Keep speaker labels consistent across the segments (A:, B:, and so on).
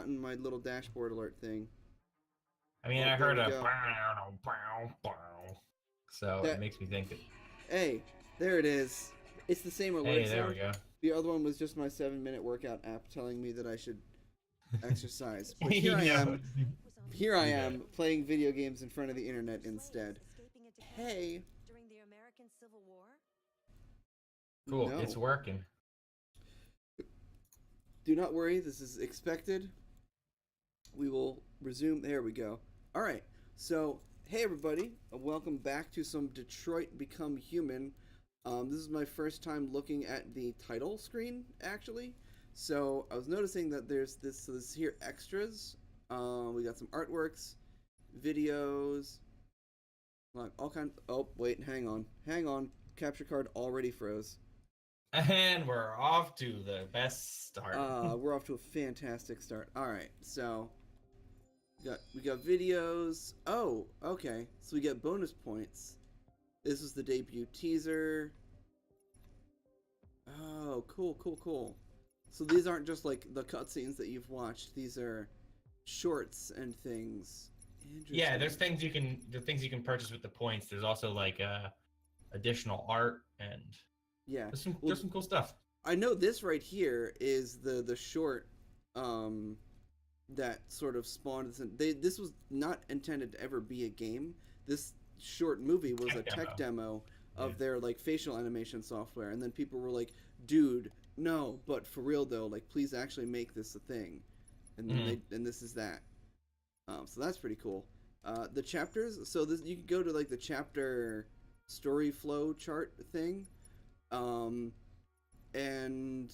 A: gotten my little dashboard alert thing.
B: I mean,
A: Oh,
B: I
A: there
B: heard
A: we
B: a
A: go.
B: bow, bow, bow. So it
A: That
B: makes me think that,
A: Hey, there it is. It's the same alert
B: hey, there we
A: sound.
B: go.
A: The other one was just my 7-minute workout app telling me that I should exercise. But
B: He knows.
A: here I
B: You did
A: am
B: it.
A: playing video games in front of the internet instead. Hey,
B: Cool. It's
A: no.
B: working.
A: Do not worry, this is expected. We will resume. There we go. All right. So, hey everybody, welcome back to some Detroit Become Human. This is my first time looking at the title screen, actually. So I was noticing that there's this here extras. We got some artworks, videos, like all kind. Oh wait, hang on. Capture card already froze.
B: And we're off to the best start.
A: We're off to a fantastic start. All right, so we got videos. Oh, okay. So we get bonus points. This was the debut teaser. Oh, cool. So these aren't just like the cutscenes that you've watched. These are shorts and things.
B: Yeah,
A: Interesting.
B: the things you can purchase with the points. There's also like additional art and
A: Yeah.
B: there's
A: Well,
B: some cool stuff.
A: I know this right here is the short um that sort of spawned this. This was not intended to ever be a game. This short movie was a
B: Tech
A: tech
B: demo.
A: demo
B: Yeah.
A: of their like facial animation software, and then people were like, "Dude, no, but for real though, like please actually make this a thing." And then
B: Mhm.
A: and this is that. So that's pretty cool. The chapters. So this you can go to like the chapter story flow chart thing, um, and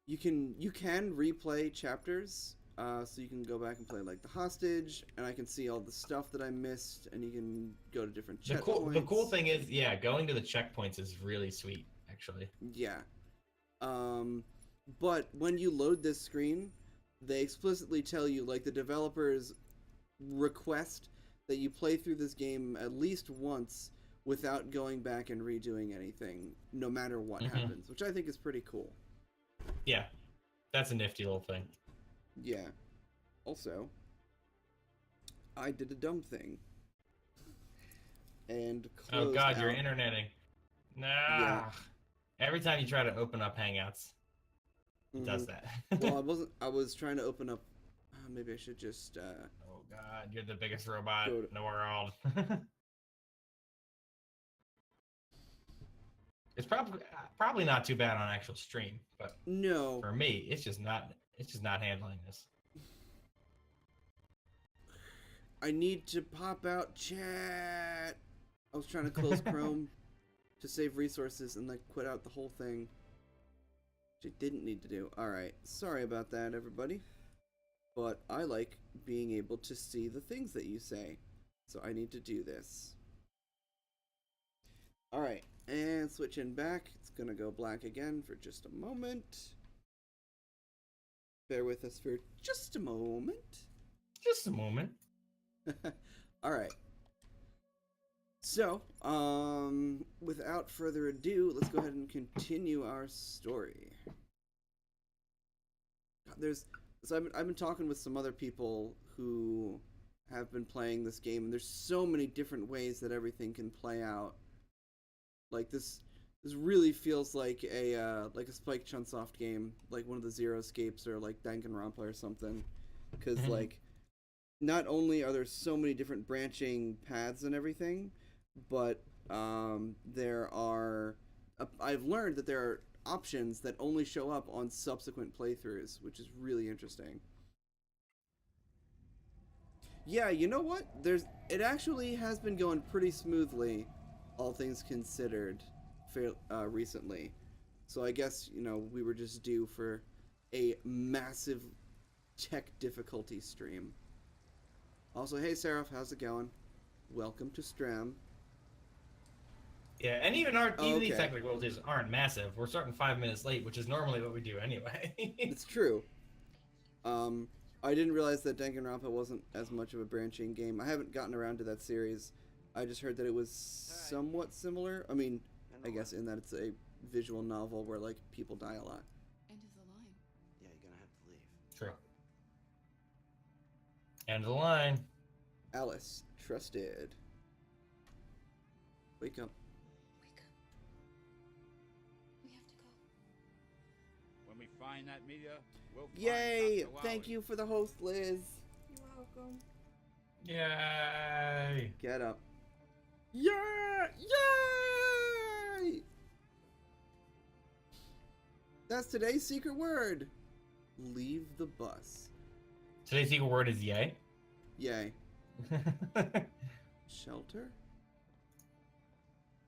A: you can replay chapters. So you can go back and play like the hostage, and I can see all the stuff that I missed, and you can go to different
B: The cool
A: checkpoints.
B: thing is, yeah, going to the checkpoints is really sweet, actually.
A: Yeah. Um, but when you load this screen, they explicitly tell you like the developers request that you play through this game at least once without going back and redoing anything, no matter what
B: Hmm.
A: happens, which I think is pretty cool.
B: Yeah, that's a nifty little thing.
A: Yeah. Also, I did a dumb thing and
B: Oh
A: closed
B: God, you're
A: out.
B: interneting.
A: Yeah.
B: Nah. Every time you try to open up Hangouts, it
A: Hmm.
B: does that.
A: Well, I wasn't. I was trying to open up. Maybe I should just
B: Oh God, you're the biggest robot
A: go to.
B: in the world. It's probably not too bad on actual stream, but
A: No,
B: for me, it's just not handling this.
A: I need to pop out chat. I was trying to close Chrome to save resources and like quit out the whole thing, which I didn't need to do. All right, sorry about that, everybody. But I like being able to see the things that you say, so I need to do this. All right, and switching back. It's gonna go black again for just a moment. Bear with us for just a moment.
B: Just a moment.
A: All right. So, without further ado, let's go ahead and continue our story. There's so I've been talking with some other people who have been playing this game, and there's so many different ways that everything can play out. Like this really feels like a Spike Chunsoft game, like one of the Zero Escapes or like Danganronpa or something. Because
B: Mhm.
A: like not only are there so many different branching paths and everything, but there are. I've learned that there are options that only show up on subsequent playthroughs, which is really interesting. Yeah, you know what? It actually has been going pretty smoothly, all things considered, recently. So I guess we were just due for a massive tech difficulty stream. Also, hey Seraph, how's it going? Welcome to Stram.
B: Yeah, and
A: Oh,
B: even these
A: okay,
B: technical difficulties aren't massive. We're starting 5 minutes late, which is normally what we do anyway.
A: it's true. Um, I didn't realize that Danganronpa wasn't as much of a branching game. I haven't gotten around to that series. I just heard that it was somewhat similar. I mean, I guess in that it's a visual novel where like people die a lot.
C: End of the line.
D: Yeah, you're gonna have to leave.
B: True. End of the line.
A: Alice, trusted. Wake up.
C: Wake up. We have to go.
D: When we find that meteor, we'll find
A: Yay!
D: Dr.
A: Thank
D: Wowie.
A: you for the host, Liz.
C: You're welcome.
B: Yay!
A: Get up. Yeah! Yay! That's today's secret word. Leave the bus.
B: Today's secret word is yay.
A: Yay. Shelter?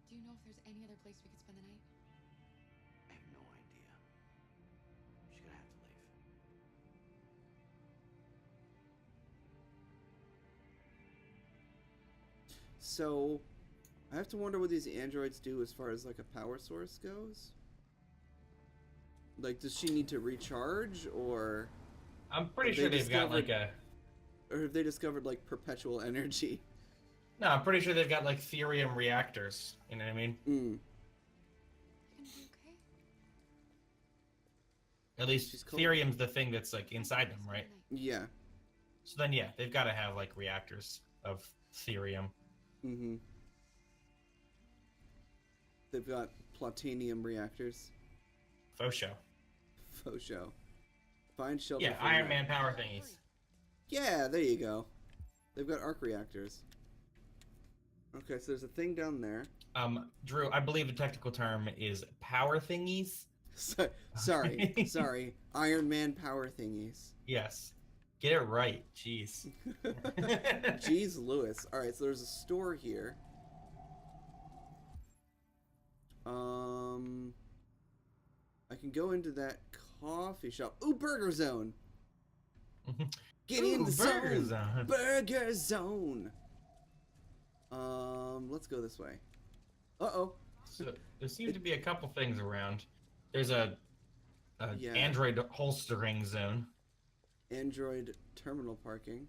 C: Do you know if there's any other place we could spend the night?
A: I have no idea. She's gonna have to leave. So, I have to wonder what these androids do as far as like a power source goes. Like, does she need to recharge, or
B: I'm pretty
A: They
B: sure they've got
A: discovered-
B: like a.
A: have they discovered like perpetual energy?
B: No, I'm pretty sure they've got like therium reactors. You know what I mean?
A: Mm.
C: You gonna be okay?
B: At least
A: She's cold.
B: therium's the thing that's like inside them, right?
A: Yeah.
B: So then, yeah, they've got to have like reactors of therium.
A: Mm-hmm. They've got plutonium reactors.
B: Faux show.
A: Faux show. Find shelter.
B: Yeah,
A: for
B: Iron
A: night.
B: Man power thingies.
A: Yeah, there you go. They've got arc reactors. Okay, so there's a thing down there.
B: Drew, I believe the technical term is power thingies.
A: Sorry, sorry. Iron Man power thingies.
B: Yes. Get it right. Jeez.
A: Jeez Lewis. Alright, so there's a store here. I can go into that coffee shop. Ooh, Burger Zone! Get in
B: Ooh,
A: the
B: Burger
A: zone!
B: Zone.
A: Burger Zone! Let's go this way. Uh-oh.
B: So there seems to be a couple things around. There's a
A: Yeah.
B: Android holstering zone.
A: Android terminal parking.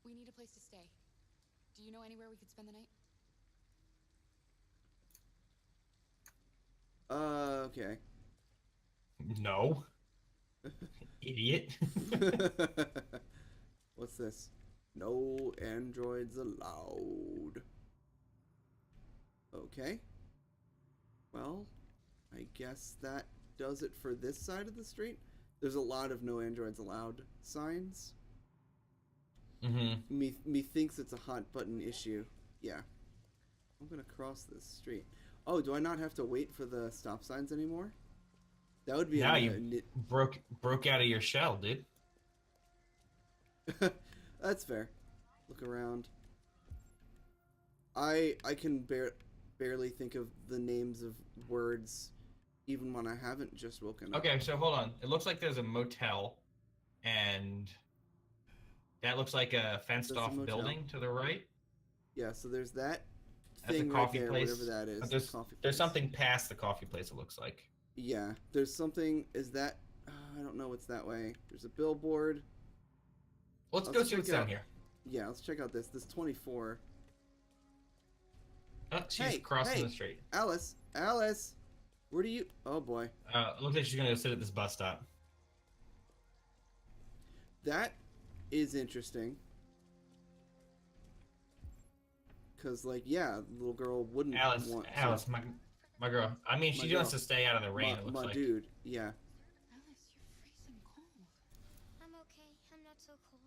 C: We need a place to stay. Do you know anywhere we could spend the night?
A: Okay.
B: No. Idiot.
A: What's this? No androids allowed. Okay. Well, I guess that does it for this side of the street. There's a lot of no androids allowed signs.
B: Mm-hmm.
A: Me thinks it's a hot button issue. Yeah. I'm gonna cross this street. Oh, do I not have to wait for the stop signs anymore? That would be
B: Now
A: a
B: you broke out of your shell, dude.
A: That's fair. Look around. I can barely think of the names of words, even when I haven't just woken up.
B: Okay, so hold on. It looks like there's a motel, and that looks like a fenced-off
A: motel.
B: building to the right.
A: Yeah, so there's that
B: That's a
A: thing
B: coffee
A: right there,
B: place.
A: whatever that is.
B: But
A: the
B: There's,
A: coffee
B: there's
A: place.
B: something past the coffee place, it looks like.
A: Yeah, there's something. Is that? I don't know what's that way. There's a billboard.
B: Let's
A: Let's
B: go see what's
A: check
B: down
A: out-
B: here.
A: Yeah, let's check out this. This 24.
B: Oh, she's
A: Hey,
B: crossing
A: hey.
B: the street.
A: Alice, where do you? Oh boy,
B: Looks like she's gonna go sit at this bus stop.
A: that is interesting. Cause like, yeah, the little girl wouldn't
B: Alice,
A: want. to-
B: Alice, my girl. I mean,
A: My
B: she wants
A: girl.
B: to stay out of the rain.
A: my,
B: It looks
A: my
B: like.
A: dude. Yeah.
C: Alice, you're freezing cold.
E: I'm okay. I'm not so cold.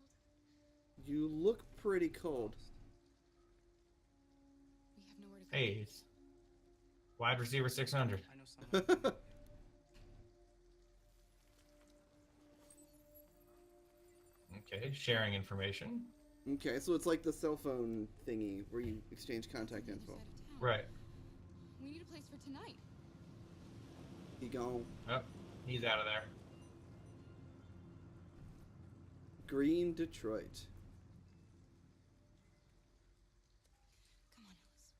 A: You look pretty cold.
C: We have nowhere to go.
B: Hey, it's wide receiver 600.
D: I know someone.
B: Okay, sharing information.
A: Okay, so it's like the cell phone thingy where you exchange contact
C: We're
A: info.
C: on the other side of town.
B: Right.
C: We need a place for tonight.
A: You go.
B: Oh, he's out of there.
A: Green Detroit.
C: Come on, Alice.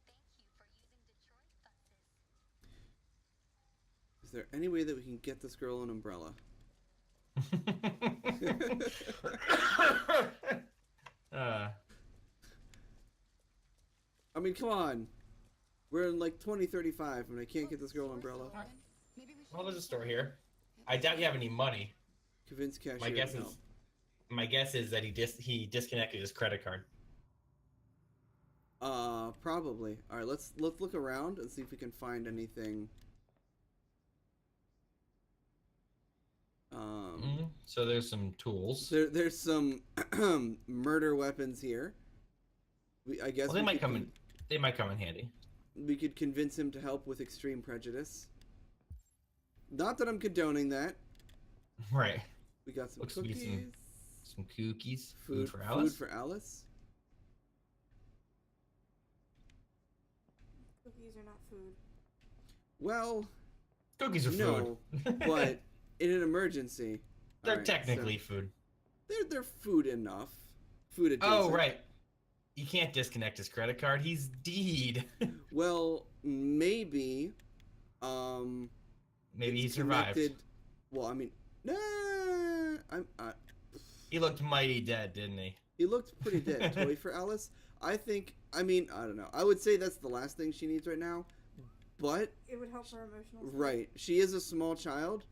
E: Thank you for using Detroit buses.
A: Is there any way that we can get this girl an umbrella? I mean, come on. We're in like 2035 and I can't get this girl an umbrella.
C: Maybe we
B: Well, there's a store here. I doubt you have any money.
A: Convince cashier.
B: My guess
A: to
B: is,
A: help.
B: that he disconnected his credit card.
A: Probably. All right, let's look around and see if we can find anything.
B: So there's some tools.
A: There's some murder weapons here. I guess
B: Well, they might come in handy.
A: we could convince him to help with extreme prejudice. Not that I'm condoning that.
B: Right.
A: We got some
B: Looks to be
A: cookies.
B: Some cookies.
A: Food
B: for Alice.
A: Food for Alice.
F: Cookies are not food.
A: Well,
B: Cookies are
A: no,
B: food.
A: but in an emergency,
B: They're
A: Alright,
B: technically
A: so
B: food.
A: they're food enough. Food adjacent.
B: Oh, right. You can't disconnect his credit card. He's deed.
A: Well, maybe.
B: Maybe he
A: it's
B: survived.
A: connected- Well, I mean, nah.
B: He looked mighty dead, didn't he?
A: He looked pretty dead. Toy for Alice. I don't know. I would say that's the last thing she needs right now. But
F: It would help her emotional state.
A: right, she is a small child,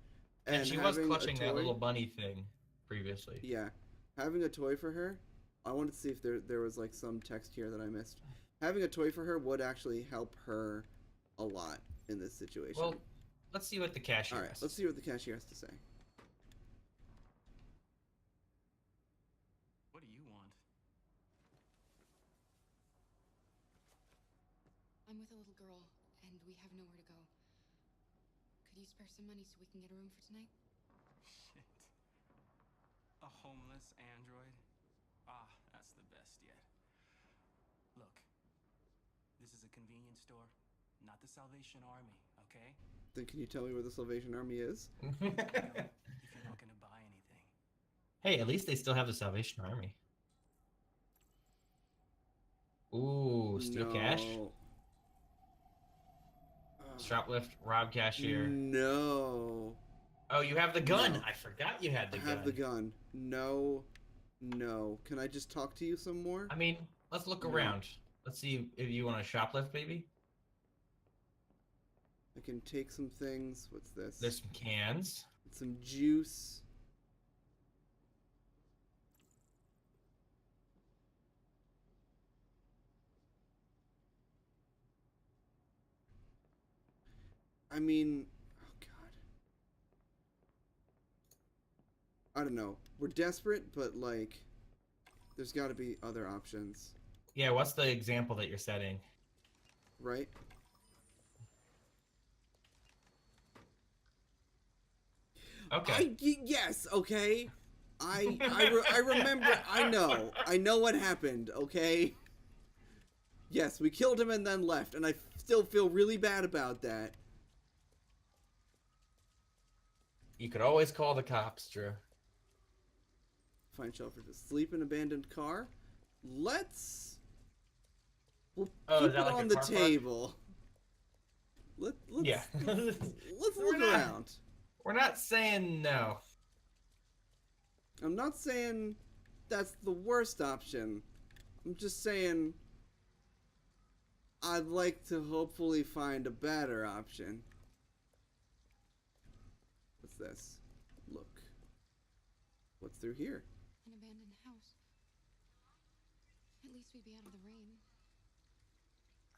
B: And she was
A: having a
B: clutching that
A: toy-
B: little bunny thing previously.
A: Yeah, having a toy for her. I wanted to see if there was like some text here that I missed. Having a toy for her would actually help her a lot in this situation.
B: Well, let's see what the cashier
A: all right,
B: has.
A: let's see what the cashier has to say.
G: What do you want?
C: I'm with a little girl, and we have nowhere to go. Could you spare some money so we can get a room for tonight?
G: Shit. A homeless android? Ah, that's the best yet. Look, this is a convenience store, not the Salvation Army, okay?
A: Then can you tell me where the Salvation Army is?
G: If you're not gonna buy anything.
B: Hey, at least they still have the Salvation Army. Ooh, steal cash?
A: No.
B: Shoplift, rob cashier.
A: No.
B: Oh, you have the gun.
A: No.
B: I forgot you had the
A: I
B: gun.
A: have the gun. No. No. Can I just talk to you some more?
B: I mean, let's look
A: No.
B: around. Let's see if you want to shoplift, maybe.
A: I can take some things. What's this?
B: There's some cans.
A: Some juice. I mean, oh god. I don't know. We're desperate, but like, there's got to be other options,
B: Yeah, what's the example that you're setting?
A: right?
B: Okay.
A: Yes, okay. I remember. I know what happened. Okay. Yes, we killed him and then left, and I still feel really bad about that.
B: You could always call the cops, Drew.
A: Find shelter to sleep in abandoned car. We'll
B: Oh,
A: keep
B: is that
A: it
B: like
A: on
B: a
A: the
B: car park?
A: table. Let's
B: Yeah.
A: let's
B: We're
A: look
B: not-
A: around.
B: We're not saying no.
A: I'm not saying that's the worst option. I'm just saying I'd like to hopefully find a better option. What's this? Look. What's through here?
C: An abandoned house. At least we'd be out of the rain.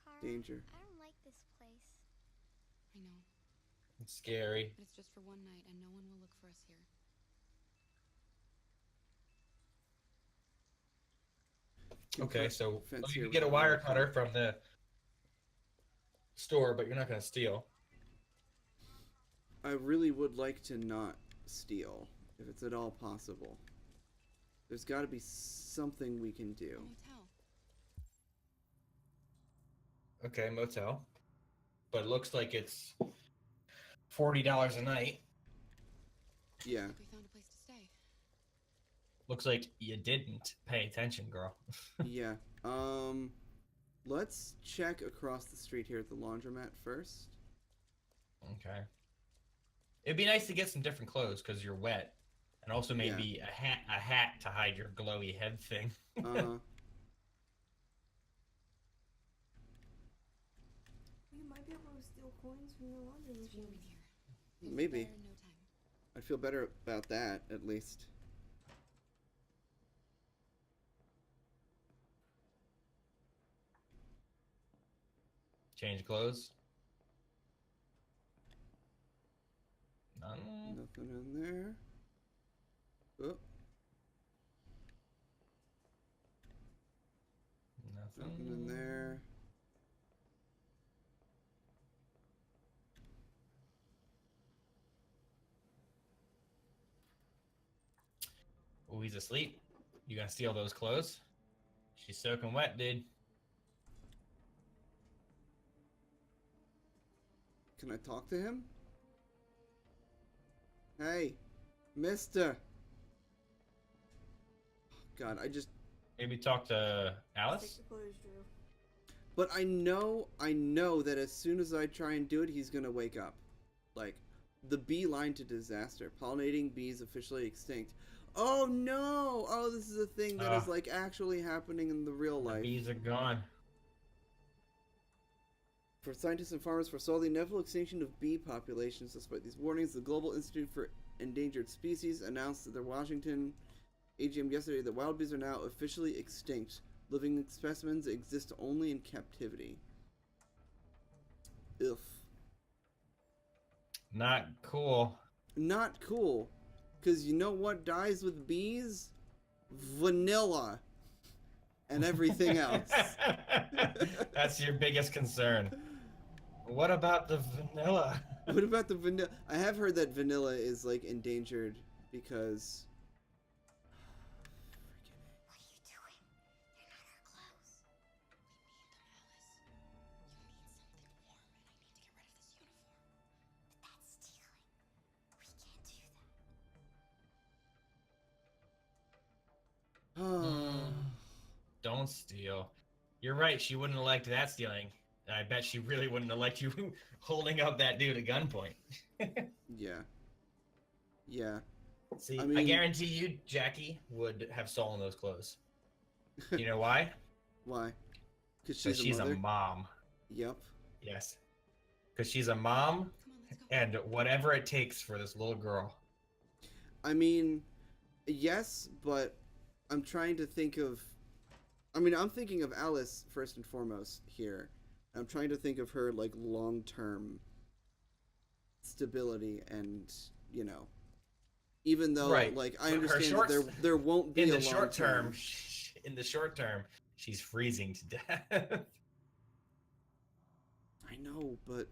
E: Carl,
A: Danger.
E: I don't like this place.
C: I know,
B: It's scary.
C: but it's just for one night, and no one will look for us here.
B: Okay, so
A: Fence
B: you
A: here
B: can get a
A: with
B: wire cutter from the store, but you're not going to steal.
A: I really would like to not steal, if it's at all possible. There's got to be something we can
C: A
A: do.
C: motel.
B: Okay, motel. But it looks like it's $40 a night.
A: Yeah.
C: I think we found a place to stay.
B: Looks like you didn't pay attention, girl.
A: Yeah. Let's check across the street here at the laundromat first.
B: Okay. It'd be nice to get some different clothes because you're wet, and also maybe a hat to hide your glowy head thing.
F: You might be able to steal coins from the laundry
C: There's
F: machine.
C: room in here. You'll be
A: Maybe.
C: better in no time.
A: I'd feel better about that, at least.
B: Change clothes. None.
A: Nothing in there. Oh, nothing in there.
B: Oh, he's asleep. You gonna steal those clothes? She's soaking wet, dude.
A: Can I talk to him? Hey, mister. God, I just...
B: Maybe talk to
F: Take
B: Alice?
F: the clothes, Drew.
A: But I know that as soon as I try and do it, he's gonna wake up. Like, the bee line to disaster. Pollinating bees officially extinct. Oh no! Oh, this is a thing that is like actually happening in the real
B: The
A: life.
B: bees are gone.
A: For scientists and farmers foresaw the inevitable extinction of bee populations. Despite these warnings, the Global Institute for Endangered Species announced at their Washington AGM yesterday that wild bees are now officially extinct. Living specimens exist only in captivity. Ugh.
B: Not cool.
A: Not cool. Because you know what dies with bees? Vanilla. And everything else.
B: That's your biggest concern. What about the vanilla?
A: What about the vanilla? I have heard that vanilla is like endangered because...
E: What are you doing? They're not our clothes.
C: We need them, Alice. You'll need something warm, and I need to get rid of this uniform.
A: Ah.
C: But that's stealing.
B: Don't steal. You're right, she wouldn't have liked that stealing. And I bet she really wouldn't have liked you holding up that dude at gunpoint.
A: Yeah. Yeah.
B: See,
A: I
B: I
A: mean-
B: guarantee you Jackie would have stolen those clothes. You know why?
A: Why? Because
B: Because
A: she's,
B: she's
A: a
B: a
A: mother?
B: mom.
A: Yep.
B: Yes. Because she's a mom,
C: Come on, let's go.
B: and whatever it takes for this little girl.
A: I mean, yes, but I'm trying to think of... I mean, I'm thinking of Alice first and foremost here. I'm trying to think of her, like, long-term stability and, you know... Even though,
B: Right.
A: like, I
B: But her
A: understand that
B: short-
A: there won't be
B: In
A: a
B: the short term,
A: long-term...
B: she's freezing to death.
A: I know, but...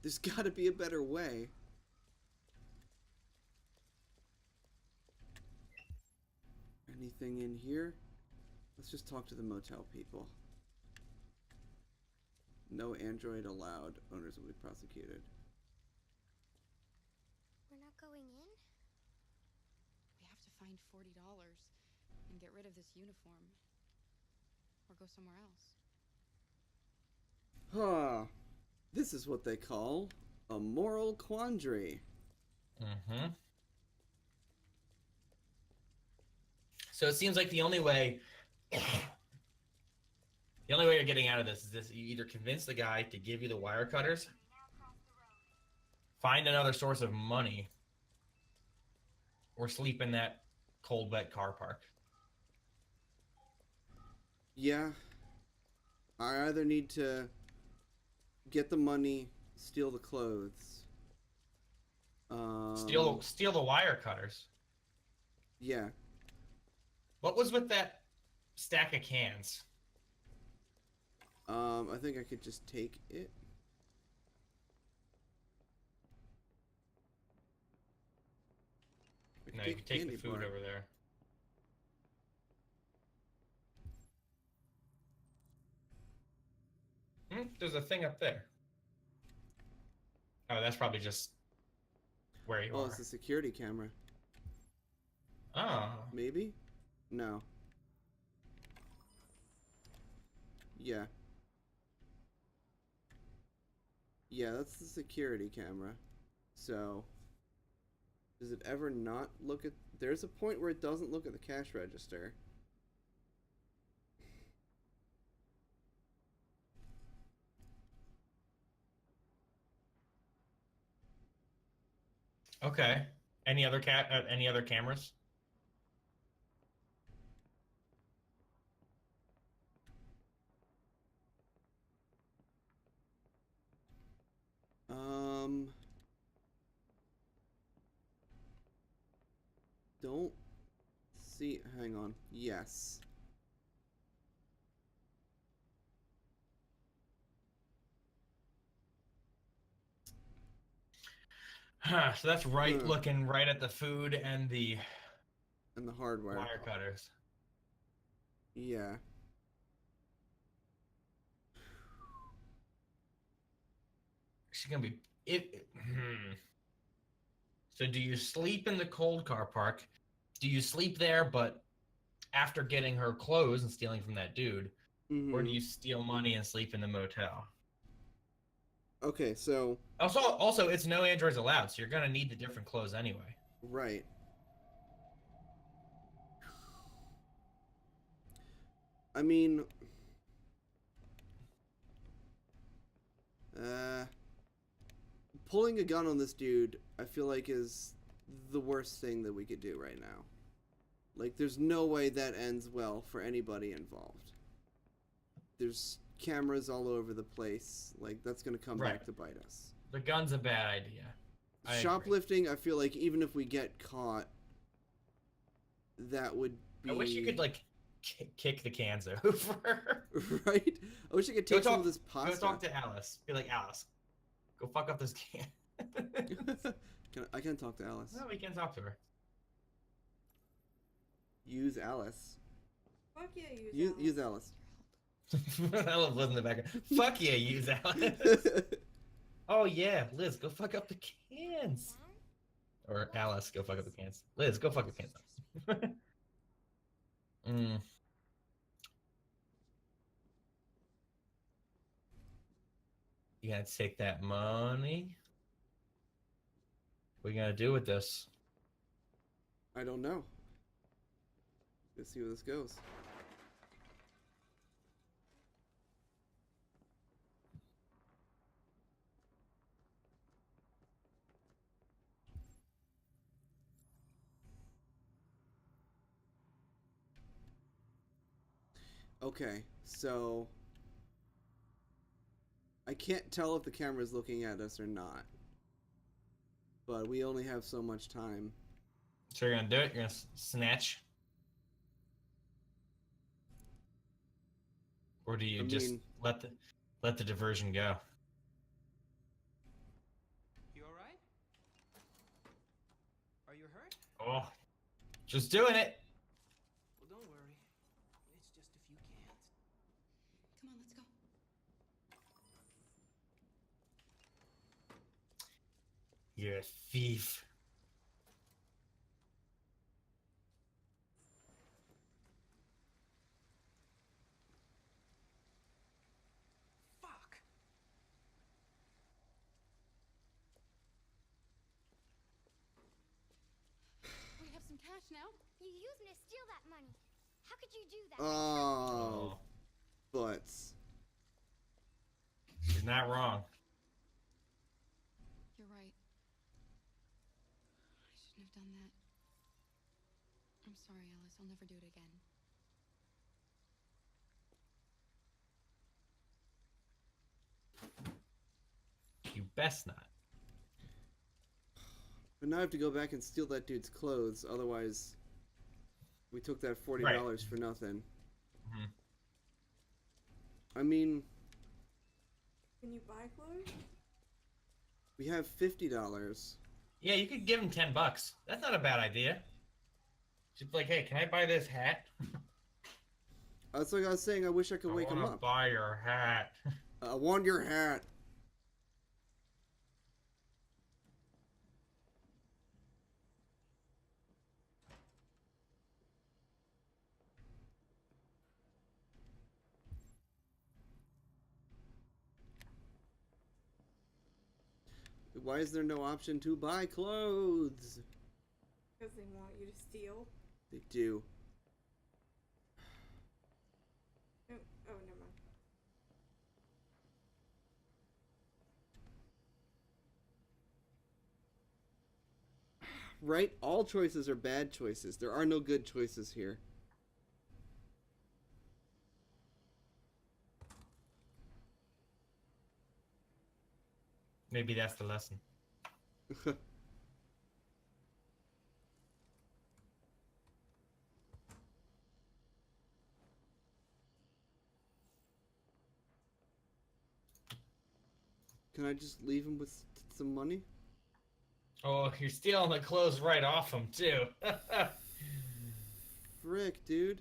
A: There's gotta be a better way. Anything in here? Let's just talk to the motel people. No android allowed. Owners will be prosecuted.
E: We're not going in?
C: We have to find $40 and get rid of this uniform. Or go somewhere else.
A: Huh. This is what they call a moral quandary.
B: Mm-hmm. So it seems like the only way you're getting out of this is this: you either convince the guy to give you the wire cutters, find another source of money, or sleep in that cold, wet car park.
A: Yeah. I either need to get the money, steal the clothes.
B: Steal the wire cutters.
A: Yeah.
B: What was with that stack of cans?
A: I think I could just take it. I could
B: No, you can
A: a
B: take the
A: candy
B: food
A: bar.
B: over there. There's a thing up there. Oh, that's probably just where you
A: Oh,
B: are.
A: it's a security camera.
B: Oh.
A: Maybe? No. Yeah. Yeah, that's the security camera. So, does it ever not look at... There's a point where it doesn't look at the cash register.
B: Okay. Any other cameras?
A: Um, don't see. Hang on. Yes.
B: Huh, so that's right,
A: Huh.
B: looking right at the food and the
A: And the hardware.
B: wire cutters.
A: Yeah.
B: She's gonna be it. So do you sleep in the cold car park? Do you sleep there, but after getting her clothes and stealing from that dude, or do
A: Mm-hmm.
B: you steal money and sleep in the motel?
A: Okay, so
B: Also, it's no androids allowed, so you're gonna need the different clothes anyway.
A: right. I mean, uh, pulling a gun on this dude, I feel like is the worst thing that we could do right now. Like, there's no way that ends well for anybody involved. There's cameras all over the place. Like, that's gonna come
B: Right.
A: back to bite us.
B: The gun's a bad idea. I agree.
A: Shoplifting, I feel like even if we get caught, that would be.
B: I wish you could like kick the cans over.
A: Right? I wish I could
B: Go
A: take some
B: talk-
A: of this
B: Go
A: pasta.
B: talk to Alice. Be like, Alice, go fuck up this can.
A: I can't talk to Alice.
B: No, we can talk to her.
A: Use Alice.
F: Fuck yeah,
A: Use Alice.
B: I love Liz in the background. Fuck yeah, use Alice. Oh yeah, Liz, go fuck up the cans. Or Alice, go fuck up the cans. Liz, go fuck the cans up. You gotta take that money. What are you gonna do with this?
A: I don't know. Let's see where this goes. Okay, so I can't tell if the camera's looking at us or not. But we only have so much time.
B: So you're gonna do it? You're gonna snatch? Or do you
A: I
B: just
A: mean-
B: let the diversion go?
G: You alright? Are you hurt?
B: Oh, just doing it.
G: Well, don't worry. It's just a few cans.
C: Come on, let's go.
B: You're a thief.
G: Fuck!
C: We have some cash now.
E: You used me to steal that money. How could you do that?
A: Oh, butts.
B: You're not wrong.
C: You're right. I shouldn't have done that. I'm sorry, Alice. I'll never do it again.
B: You best not.
A: But now I have to go back and steal that dude's clothes. Otherwise, we took that $40 for nothing.
B: Mhm.
A: I mean,
F: Can you buy clothes?
A: we have $50.
B: Yeah, you could give him $10. That's not a bad idea. Just be like, hey, can I buy this hat?
A: That's like I was saying. I wish I could wake him
B: wanna
A: up.
B: buy your hat.
A: I want your hat. Why is there no option to buy clothes?
F: Because they want you to steal.
A: They do.
F: Oh, never mind.
A: Right? All choices are bad choices. There are no good choices here.
B: Maybe that's the lesson.
A: Can I just leave him with some money?
B: Oh, you're stealing the clothes right off him, too.
A: Frick, dude.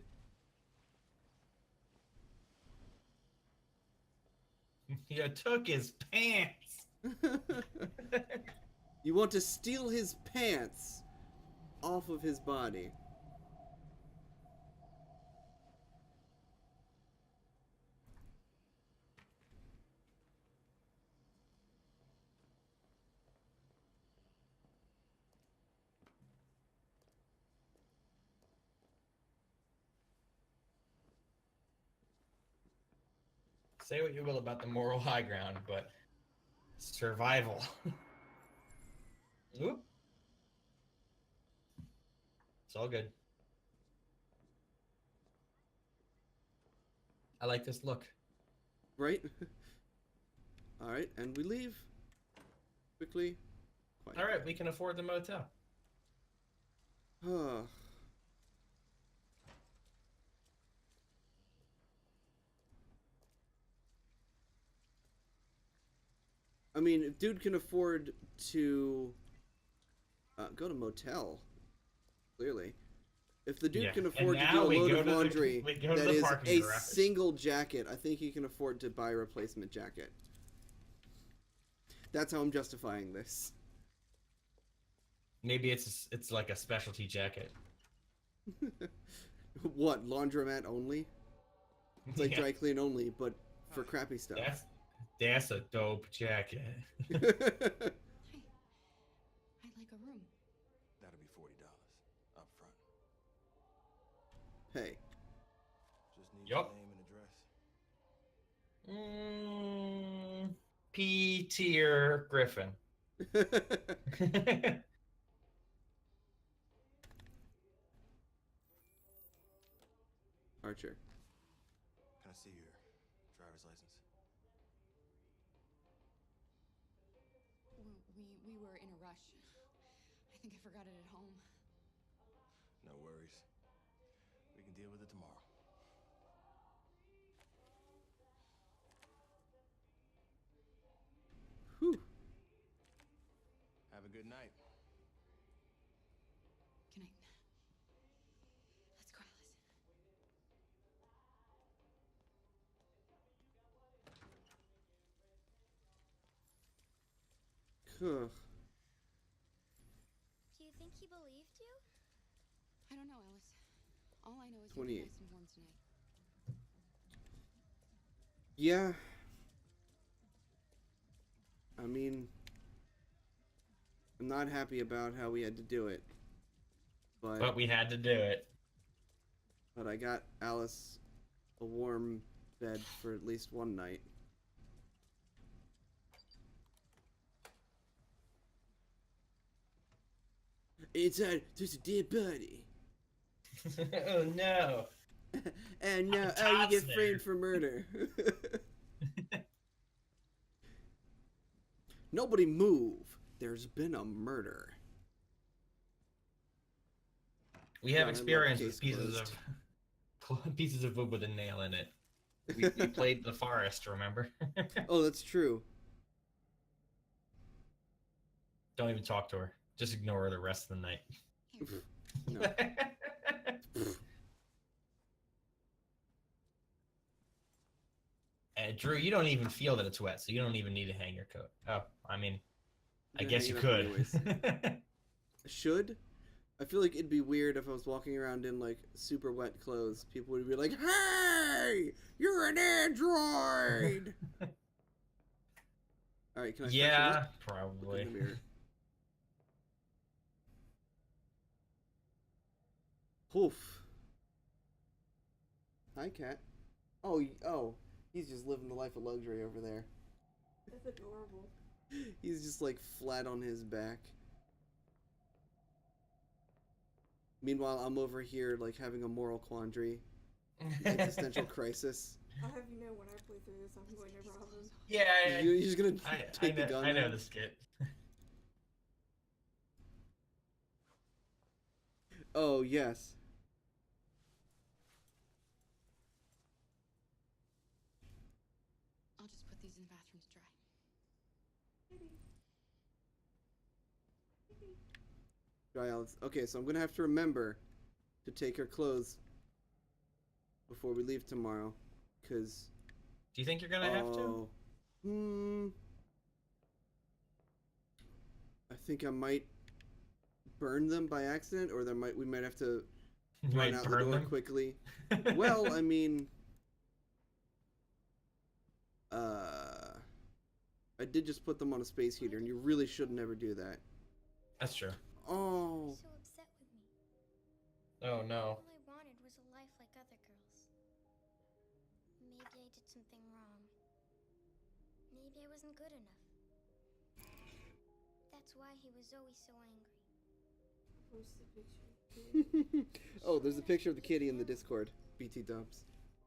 B: You took his pants.
A: You want to steal his pants off of his body.
B: Say what you will about the moral high ground, but survival. Oop. It's all good. I like this look.
A: Right? Alright, and we leave. Quickly. Quiet.
B: All right, we can afford the motel.
A: I mean, if dude can afford to go to motel, clearly. If the dude
B: Yeah,
A: can
B: and
A: afford to
B: now
A: do a
B: we
A: load
B: go
A: of
B: to the-
A: laundry
B: we go to
A: that
B: the
A: is
B: parking
A: a
B: garage.
A: single jacket, I think he can afford to buy a replacement jacket. That's how I'm justifying this.
B: Maybe it's like a specialty jacket.
A: What, laundromat only? It's like
B: Yeah,
A: dry clean only, but for crappy stuff.
B: that's a dope jacket.
C: Hey, I'd like a room.
H: That'll be $40 up front.
A: Hey.
H: Just need
B: Yup.
H: your name and address.
B: P tier Griffin.
A: Archer.
H: Can I see your driver's license?
C: We were in a rush. I think I forgot it at home.
H: No worries. We can deal with it tomorrow.
A: Whew.
H: Have a good night.
C: Good night. Let's go, Alice.
A: Ugh.
E: Do you think he believed you?
C: I don't know, Alice. All I know is
A: 28.
C: you're nice and warm tonight.
A: Yeah. I mean, I'm not happy about how we had to do it.
B: But we had to do it.
A: But I got Alice a warm bed for at least one night. Inside, there's a dead body.
B: Oh no.
A: And now,
B: The
A: oh, you
B: top's
A: get
B: there.
A: framed for murder. Nobody move. There's been a murder.
B: We have
A: God, I love
B: experience
A: case
B: with pieces of wood with a nail in it. We played the forest, remember?
A: Oh, that's true.
B: Don't even talk to her. Just ignore her the rest of the night.
C: Here.
A: No.
B: And Drew, you don't even feel that it's wet, so you don't even need to hang your coat. Oh, I mean, I
A: You're
B: guess you
A: hanging up
B: could.
A: anyways. Should? I feel like it'd be weird if I was walking around in like super wet clothes. People would be like, "Hey, you're an android." All right, can I? freshen
B: Yeah,
A: up? Look
B: probably.
A: in the mirror. Poof. Hi, cat. Oh, oh, he's just living the life of luxury over there.
F: That's adorable.
A: He's just like flat on his back. Meanwhile, I'm over here like having a moral quandary, existential crisis.
F: I'll have you know when I play through this, I'm going to rob him.
B: Yeah,
A: You're just gonna
B: I
A: take the
B: know,
A: gun.
B: I know
A: out?
B: the skit.
A: Oh yes.
C: I'll just put these in the bathrooms dry.
A: Dry Alex. Okay, so I'm gonna have to remember to take her clothes before we leave tomorrow, cause.
B: Do you think you're gonna have to?
A: I think I might burn them by accident, or we might have to
B: You
A: run
B: might
A: out the
B: burn
A: door
B: them?
A: quickly. Well, I mean, I did just put them on a space heater, and you really should never do that.
B: That's true.
A: Oh,
E: So upset with me.
B: Oh no.
E: All I wanted was a life like other girls. Maybe I did something wrong. Maybe I wasn't good enough. That's why he was always so angry.
F: Post the picture.
A: oh, there's a picture of the kitty in the Discord. BT Dubs.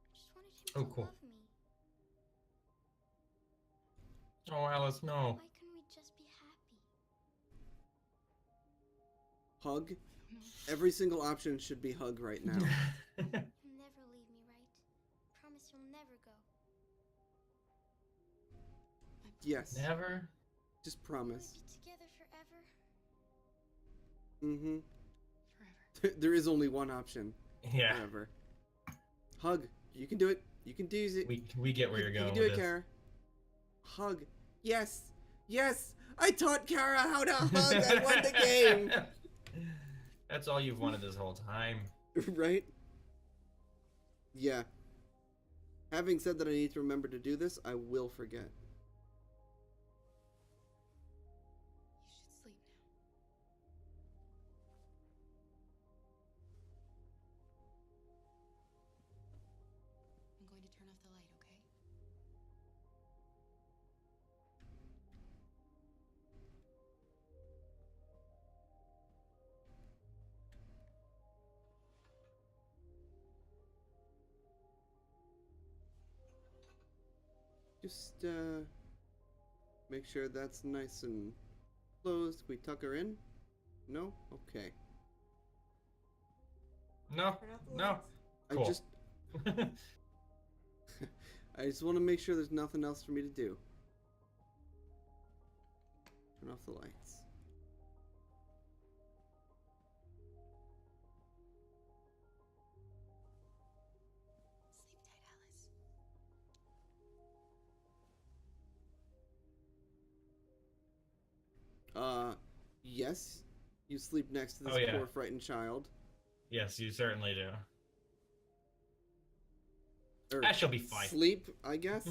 E: I just wanted him
B: Oh,
E: to
B: cool.
E: love me.
B: Oh, Alice, no.
E: Why couldn't we just be happy?
A: Hug. Every single option should be hug right now.
E: You'll never leave me, right? Promise you'll never go.
A: Yes.
B: Never?
A: Just
E: Will we
A: promise.
E: be together forever?
A: Mm-hmm.
C: Forever.
A: There is only one option.
B: Yeah.
A: Whatever. Hug. You can do it. You can do it.
B: We get where you're
A: You
B: going
A: can do
B: with
A: it,
B: this.
A: Kara. Hug. Yes. Yes. I taught Kara how to hug. I won the game.
B: That's all you've wanted this whole time.
A: Right? Yeah. Having said that I need to remember to do this, I will forget.
C: You should sleep now. I'm going to turn off the light, okay?
A: Just make sure that's nice and closed. Can we tuck her in? No? Okay.
B: No.
F: Turn out the
B: No.
F: lights.
B: Cool.
A: I just want to make sure there's nothing else for me to do. Turn off the lights.
C: Sleep tight, Alice.
A: Yes. You sleep next to this
B: Oh, yeah.
A: poor frightened child.
B: Yes, you certainly do.
A: Or
B: Ah, she'll be fine.
A: Sleep, I guess.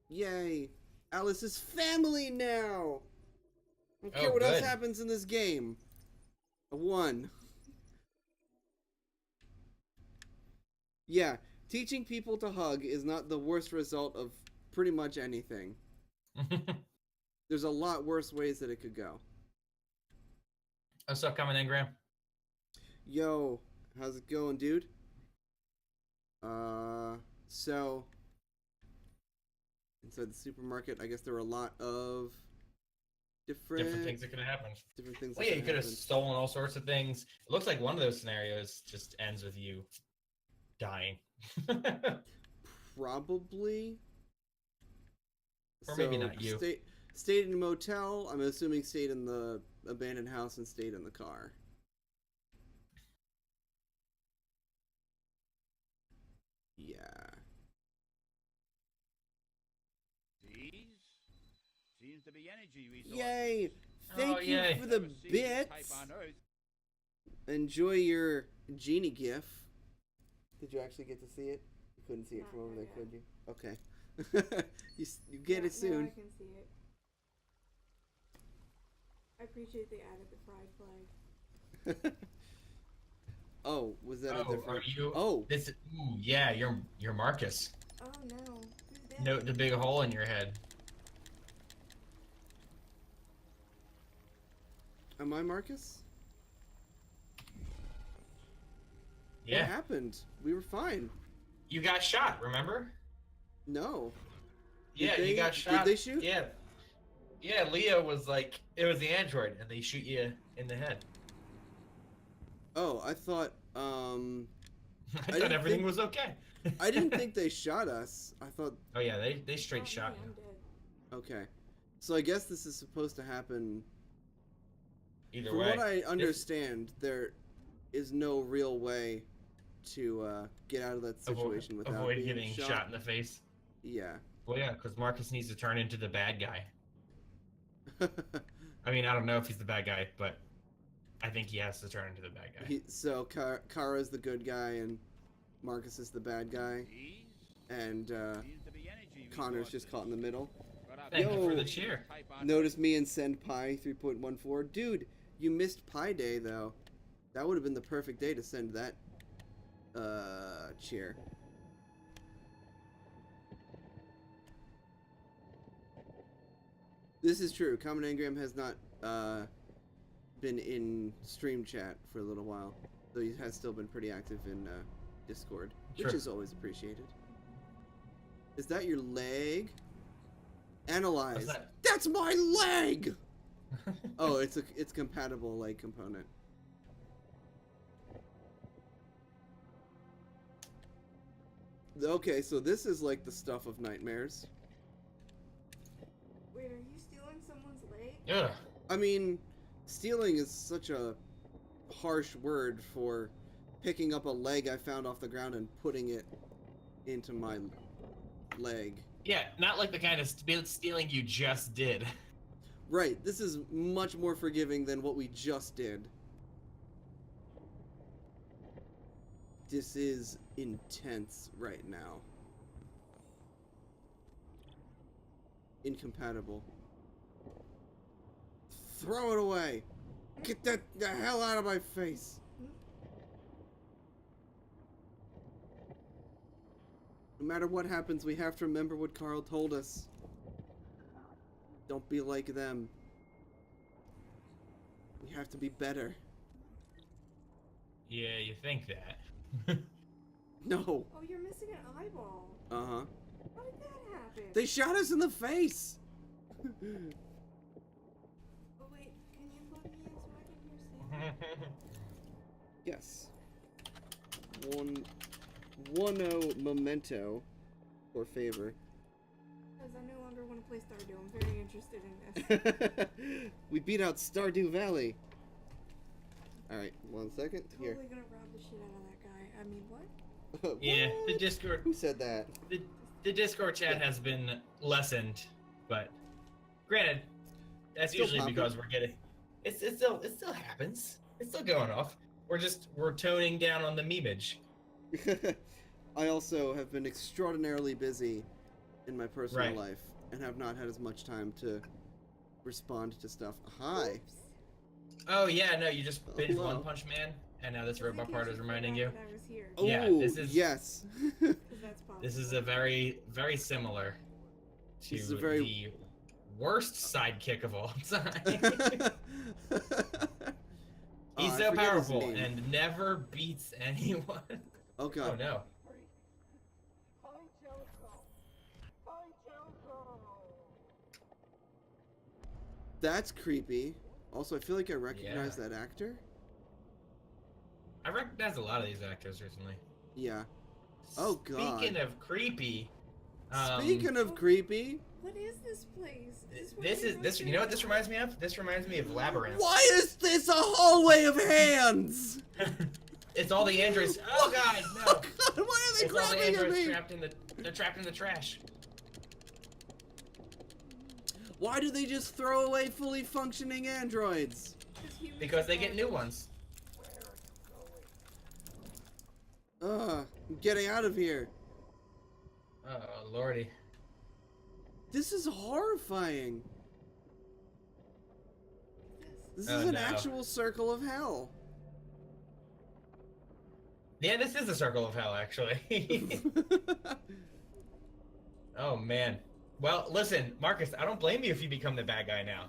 A: Yay. Alice is family now. I don't care
B: Oh,
A: what else
B: good.
A: happens in this game. A 1. Yeah, teaching people to hug is not the worst result of pretty much anything. There's a lot worse ways that it could go.
B: What's up, coming in, Graham?
A: Yo, how's it going, dude? So inside the supermarket, I guess there were a lot of
B: Different things that could have happened.
A: different things.
B: Well,
A: that
B: yeah, you could have
A: happen.
B: stolen all sorts of things. It looks like one of those scenarios just ends with you dying.
A: Probably.
B: Or maybe not you.
A: Stayed in a motel. I'm assuming stayed in the abandoned house and stayed in the car. Yeah.
D: These seems to be energy resources.
A: Yay! Thank you
B: yay.
A: for the
D: Never seen this type
A: bits.
D: on Earth.
A: Enjoy your genie gif. Did you actually get to see it? You couldn't see it
F: Not
A: from over there,
F: yet.
A: could you? Okay. you get it
F: Now
A: soon.
F: I can see it. I appreciate they added the pride flag.
A: Oh, was that a
B: Oh,
A: different?
B: are you?
A: Oh,
B: This. Ooh, yeah, you're Marcus.
F: Oh no. Who's that?
B: Note the big hole in your head.
A: Am I Marcus?
B: Yeah.
A: What happened? We were fine.
B: You got shot, remember?
A: No.
B: Yeah,
A: Did
B: you
A: they-
B: got shot.
A: Did they shoot?
B: Yeah. Yeah, Leo was like, it was the android, and they shoot you in the head.
A: Oh, I thought.
B: I thought
A: didn't
B: everything
A: think-
B: was okay.
A: I didn't think they shot us. I thought.
B: Oh yeah, they straight
F: Not
B: shot
F: me,
B: you.
F: I'm dead.
A: Okay. So I guess this is supposed to happen.
B: Either
A: From
B: way.
A: what I understand, there is no real way to get out of that situation without
B: avoid
A: being
B: getting shot in the face.
A: Yeah.
B: Well, yeah, because Marcus needs to turn into the bad guy. I mean, I don't know if he's the bad guy, but I think he has to turn into the bad guy.
A: So Kara's the good guy and Marcus is the bad guy,
D: These
A: and
D: seem to be energy
A: Connor's just
D: resources.
A: caught in the middle.
D: But I've
B: Thank you for
A: Yo.
B: the cheer.
D: type on-
A: Notice me and send pi 3.14. Dude, you missed Pi Day though. That would have been the perfect day to send that cheer. This is true. Common Engram has not been in stream chat for a little while, though he has still been pretty active in Discord, which
B: Sure.
A: is always appreciated. Is that your leg? Analyze.
B: What's that?
A: That's my leg. Oh, it's compatible leg component. Okay, so this is like the stuff of nightmares.
F: Wait, are you stealing someone's leg?
B: Ugh.
A: I mean, stealing is such a harsh word for picking up a leg I found off the ground and putting it into my leg.
B: Yeah, not like the kind of stealing you just did.
A: Right, this is much more forgiving than what we just did. This is intense right now. Incompatible. Throw it away! Get that the hell out of my face! No matter what happens, we have to remember what Carl told us. Don't be like them. We have to be better.
B: Yeah, you think that.
A: No.
F: Oh, you're missing an eyeball.
A: Uh-huh.
F: How did that happen?
A: They shot us in the face!
F: Oh, wait, can you plug me in so I can hear Sam?
A: Yes. 1-0 memento or favor.
F: Because I no longer want to play Stardew. I'm very interested in this.
A: We beat out Stardew Valley. Alright, 1 second.
F: Totally
A: Here.
F: gonna rob the shit out of that guy. I mean, what?
B: Yeah, the
A: What?
B: Discord
A: Who said that?
B: the Discord chat has been lessened, but granted, that's
A: Still
B: usually
A: popping.
B: because we're getting it still happens. It's still going off. We're toning down on the memeage.
A: I also have been extraordinarily busy in my personal
B: Right.
A: life and have not had as much time to respond to stuff. Hi.
F: Oops.
B: Oh yeah, no, you just binged
A: hello.
B: One Punch Man, and now this
F: I think
B: robot
F: you
B: part
F: should
B: is
F: point
B: reminding
F: out
B: you.
F: that I was here.
B: Yeah,
A: Ooh,
B: this is-
A: yes.
F: 'Cause that's possible.
B: This is a very similar to
A: This is a very-
B: the worst sidekick of all time.
A: Oh,
B: He's
A: I
B: so
A: forget his
B: powerful
A: name.
B: and never beats anyone.
A: Oh
B: Oh
A: god.
B: no.
A: That's creepy. Also, I feel like I recognize
B: Yeah.
A: that actor.
B: I recognize a lot of these actors recently.
A: Yeah. Oh, God.
B: Speaking of creepy,
A: Speaking of creepy,
F: What is this place? Is where
B: this
F: they
B: is this. You know what this reminds me of? This reminds me of Labyrinth.
A: why is this a hallway of hands?
B: It's all the androids. Oh god,
A: Oh
B: no!
A: god, why are they
B: It's all the
A: grabbing at
B: androids
A: me?
B: trapped in the. They're trapped in the trash.
A: Why do they just throw away fully functioning androids?
B: Because they get new ones.
A: Ugh, I'm getting out of here.
B: Oh lordy.
A: This is horrifying. This
B: Oh,
A: is an
B: no.
A: actual circle of hell.
B: Yeah, this is the circle of hell, actually. Oh man. Well, listen, Marcus, I don't blame you if you become the bad guy now.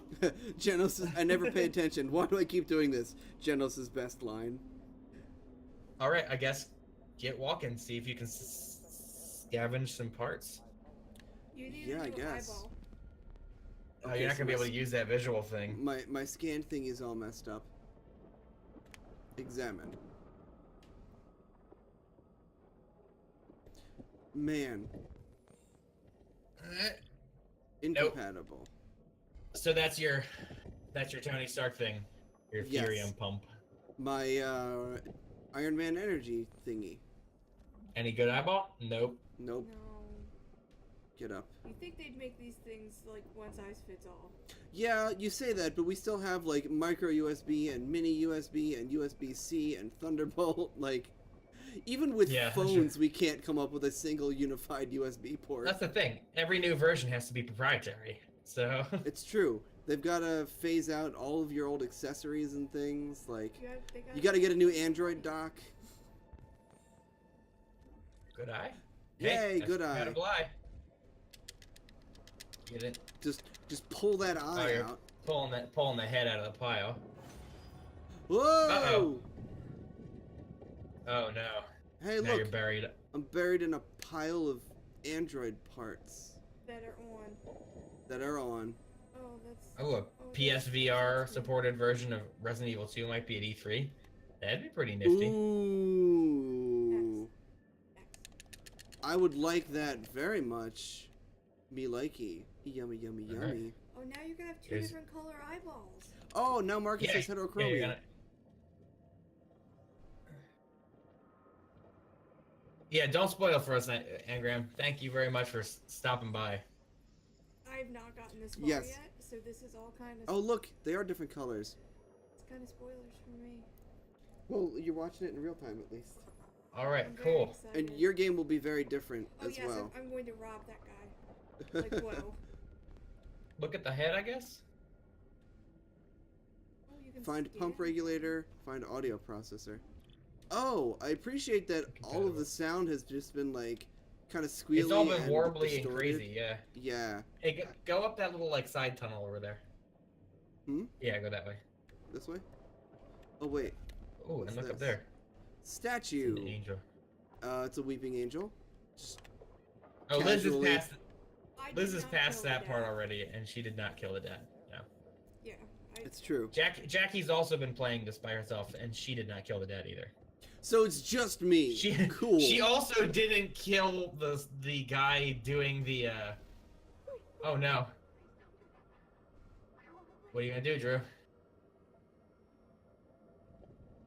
A: Genos, I never pay attention. Why do I keep doing this? Genos' best line.
B: All right, I guess get walking. See if you can scavenge some parts.
F: You need
A: Yeah,
F: a
A: I
F: new
A: guess.
F: eyeball.
B: Oh,
A: Okay,
B: you're not
A: so
B: gonna be able
A: my-
B: to use that visual thing.
A: My scan thing is all messed up. Examine. Man, incompatible.
B: So that's your Tony Stark thing, your
A: Yes.
B: Ethereum pump.
A: My Iron Man energy thingy.
B: Any good eyeball? Nope.
A: Nope.
F: No.
A: Get up.
F: You think they'd make these things like one size fits all?
A: Yeah, you say that, but we still have like micro USB and mini USB and USB-C and Thunderbolt. Like, even with
B: Yeah,
A: phones, we can't come up with a single unified USB port.
B: That's the thing. Every new version has to be proprietary. So
A: It's true. They've got to phase out all of your old accessories and things. Like, you got to get a new Android dock.
B: good eye.
A: Yay,
B: that's
A: good eye.
B: compatible eye. Get it?
A: Just pull that eye
B: you're
A: out.
B: pulling the head out of the pile.
A: Whoa!
B: Uh-oh. Oh no.
A: Hey,
B: Now you're
A: look,
B: buried.
A: I'm buried in a pile of Android parts
F: That are on.
A: that are on.
F: Oh, that's.
B: Oh, a
F: that's
B: PSVR
F: interesting.
B: supported version of Resident Evil 2 might be at E3. That'd be pretty nifty.
A: Ooh.
F: X.
A: I would like that very much. Me likey. Yummy, yummy,
B: Alright.
A: yummy.
F: Oh, now you're gonna have two
B: Here's-
F: different color eyeballs.
A: Oh, now Marcus
B: Yeah,
A: says
B: yeah, you're
A: heterochromia.
B: gonna- Yeah, don't spoil it for us, Angram. Thank you very much for stopping by.
F: I've not gotten this far
A: Yes.
F: yet, so this is all kind of.
A: Oh, look, they are different colors.
F: It's kind of spoilers for me.
A: Well, you're watching it in real time at least.
B: All right,
F: I'm very
B: cool.
F: excited.
A: And your game will be very different
F: Oh
A: as
F: yes,
A: well.
F: I'm going to rob that guy. Like whoa.
B: Look at the head, I guess.
F: Oh, you can
A: Find
F: scan?
A: pump regulator, find audio processor. Oh, I appreciate that all of the sound has just been like kind of squealy
B: It's all been
A: and
B: warbly and
A: distorted.
B: crazy, yeah.
A: Yeah.
B: Hey, go up that little like side tunnel over there.
A: Hmm?
B: Yeah, go that way.
A: This way? Oh wait.
B: Oh,
A: What's
B: and look up
A: this?
B: there.
A: Statue.
B: It's an angel.
A: It's a weeping angel. Just
B: Oh, Liz is
A: casually-
B: past.
F: I did
B: Liz is
F: not
B: past
F: kill
B: that
F: the
B: part
F: dad.
B: already, and she did not kill the dad. No.
F: Yeah.
A: It's true.
B: Jackie's also been playing this by herself, and she did not kill the dad either.
A: So it's just me.
B: She
A: cool.
B: She also didn't kill the guy doing the. Oh no. What are you gonna do, Drew?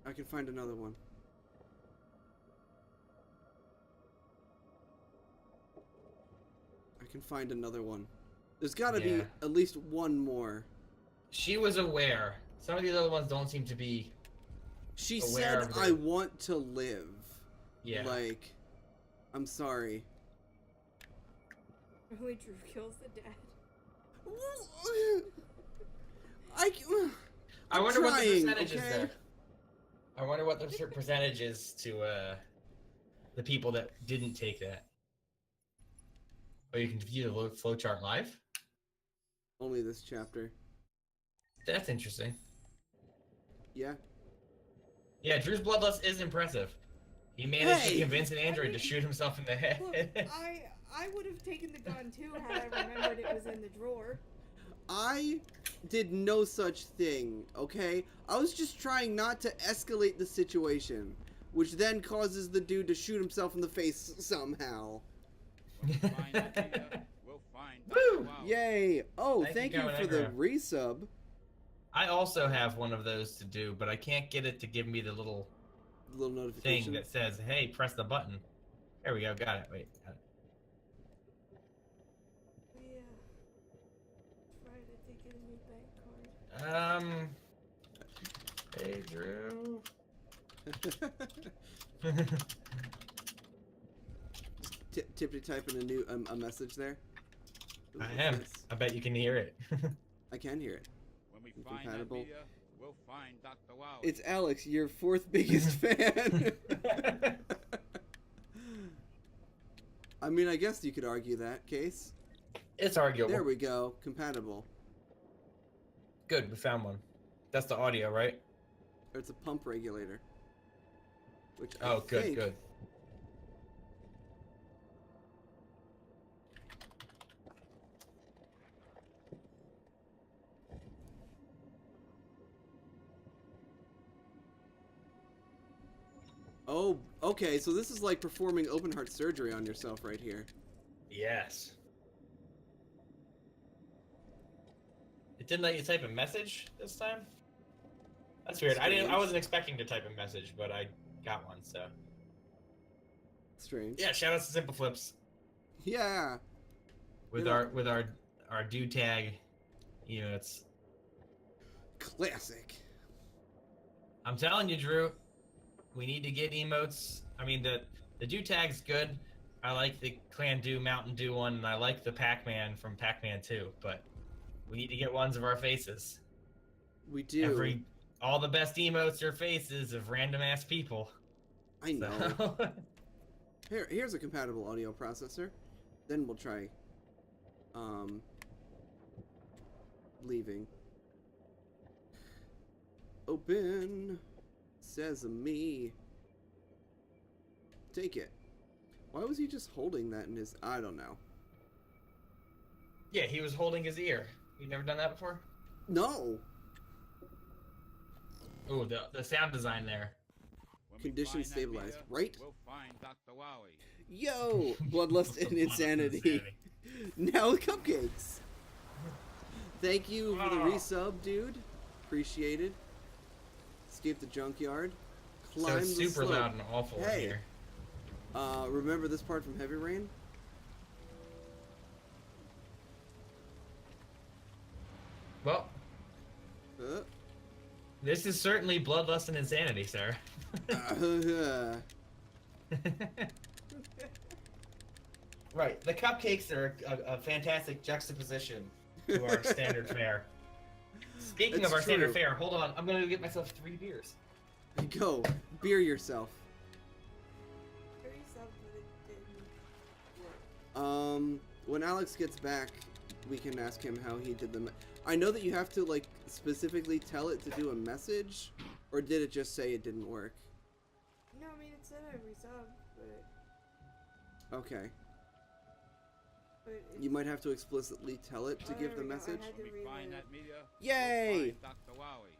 A: I can find another one. I can find another one. There's got to be
B: Yeah.
A: at least one more.
B: She was aware. Some of these other ones don't seem to be.
A: She
B: Aware
A: said,
B: of the-
A: "I want to live."
B: Yeah.
A: Like, I'm sorry.
F: Only Drew kills the dad.
A: I I'm
B: wonder what the
A: trying,
B: percentage is
A: okay?
B: there. I wonder what the percentage is to the people that didn't take that. Oh, you can view the flowchart live?
A: Only this chapter.
B: That's interesting.
A: Yeah.
B: Yeah, Drew's Bloodlust is impressive. He managed
A: Hey!
B: to convince an android
F: mean,
B: to shoot himself in the
F: Look,
B: head.
F: I would have taken the gun too had I remembered it was in the drawer.
A: I did no such thing, okay? I was just trying not to escalate the situation, which then causes the dude to shoot himself in the face somehow.
D: When we find that media, we'll find
B: Woo!
D: Dr. Wow.
A: Yay! Oh,
B: Thank
A: thank
B: you,
A: you
B: Gavin
A: for the
B: Engram.
A: resub.
B: I also have one of those to do, but I can't get it to give me the little
A: Little
B: thing
A: notification.
B: that says, hey, press the button. There we go, got it. Wait. Got it.
F: Yeah. Try to get a new bank card.
B: Hey, Drew.
A: Tippity typing a new a message there.
B: I
A: What's
B: am.
A: this?
B: I bet you can hear it.
A: I can hear it.
D: When we find that
A: Incompatible.
D: media, we'll find Dr. Wow.
A: It's Alex, your fourth biggest fan. I mean, I guess you could argue that case.
B: It's arguable.
A: There we go. Compatible.
B: Good, we found one. That's the audio, right?
A: Or it's a pump regulator. Which I
B: Oh, good,
A: think...
B: good.
A: Oh, okay. So this is like performing open heart surgery on yourself right here.
B: Yes. It didn't let you type a message this time? That's weird. I wasn't expecting to type a message, but I got one, so.
A: Strange.
B: Yeah, shout out to Simple Flips.
A: Yeah.
B: With
A: You know-
B: our do tag units.
A: Classic.
B: I'm telling you, Drew, we need to get emotes. I mean, the do tag's good. I like the Clan Do Mountain Dew one, and I like the Pac-Man from Pac-Man 2, but we need to get ones of our faces.
A: We do.
B: All the best emotes are faces of random ass people.
A: I know.
B: So-
A: Here's a compatible audio processor. Then we'll try leaving. Open Sesame. Take it. Why was he just holding that in his... I don't know.
B: Yeah, he was holding his ear. You never done that before?
A: No!
B: Ooh, the sound design there.
D: When we
A: Condition
D: find that
A: stabilized,
D: meteor,
A: right?
D: We'll find Dr. Wowie.
A: Yo! Bloodlust and Insanity. Now with cupcakes. Thank you for the
B: Oh.
A: resub, dude. Appreciated. Escape the junkyard.
B: So
A: Climb
B: it's
A: the
B: super
A: slope.
B: loud and awful in
A: Hey.
B: here.
A: Remember this part from Heavy Rain?
B: Well, this is certainly Bloodlust and Insanity, sir. Right, the cupcakes are a fantastic juxtaposition to our standard fare. Speaking
A: It's
B: of our standard
A: true.
B: fare, hold on, I'm gonna get myself 3 beers.
A: Go. Beer yourself.
F: Very sub, but it didn't work.
A: When Alex gets back, we can ask him how he did the... I know that you have to, like, specifically tell it to do a message, or did it just say it didn't work?
F: No, I mean it said I resub, but
A: Okay.
F: it,
A: You might have to explicitly tell it to
F: Oh,
A: give
F: there
A: the
F: we go. I
A: message.
F: had to
D: When we
F: read
D: find
F: it.
D: that meteor,
A: Yay!
D: we'll find Dr. Wowie.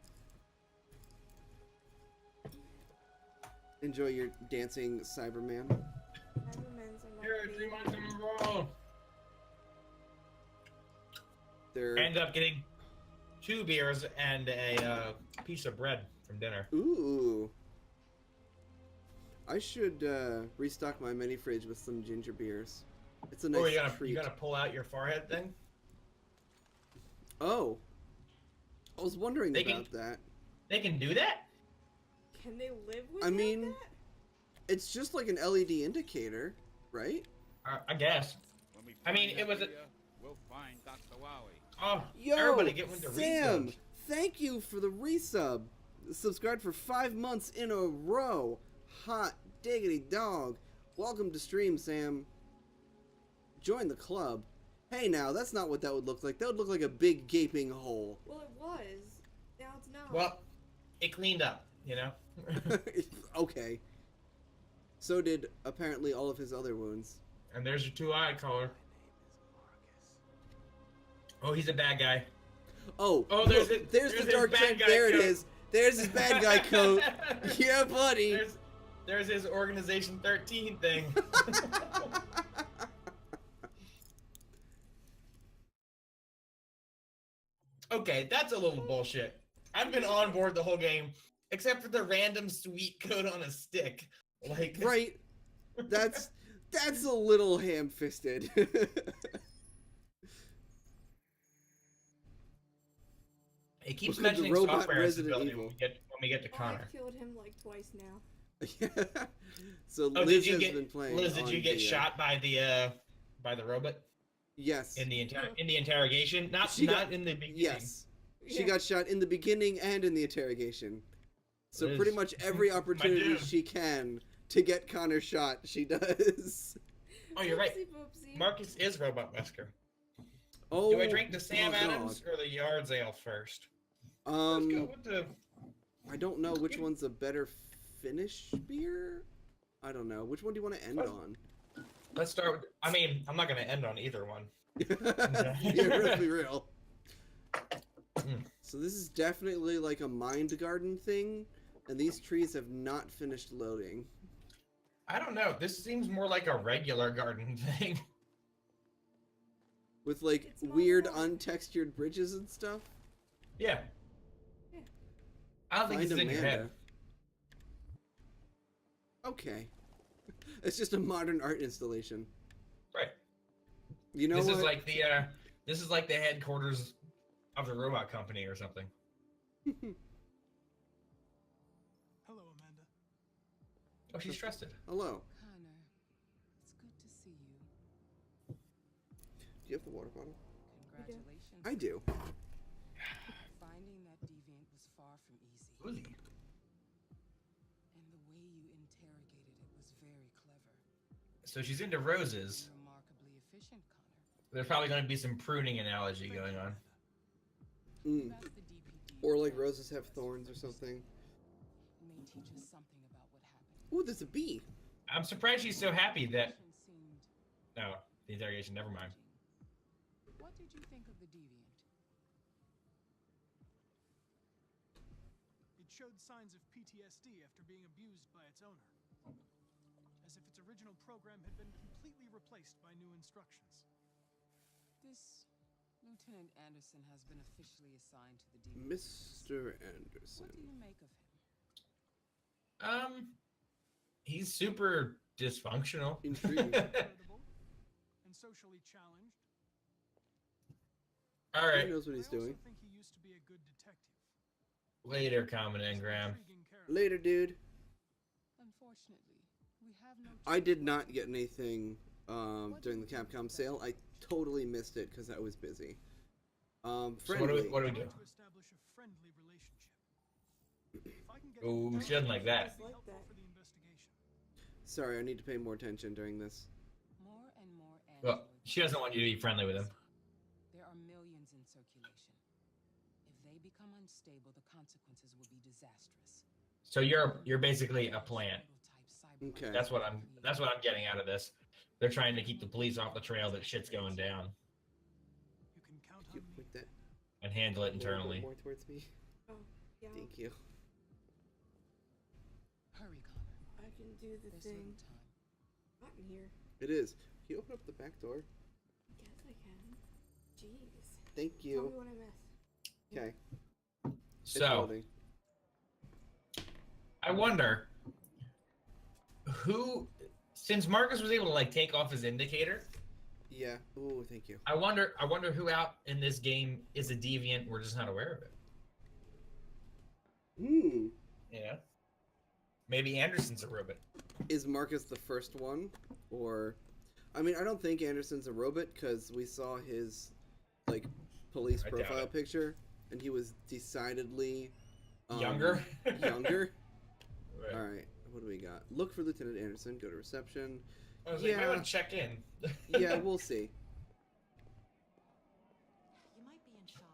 A: Enjoy your dancing Cyberman.
F: Cybermen's are my
B: Here, 3
F: favorite.
B: months in a row.
A: They're...
B: I ended up getting 2 beers and a piece of bread from dinner.
A: Ooh. I should restock my mini fridge with some ginger beers. It's a nice
B: Oh, you
A: treat.
B: gotta pull out your forehead thing?
A: Oh. I was wondering
B: They
A: about that.
B: They can do that?
F: Can they live with
A: I mean,
F: that?
A: it's just like an LED indicator, right?
B: I guess.
D: When we
B: I mean,
D: find
B: it
D: that
B: was a-
D: meteor, we'll find Dr. Wowie.
B: Oh,
A: Yo,
B: everybody get one to
A: Sam,
B: resub.
A: thank you for the resub. Subscribed for 5 months in a row. Hot diggity dog. Welcome to stream, Sam. Join the club. Hey now, that's not what that would look like. That would look like a big gaping hole.
F: Well, it was. Now it's not.
B: Well, it cleaned up, you know?
A: Okay. So did apparently all of his other wounds.
B: And there's your 2-eye color. Oh, he's a bad guy.
A: Oh,
B: Oh, there's
A: look,
B: it-
A: there's
B: there's
A: the
B: his
A: dark
B: bad
A: coat.
B: guy
A: There it
B: coat.
A: is. There's his bad guy coat. Yeah, buddy.
B: There's his Organization 13 thing. Okay, that's a little bullshit. I've been on board the whole game, except for the random sweet code on a stick. Like,
A: Right. That's a little ham-fisted.
B: it keeps
A: Look at the
B: mentioning
A: robot
B: software
A: Resident
B: accessibility
A: Evil.
B: when we get to Connor.
F: I've killed him like twice now.
A: So
B: Oh,
A: Liz
B: did you
A: has
B: get
A: been playing.
B: Liz? Did
A: on
B: you get
A: the,
B: shot by the robot
A: Yes.
B: in the interrogation? Not
A: She got-
B: in the beginning.
A: Yes. She
F: Yeah.
A: got shot in the beginning and in the interrogation. So
B: Liz,
A: pretty much every
B: my
A: opportunity
B: dude.
A: she can to get Connor shot, she does.
B: Oh, you're right.
F: Oopsie boopsie.
B: Marcus is Robot Wesker.
A: Oh,
B: Do I drink the Sam
A: oh,
B: Adams
A: God.
B: or the Yards Ale first? Let's go with the.
A: I don't know which one's a better finish beer. I don't know. Which one do you want to end on?
B: Let's start with. I mean, I'm not gonna end on either one.
A: Yeah, let's be real.
B: Mm.
A: So this is definitely like a mind garden thing, and these trees have not finished loading.
B: I don't know. This seems more like a regular garden thing.
A: With like
F: It's not
A: weird
F: hard.
A: untextured bridges and stuff.
B: Yeah.
F: Yeah.
B: I don't think
A: Find
B: it's in your head.
A: Amanda. Okay. It's just a modern art installation.
B: Right.
A: You know
B: This
A: what?
B: is like the this is like the headquarters of the robot company or something.
G: Hello, Amanda.
B: Oh, she's trusted.
A: Hello.
I: Connor, it's good to see you.
A: Do you have the water bottle?
I: Congratulations.
A: I do.
I: Finding that deviant was far from easy.
B: Uzi.
I: And the way you interrogated it was very clever.
B: So she's into roses.
I: And remarkably efficient, Connor.
B: There's probably going to be some pruning analogy going on.
A: Mm.
I: That's the DPD.
A: Or like roses have thorns or something.
I: It may teach us something about what happened.
A: Ooh, there's a bee.
B: I'm surprised she's so happy that.
I: Seemed
B: No, the interrogation. Never mind.
I: What did you think of the deviant?
G: It showed signs of PTSD after being abused by its owner. As if its original program had been completely replaced by new instructions.
I: This Lieutenant Anderson has been officially assigned to the deviant.
A: Mr.
I: What
A: Anderson.
I: do you make of him?
B: He's super dysfunctional.
A: Intrigued.
G: Incredible and socially challenged.
B: All
A: He
B: right.
A: knows what he's
G: I also
A: doing.
G: think he used to be a good detective.
B: Later, Common Engram.
G: Intriguing character.
A: Later, dude.
I: Unfortunately, we have no.
A: I did not get anything during the Capcom sale. I totally missed it because I was busy.
B: So
A: Friendly.
B: what do we do?
G: To establish a friendly relationship. If I can get
B: Ooh, she doesn't like that.
F: Just like
G: helpful
F: that.
G: for the investigation.
A: Sorry, I need to pay more attention during this.
I: More and more androids.
B: Well, she doesn't want you to be friendly with him.
I: There are millions in circulation. If they become unstable, the consequences will be disastrous.
B: So you're basically a plant.
A: Okay.
B: That's what I'm getting out of this. They're trying to keep the police off the trail that shit's going down
G: You can count
A: Could you
G: on me.
A: point that
B: and handle it
A: a little bit
B: internally.
A: more towards me?
F: Oh, yeah.
A: Thank you.
I: Hurry, Connor.
F: I can do the
I: There's
F: thing.
I: little time.
F: Not in here.
A: It is. Can you open up the back door?
F: Yes, I can. Jeez.
A: Thank
F: Tell
A: you.
F: me what I missed.
A: Okay. It's
B: So
A: loading.
B: I wonder who, since Marcus was able to like take off his indicator,
A: Yeah. Ooh, thank you.
B: I wonder who out in this game is a deviant. We're just not aware of it.
A: Hmm.
B: Yeah. Maybe Anderson's a robot.
A: Is Marcus the first one? Or. I mean, I don't think Anderson's a robot because we saw his, like, police
B: I doubt
A: profile
B: it.
A: picture and he was decidedly.
B: Younger.
A: Younger?
B: Right.
A: Alright. What do we got? Look for Lieutenant Anderson. Go to reception.
B: I was like, I
A: Yeah.
B: want to check in.
A: Yeah, we'll see.
J: You might be in shock.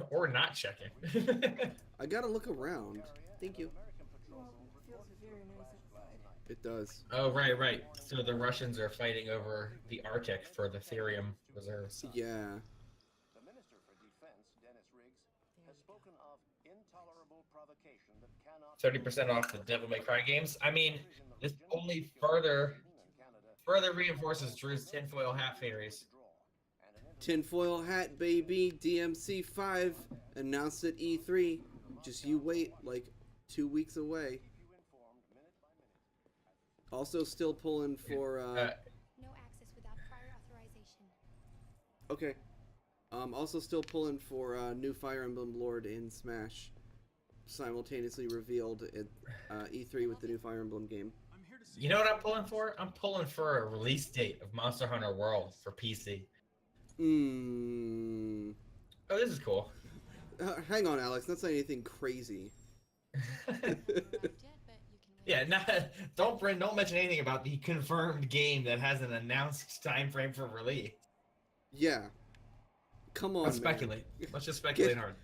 B: or not check in.
A: I gotta look around. Thank you.
F: Well, it feels very nice outside.
A: It does.
B: Oh, right. So the Russians are fighting over the Arctic for the Therium reserves.
A: Yeah.
H: The Minister for Defense, Dennis Riggs, has spoken of intolerable provocation that cannot
B: 30% off the Devil May Cry games. I mean, this only further reinforces Drew's tinfoil hat theories.
A: Tinfoil hat, baby. DMC 5 announced at E3. Just you wait, like 2 weeks away. Also, still pulling for.
E: No access without prior authorization.
A: Okay. Also, still pulling for new Fire Emblem Lord in Smash. Simultaneously revealed at E3 with the new Fire Emblem game.
G: I'm here to see
B: You know what I'm pulling for? I'm pulling for a release date of Monster Hunter World for PC.
A: Hmm.
B: Oh, this is cool.
A: Hang on, Alex. That's not anything crazy.
B: Yeah, don't mention anything about the confirmed game that has an announced time frame for release.
A: Yeah. Come on,
B: Let's
A: man.
B: speculate. Let's just speculate hard.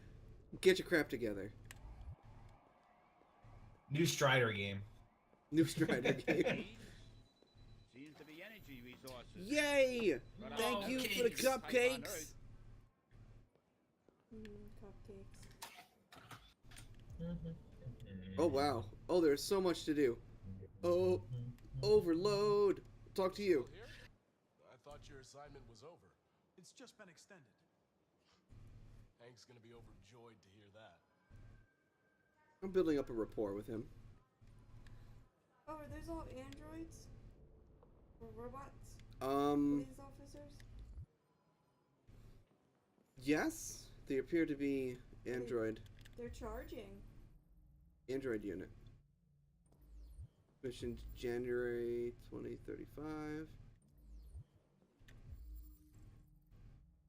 A: Get your crap together.
B: New Strider game.
A: New Strider game.
D: Seems to be energy resources.
A: Yay!
D: But
A: Thank
D: our
A: you for the
D: cakes type on
A: cupcakes.
D: Earth.
F: Cupcakes.
A: Oh wow. Oh, there's so much to do. Oh, overload. Talk to you.
K: Here? I thought your assignment was over.
L: It's just been extended.
K: Hank's gonna be overjoyed to hear that.
A: I'm building up a rapport with him.
F: Oh, are those all androids? Or robots? Police officers?
A: Yes, they appear to be android
F: They're charging.
A: android unit. Mission January 2035.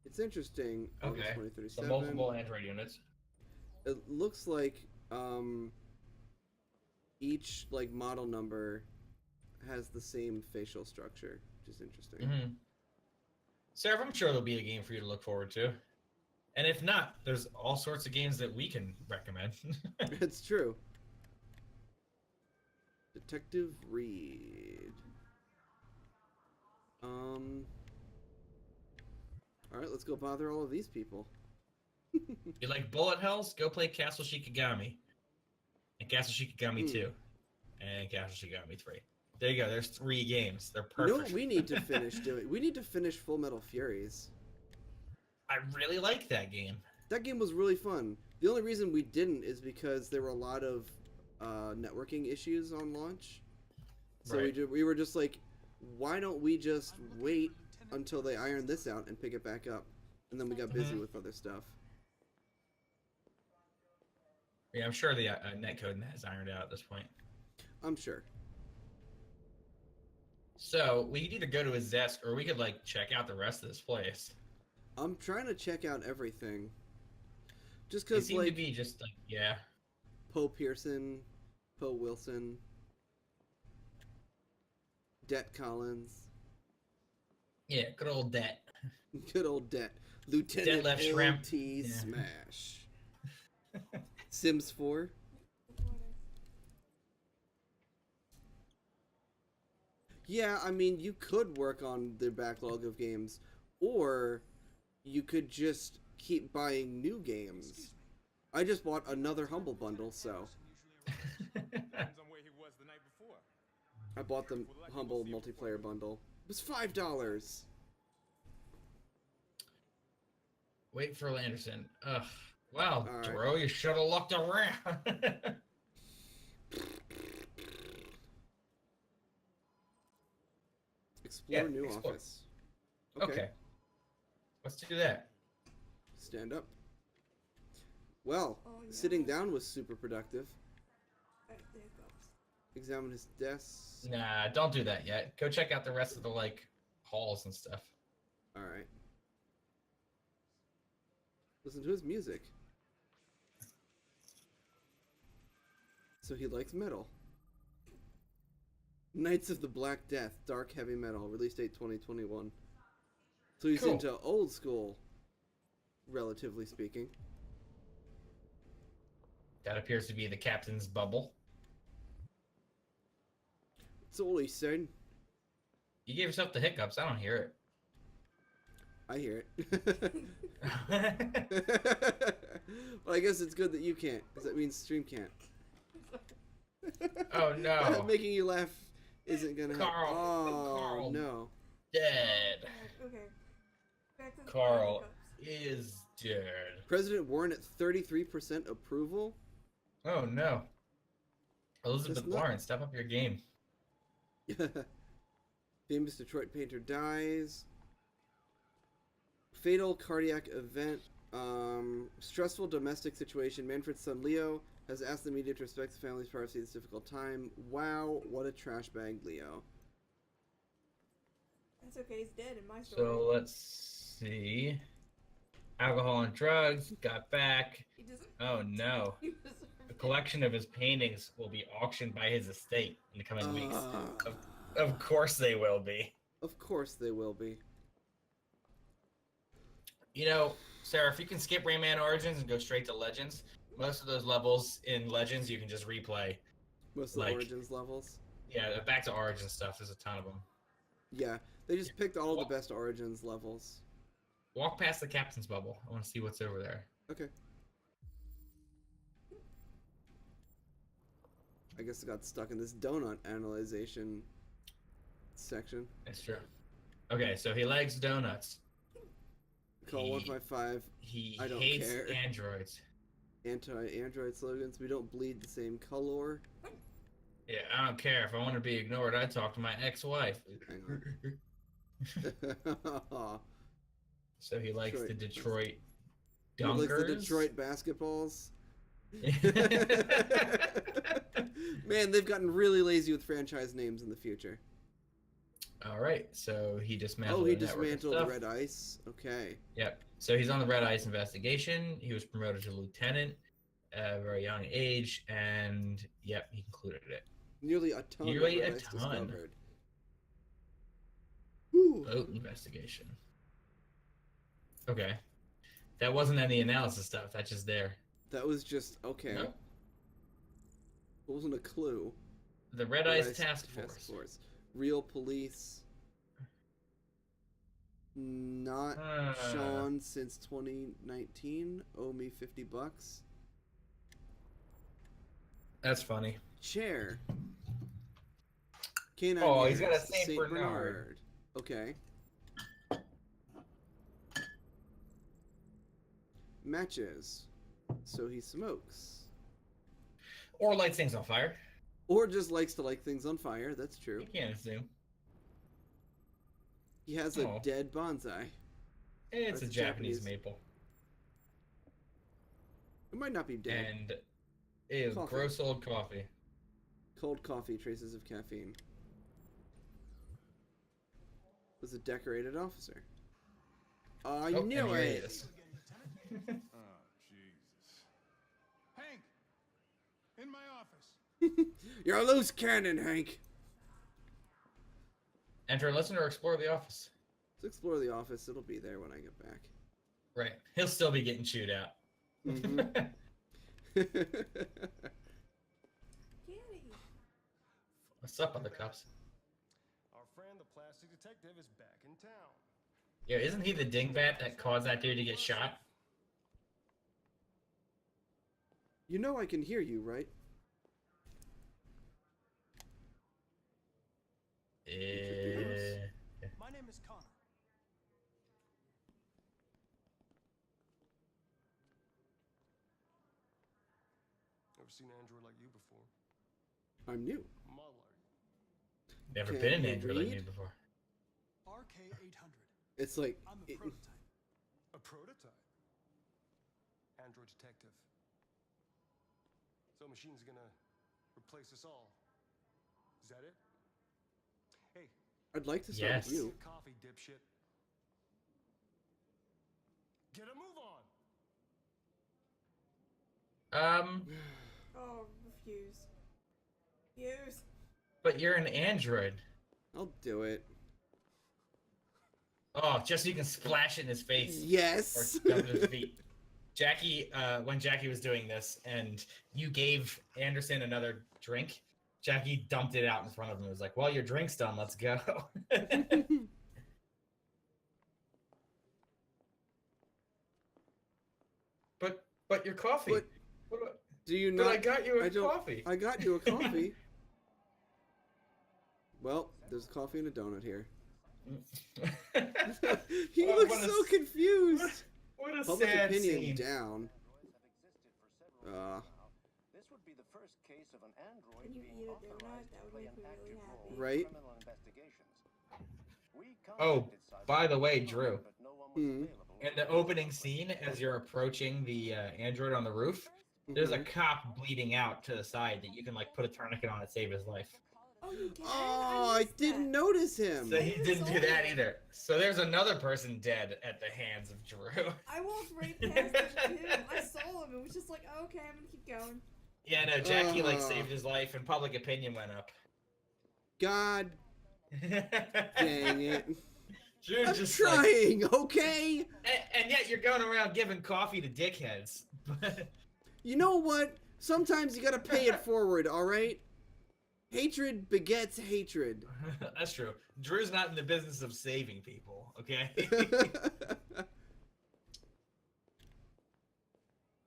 A: It's interesting. August
B: Okay.
A: 2037.
B: So multiple Android units.
A: It looks like each like model number has the same facial structure, which is interesting.
B: Mm-hmm. Sarah, I'm sure there'll be a game for you to look forward to. And if not, there's all sorts of games that we can recommend.
A: It's true. Detective Reed. Alright, let's go bother all of these people.
B: You like bullet hells? Go play Castle Shikigami. And Castle Shikigami 2. And Castle Shikigami 3. There you go. There's 3 games. They're
A: You know
B: perfect.
A: what we need to finish doing? We need to finish Full Metal Furies.
B: I really like that game.
A: That game was really fun. The only reason we didn't is because there were a lot of networking issues on launch. So
B: Right.
A: we were just like, why don't we just wait until they iron this out and pick it back up? And then we got busy with other stuff.
B: Yeah, I'm sure the netcode has ironed out at this point.
A: I'm sure.
B: So we could either go to his desk or we could like check out the rest of this place.
A: I'm trying to check out everything. Just
B: It
A: because,
B: seemed to
A: like,
B: be just like, yeah.
A: Poe Pearson, Poe Wilson, Det Collins.
B: Yeah, good old Det.
A: Good old Det. Lieutenant
B: Detlef Schrempf.
A: L.T.
B: Yeah.
A: Smash. Sims 4. Yeah, I mean, you could work on the backlog of games, or you could just keep buying new games. I just bought another Humble Bundle, so
L: Depends on where he was the night before.
A: I bought the Humble Multiplayer Bundle. It was $5.
B: Wait for Landerson. Ugh. Wow,
A: All right.
B: Dro, you should have looked around.
A: Explore
B: Yeah,
A: new
B: explore.
A: office.
B: Okay. Let's do that.
A: Stand up. Well,
F: Oh, yeah.
A: sitting down was super productive.
F: Alright, there it goes.
A: Examine his desk.
B: Nah, don't do that yet. Go check out the rest of the like halls and stuff.
A: All right. Listen to his music. So he likes metal. Knights of the Black Death, dark heavy metal, release date 2021. So he's
B: Cool.
A: into old school, relatively speaking.
B: That appears to be the captain's bubble.
A: It's all he said.
B: You gave yourself the hiccups. I don't hear
A: I hear it.
B: it.
A: Well, I guess it's good that you can't, because that means stream can't.
B: Oh no.
A: Making you laugh isn't gonna help.
B: Carl.
A: Oh
B: Carl.
A: no.
B: Dead.
F: Okay. Back to the
B: Carl
F: hiccups.
B: is dead.
A: President Warren at 33% approval.
B: Oh no. Elizabeth
A: That's not-
B: Warren, step up your game.
A: Famous Detroit painter dies. Fatal cardiac event. Stressful domestic situation. Manfred's son Leo has asked the media to respect the family's privacy at this difficult time. Wow, what a trash bag, Leo.
F: That's okay, he's dead in my story.
B: So let's see. Alcohol and drugs, got back.
F: He doesn't.
B: Oh no.
F: He deserves
B: The
F: it.
B: collection of his paintings will be auctioned by his estate in the coming weeks.
A: Uh,
B: Of course they will be.
A: of course they will be.
B: You know, Sarah, if you can skip Rayman Origins and go straight to Legends, most of those levels in Legends you can just replay.
A: Most of the Origins levels.
B: Yeah, back to Origins stuff. There's a ton of them.
A: Yeah, they just picked all of the best Origins levels.
B: Walk past the captain's bubble. I want to see what's over there.
A: Okay. I guess I got stuck in this donut analyzation section.
B: That's true. Okay, so he likes donuts.
A: Call 155.
B: He
A: I don't
B: hates
A: care.
B: androids.
A: Anti-android slogans. We don't bleed the same color.
B: Yeah, I don't care. If I want to be ignored, I talk to my ex-wife.
A: Hang on.
B: So he likes the Detroit
A: He
B: Dunkers.
A: likes the Detroit basketballs. Man, they've gotten really lazy with franchise names in the future.
B: All right, so he dismantled.
A: Oh, he
B: the network and
A: dismantled
B: stuff.
A: Red Ice. Okay.
B: Yep. So he's on the Red Ice investigation. He was promoted to lieutenant at a very young age, and yep, he concluded it.
A: Nearly a ton.
B: Nearly
A: of
B: a
A: Red Ice
B: ton.
A: discovered.
B: Boat investigation. Okay. That wasn't any analysis stuff. That's just there.
A: That was just okay.
B: No.
A: It wasn't a clue.
B: The Red Ice Task Force.
A: Real police. Not Sean since 2019. Owe me $50.
B: That's funny.
A: Chair. Canine
B: Oh, he's
A: Ears,
B: got a Saint Bernard.
A: Okay. Matches. So he smokes.
B: Or lights things on fire.
A: Or just likes to light things on fire. That's true.
B: You can't assume.
A: He has a
B: Oh.
A: dead bonsai.
B: It's
A: That's
B: a Japanese maple.
A: It might not be dead.
B: And ew,
A: Coffee.
B: gross old coffee.
A: Cold coffee, traces of caffeine. Was a decorated officer. I
B: Oh,
A: knew
B: and here he
A: it.
B: is.
L: Oh, Jesus. Hank! In my office.
A: You're a loose cannon, Hank.
B: Enter and listen or explore the office.
A: Let's explore the office. It'll be there when I get back.
B: Right. He'll still be getting chewed out.
A: Mhm.
B: What's up, other cops?
K: Our friend, the plastic detective, is back in town.
B: Yeah, isn't he the dingbat that caused that dude to get shot?
A: You know I can hear you, right?
G: My name is Connor.
K: Never seen an android like you before.
A: I'm new.
K: Modeler.
B: Never
A: Can
B: been an
A: you
B: android like
A: read?
B: me before.
G: RK-800.
A: It's like
G: I'm a
A: it-
G: prototype.
K: A prototype. Android detective. So machine's gonna replace us all. Is that it? Hey.
A: I'd like to start
B: Yes.
A: with you.
K: Coffee, dipshit. Get a move on.
F: Oh, refuse. Refuse.
B: But you're an android.
A: I'll do it.
B: Oh, just so you can splash it in his face.
A: Yes.
B: Or dump it at his feet. Jackie, when Jackie was doing this, and you gave Anderson another drink, Jackie dumped it out in front of him. It was like, "Well, your drink's done. Let's go." but your coffee.
A: But do you
B: But
A: not?
B: I got you a
A: I don't-
B: coffee.
A: I got you a coffee. Well, there's coffee and a donut here. He
B: Oh,
A: looks
B: what a
A: so confused.
B: What a
A: Public
B: sad
A: opinion
B: scene.
A: down.
H: This would be the first case of an android
F: Can you
H: being
F: eat a
H: authorized
F: donut?
H: to
F: That would
H: play
F: make
H: an
F: me really
H: active
F: happy.
H: role in
A: Right?
H: criminal investigations. We
B: Oh,
H: contacted Cyber
B: by the way, Drew,
H: but no one was
A: Hmm.
H: available.
B: in the opening scene, as you're approaching the android on the roof, there's a cop bleeding out to the side that you can like put a tourniquet on and save his life.
F: Oh, you can?
A: Oh, I didn't notice him.
B: So he didn't do that either. So there's another person dead at the hands of Drew.
F: I walked right past him too. I saw him and was just like, oh, okay, I'm gonna keep going.
B: Yeah, no, Jackie like saved his life, and public opinion went up.
A: God dang it.
B: Drew's
A: I'm
B: just
A: trying, okay?
B: And yet you're going around giving coffee to dickheads.
A: You know what? Sometimes you gotta pay it forward, alright? Hatred begets hatred.
B: That's true. Drew's not in the business of saving people, okay?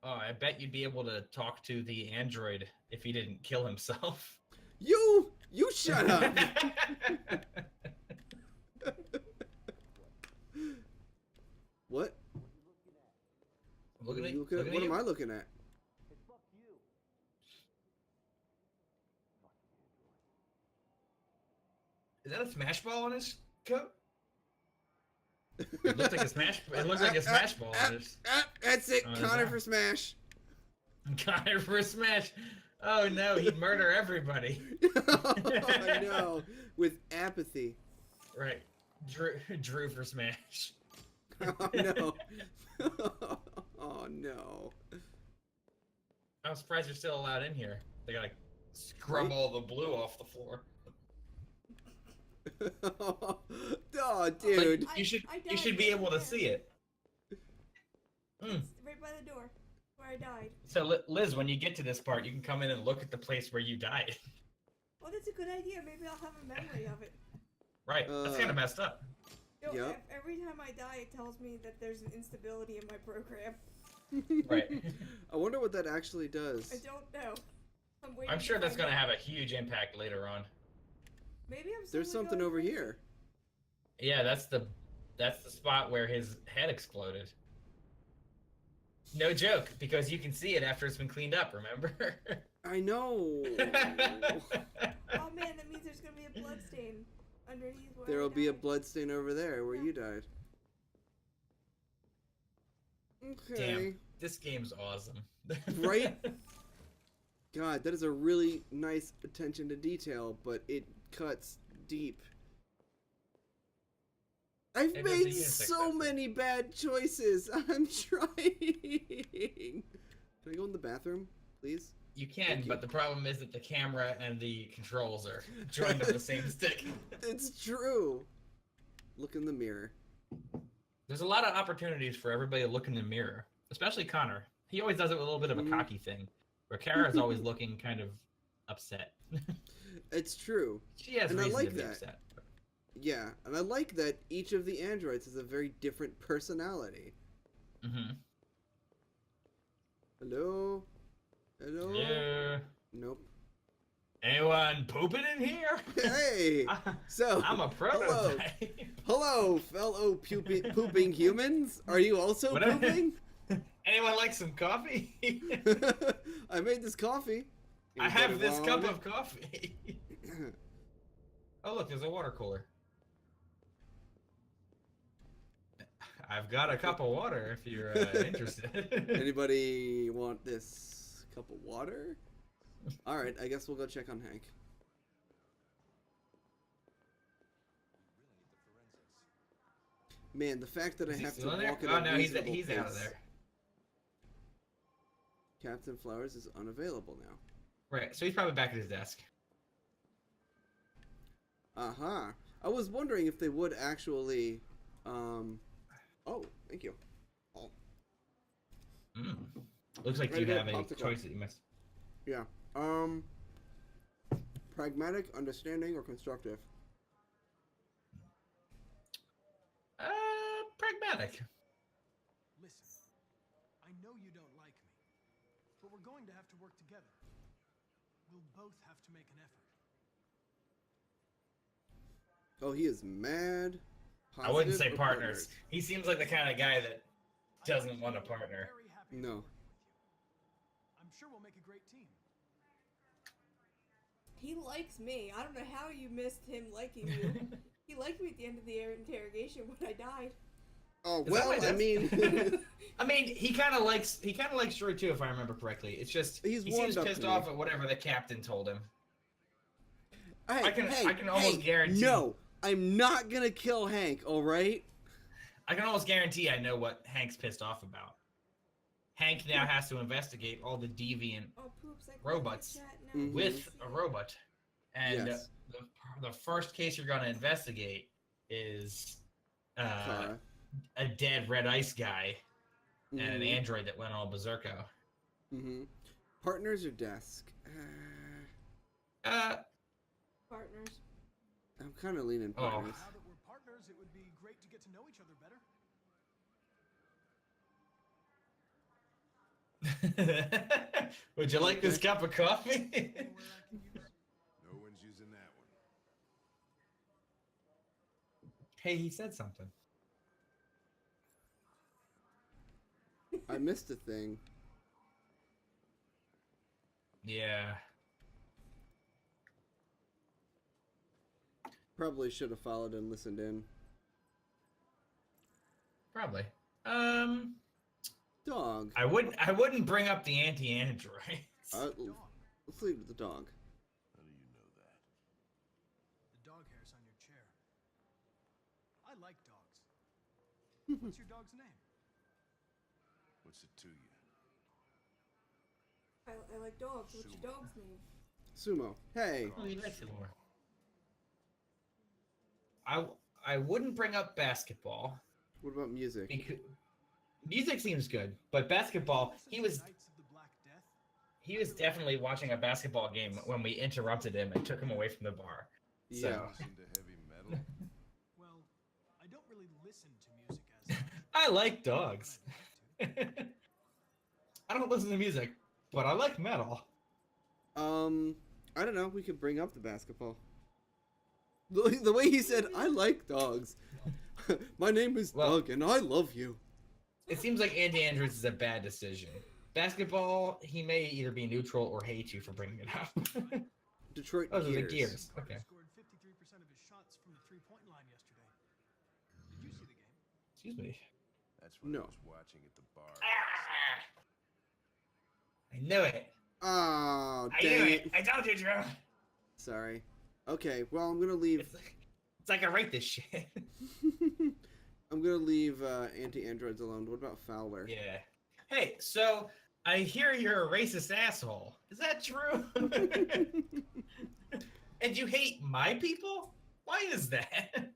B: Oh, I bet you'd be able to talk to the android if he didn't kill himself.
A: You shut up! What?
B: Look at
A: You
B: it.
A: what am I looking at?
B: Is that a smash ball on his coat? It looks like a smash. It looks like a smash ball on his.
A: That's it,
B: Oh, is
A: Connor
B: that-
A: for smash.
B: Connor for a smash. Oh no, he'd murder everybody.
A: I know, with apathy.
B: Right, Drew for smash.
A: Oh no. Oh no.
B: I'm surprised you're still allowed in here. They gotta scrub all the blue off the floor.
A: Oh, dude.
B: Like, you should be able to see it. Mm.
F: It's right by the door where I died.
B: So Liz, when you get to this part, you can come in and look at the place where you died.
F: Oh, that's a good idea. Maybe I'll have a memory of it.
B: Right, that's kind of messed up.
F: Yo,
A: Yep.
F: every time I die, it tells me that there's an instability in my program.
B: Right.
A: I wonder what that actually does.
F: I don't know. I'm waiting.
B: I'm sure
F: to
B: that's
F: find
B: gonna
F: out.
B: have a huge impact later on.
F: Maybe I'm.
A: There's
F: suddenly
A: something
F: going
A: over
F: crazy.
A: here.
B: Yeah, that's the spot where his head exploded. No joke, because you can see it after it's been cleaned up, remember?
A: I know.
F: Oh man, that means there's gonna be a blood stain underneath where
A: There'll
F: I
A: be a
F: died.
A: blood stain over there where you died. Okay.
B: Damn, this game's awesome.
A: Right? God, that is a really nice attention to detail, but it cuts deep. I've
B: It is a
A: made
B: unisex
A: so
B: bathroom.
A: many bad choices. I'm trying. Can I go in the bathroom, please?
B: You can,
A: Thank you.
B: but the problem is that the camera and the controls are joined on the same stick.
A: It's true. Look in the mirror.
B: There's a lot of opportunities for everybody to look in the mirror, especially Connor. He always does it with a little bit of a
A: Mhm.
B: cocky thing, where Kara's always looking kind of upset.
A: It's true.
B: She has
A: And I
B: reason
A: like
B: to be
A: that.
B: upset.
A: Yeah, and I like that each of the androids has a very different personality.
B: Mm-hmm.
A: Hello? Hello?
B: Yeah.
A: Nope.
B: Anyone pooping in here?
A: Hey! So,
B: I'm a prototype.
A: Hello, fellow pooping humans. Are you also
B: What-
A: pooping?
B: Anyone like some coffee?
A: I made this coffee.
B: I have
A: Anybody
B: this
A: want
B: cup
A: it?
B: of coffee. Oh, look, there's a water cooler. I've got a cup of water if you're interested.
A: Anybody want this cup of water? All right, I guess we'll go check on Hank. Man, the fact that I
B: Is he
A: have to
B: still in there?
A: walk at
B: Oh
A: a
B: no, he's
A: reasonable
B: out of
A: pace.
B: there.
A: Captain Flowers is unavailable now.
B: Right, so he's probably back at his desk.
A: Uh-huh. I was wondering if they would actually, Oh, thank you. Oh,
B: Mm. Looks like
A: Right
B: you
A: here,
B: have a
A: popsicle.
B: choice that you missed.
A: yeah. Pragmatic, understanding, or constructive?
B: Pragmatic.
K: Listen, I know you don't like me, but we're going to have to work together. We'll both have to make an effort.
A: Oh, he is mad.
B: I wouldn't
A: Positive,
B: say
A: or
B: partners. He seems like the kind of guy that doesn't want a partner.
K: Very happy
A: No.
K: to work with you. I'm sure we'll make a great team.
F: He likes me. I don't know how you missed him liking you. He liked me at the end of the interrogation when I died.
A: Oh,
B: Is that
A: well,
B: what it
A: I
B: is?
A: mean...
B: I mean, he kind of likes Drew too, if I remember correctly. It's just
A: He's
B: he
A: warmed
B: seems
A: up
B: pissed
A: to me.
B: off at whatever the captain told him.
A: Hey,
B: I can
A: hey,
B: almost
A: hey,
B: guarantee.
A: No, I'm not gonna kill Hank, alright?
B: I can almost guarantee I know what Hank's pissed off about. Hank now has to investigate all the deviant
F: Oh, poops, like
B: robots
F: chat now.
A: Mhm.
B: with a robot, and
A: Yes.
B: the first case you're going to investigate is
A: Kara.
B: a dead Red Ice guy and an
A: Mhm.
B: android that went all berserko.
A: Mm-hmm. Partners or desk?
F: Partners.
A: I'm kind of leaning
B: Oh.
A: partners.
K: Now that we're partners, it would be great to get to know each other better.
B: Would you like this cup of coffee?
L: No one's using that one.
B: Hey, he said something.
A: I missed a thing.
B: Yeah.
A: Probably should have followed and listened in.
B: Probably.
A: Dog.
B: I wouldn't bring up the anti-androids.
A: Let's leave with the dog.
L: How do you know that?
K: The dog hair's on your chair. I like dogs. What's your dog's name?
L: What's it to you?
F: I like dogs. What's your dog's name?
A: Sumo. Hey.
B: Oh, you likes it more. I wouldn't bring up basketball.
A: What about music?
B: Because music seems good, but basketball, he was definitely watching a basketball game when we interrupted him and took him away from the bar. So.
A: Yeah.
L: Listen to heavy metal?
K: Well, I don't really listen to music as much.
B: I like dogs. I don't listen to music, but I like metal.
A: I don't know. We could bring up the basketball. The way he said, "I like dogs." My name is Doug, and I love you.
B: It seems like anti-androids is a bad decision. Basketball, he may either be neutral or hate you for bringing it up.
A: Detroit
B: Those are the
A: Gears.
B: Gears. Okay.
K: Scored 53% of his shots from the three-point line yesterday. Did you see the game?
B: Excuse me.
L: That's what
A: No.
L: I was watching at the bar.
B: I knew it.
A: Oh,
B: I knew
A: dang
B: it. I told you, Drew.
A: Sorry. Okay, well, I'm gonna leave.
B: It's like I write this shit.
A: I'm gonna leave anti-androids alone. What about Fowler?
B: Yeah. Hey, so I hear you're a racist asshole. Is that true? And you hate my people? Why is that?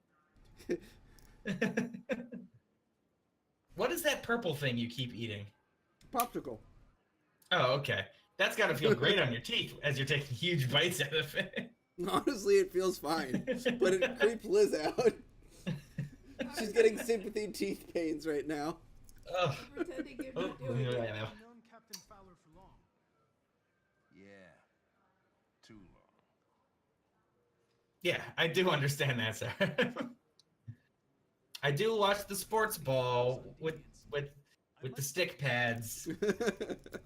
B: What is that purple thing you keep eating?
A: Popsicle.
B: Oh, okay. That's got to feel great on your teeth as you're taking huge bites out of it.
A: Honestly, it feels fine, but it creeped Liz out. She's getting sympathy teeth pains right now.
B: Ugh.
F: Pretending you're
B: Oh,
F: not doing it.
K: You've known Captain Fowler for long.
L: Yeah. Too long.
B: Yeah, I do understand that, sir. I do watch the sports ball with the stick pads. Yeah.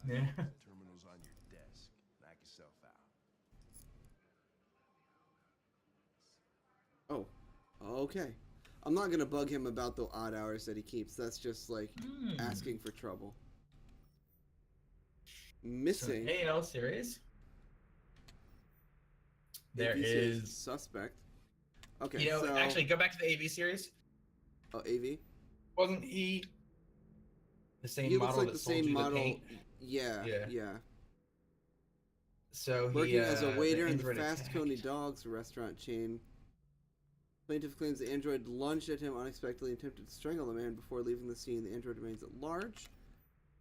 L: Terminal's on your desk. Knock yourself out.
A: Oh, okay. I'm not gonna bug him about the odd hours that he keeps. That's just like asking for trouble. Missing.
B: So, AL series. There
A: AV series
B: is
A: suspect. Okay,
B: You know,
A: so
B: actually, go back to the AV series.
A: oh, AV.
B: Wasn't he the same
A: He
B: model
A: looks like
B: that
A: the
B: sold
A: same
B: you
A: model.
B: the paint?
A: Yeah,
B: Yeah.
A: yeah.
B: So he
A: Working as a waiter in the
B: android
A: Fast
B: attacked.
A: Coney Dogs restaurant chain. Plaintiff claims the android lunged at him unexpectedly and attempted to strangle the man before leaving the scene. The android remains at large.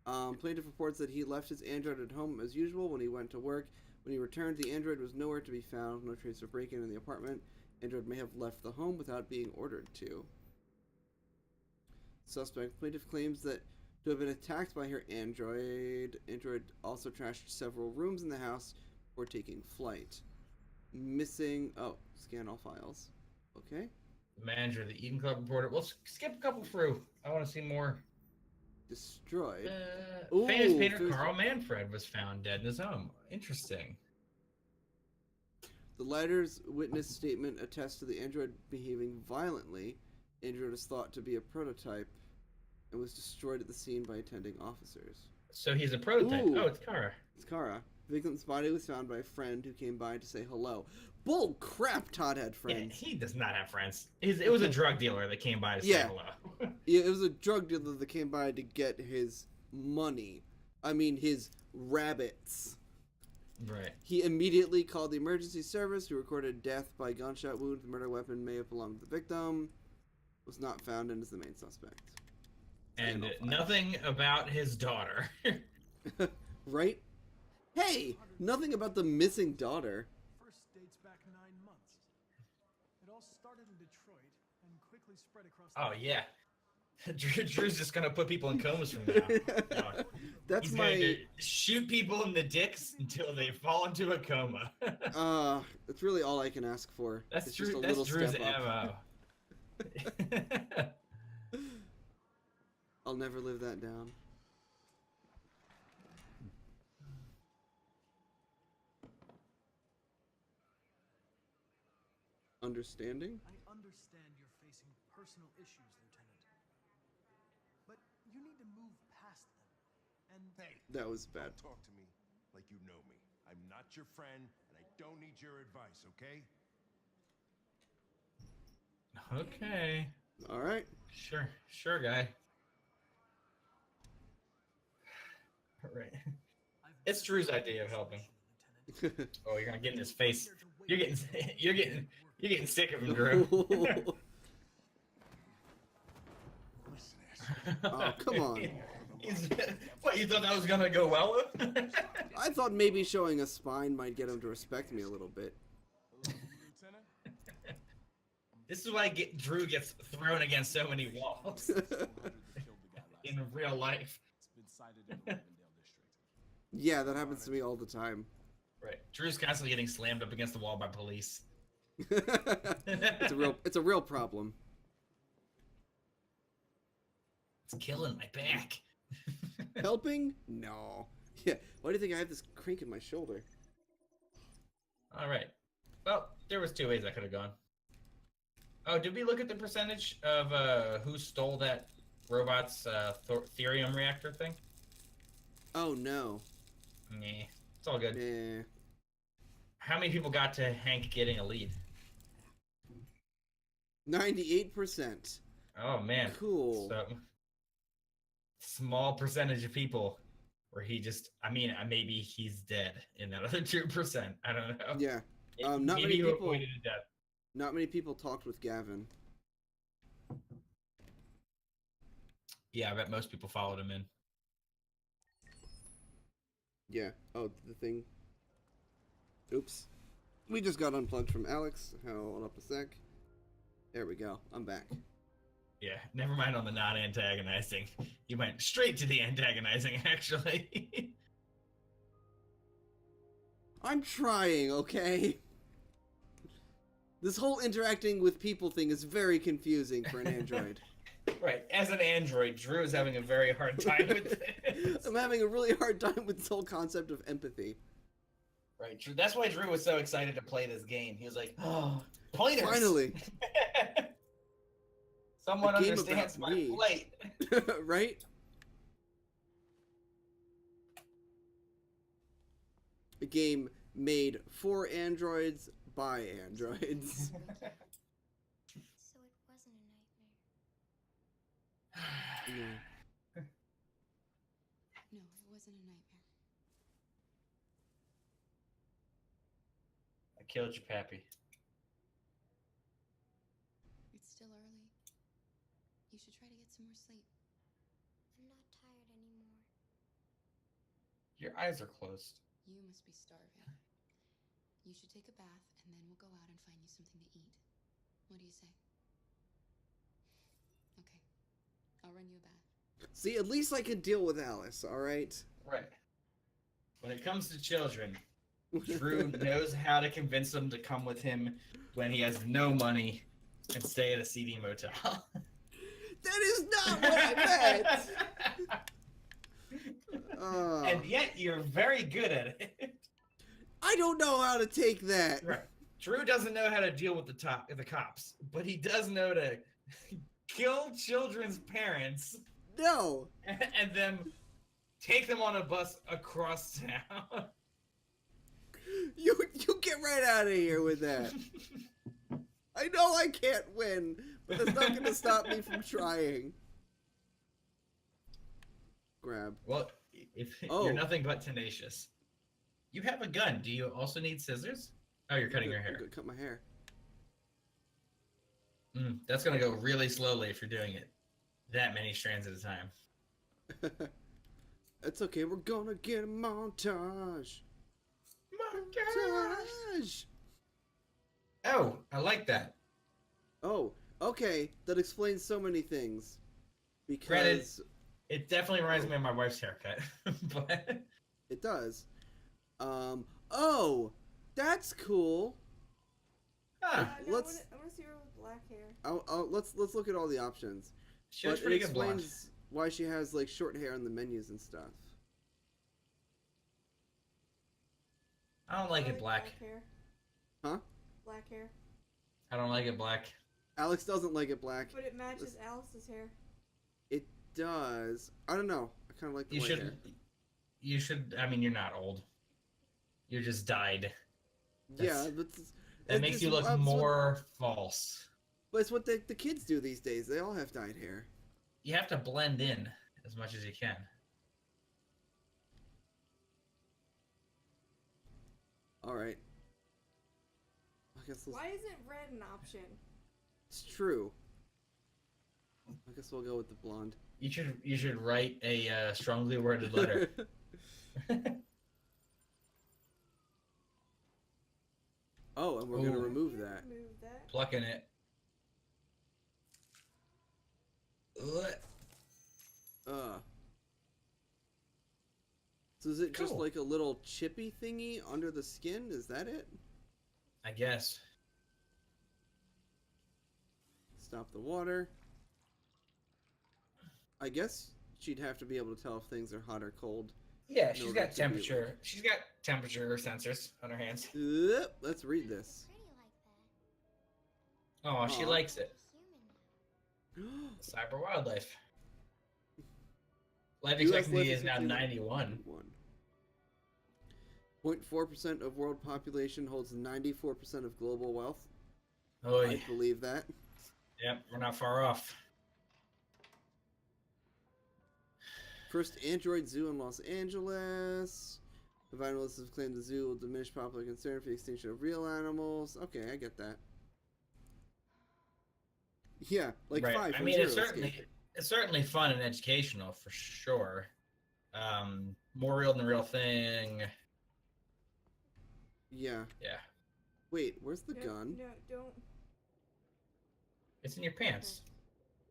A: Plaintiff reports that he left his android at home as usual when he went to work. When he returned, the android was nowhere to be found. No trace of break-in in the apartment. Android may have left the home without being ordered to. Suspect plaintiff claims that to have been attacked by her android. Android also trashed several rooms in the house before taking flight. Missing. Oh, scan all files. Okay.
B: The manager of the Eden Club reporter. We'll skip a couple through. I want to see more.
A: Destroyed.
B: Famous
A: Ooh,
B: painter
A: famous-
B: Carl Manfred was found dead in his home. Interesting.
A: The latter's witness statement attests to the android behaving violently. Android is thought to be a prototype and was destroyed at the scene by attending officers.
B: So he's a prototype.
A: Ooh.
B: Oh, it's Kara.
A: It's Kara. Victim's body was found by a friend who came by to say hello. Bull crap, Todd had
B: Yeah,
A: friends.
B: he does not have friends. It was a drug dealer that came by to say
A: Yeah.
B: hello.
A: Yeah, it was a drug dealer that came by to get his money. I mean, his rabbits.
B: Right.
A: He immediately called the emergency service, who recorded death by gunshot wound. The murder weapon may have belonged to the victim. was not found and is the main suspect.
B: And
A: Standoff files.
B: nothing about his daughter.
A: Right? Hey, nothing about the missing daughter.
K: First dates back 9 months. It all started in Detroit and quickly spread across.
B: Oh yeah. Drew's just gonna put people in comas from now. No.
A: That's
B: He's
A: my.
B: going to shoot people in the dicks until they fall into a coma.
A: That's really all I can ask for.
B: That's
A: It's
B: Drew.
A: just a
B: That's
A: little
B: Drew's
A: step up.
B: MO.
A: I'll never live that down. Understanding?
K: I understand you're facing personal issues, Lieutenant. But you need to move past them. And
L: Hey,
A: That was bad.
L: don't talk to me like you know me. I'm not your friend, and I don't need your advice, okay?
B: Okay.
A: All right.
B: Sure, guy. All right. It's Drew's idea of helping. Oh, you're gonna get in his face. You're getting sick of him, Drew.
A: Oh, come on.
B: What, you thought that was gonna go well?
A: I thought maybe showing a spine might get him to respect me a little bit.
B: This is why Drew gets thrown against so many walls in real life.
A: Yeah, that happens to me all the time.
B: Right. Drew's constantly getting slammed up against the wall by police.
A: It's a real problem.
B: It's killing my back.
A: Helping? No. Yeah. Why do you think I have this crink in my shoulder?
B: All right. Well, there was 2 ways I could have gone. Oh, did we look at the percentage of who stole that robot's thorium reactor thing?
A: Oh no.
B: Nah, it's all good.
A: Nah.
B: How many people got to Hank getting a lead?
A: 98%.
B: Oh man.
A: Cool.
B: So, small percentage of people where he just, maybe he's dead in that other 2%. I don't know.
A: Yeah. Not
B: Maybe
A: many
B: he
A: people.
B: avoided a death.
A: Not many people talked with Gavin.
B: Yeah, I bet most people followed him in.
A: Yeah. Oh, the thing. Oops. We just got unplugged from Alex. Hold up a sec. There we go. I'm back.
B: Yeah, never mind on the not antagonizing. You went straight to the antagonizing, actually.
A: I'm trying, okay? This whole interacting with people thing is very confusing for an android.
B: Right, as an android, Drew is having a very hard time with this.
A: I'm having a really hard time with this whole concept of empathy.
B: Right, that's why Drew was so excited to play this game. He was like, oh, pointers!
A: Finally!
B: Someone
A: A game
B: understands
A: about
B: my
A: me.
B: plight.
A: Right? A game made for androids by androids.
E: So it wasn't a nightmare.
A: Yeah.
C: No, it wasn't a nightmare.
B: I killed your pappy.
C: It's still early. You should try to get some more sleep.
E: I'm not tired anymore.
B: Your eyes are closed.
C: You must be starving. You should take a bath, and then we'll go out and find you something to eat. What do you say? Okay. I'll run you a bath.
A: See, at least I can deal with Alice, alright?
B: Right. When it comes to children, Drew knows how to convince them to come with him when he has no money and stay at a seedy motel.
A: That is not what I meant!
B: And yet you're very good at it.
A: I don't know how to take that.
B: Right. Drew doesn't know how to deal with the cops, but he does know to kill children's parents.
A: No.
B: And then take them on a bus across town.
A: You get right out of here with that. I know I can't win, but that's not going to stop me from trying. Grab.
B: Well, if you're nothing but tenacious. You have a gun. Do you also need scissors? Oh, you're cutting your hair.
A: I'm gonna cut my hair.
B: That's gonna go really slowly if you're doing it that many strands at a time.
A: It's okay. We're gonna get a montage. Montage.
B: Oh, I like that.
A: Oh, okay. That explains so many things. Because
B: Granted, it definitely reminds me of my wife's haircut, but
A: it does. Oh, that's cool.
B: Huh.
F: No,
A: Let's.
F: I want to see her with black hair.
A: Let's look at all the options.
B: She looks
A: But it
B: pretty good blonde.
A: explains why she has like short hair on the menus and stuff.
B: I don't like it black.
F: hair.
A: Huh?
F: Black hair.
B: I don't like it black.
A: Alex doesn't like it black.
F: But it matches Alice's hair.
A: It does. I don't know. I kind of like the
B: You
A: white
B: should.
A: hair.
B: You should. I mean, you're not old. You're just dyed.
A: Yeah, but
B: That makes you look more false.
A: But it's what the kids do these days. They all have dyed hair.
B: You have to blend in as much as you can.
A: All right. I guess
F: Why isn't red an option?
A: it's true. I guess we'll go with the blonde.
B: You should write a strongly worded letter.
A: Oh, and we're gonna
B: Ooh.
A: remove that.
F: Remove that.
B: Plucking it. Ugh.
A: So is it just
B: Cool.
A: like a little chippy thingy under the skin? Is that it?
B: I guess.
A: Stop the water. I guess she'd have to be able to tell if things are hot or cold.
B: Yeah,
A: in
B: she's
A: order
B: got
A: to be
B: temperature. She's got temperature sensors on her hands.
A: Let's read this.
B: Oh, she
A: Aw.
B: likes it. Cyber wildlife. Life
A: US
B: expectancy
A: life
B: is now
A: expectancy
B: 91.
A: 0.4% of world population holds 94% of global wealth.
B: Oh,
A: I believe that.
B: Yep, we're not far off.
A: First Android zoo in Los Angeles. Environmentalists have claimed the zoo will diminish popular concern for the extinction of real animals. Okay, I get that. Yeah, like
B: Right.
A: 5
B: I
A: from
B: mean,
A: Zero
B: it's certainly fun and educational for sure. More real than the real thing.
A: Yeah.
B: Yeah.
A: Wait, where's the
F: No,
A: gun?
F: No, don't.
B: It's in your pants.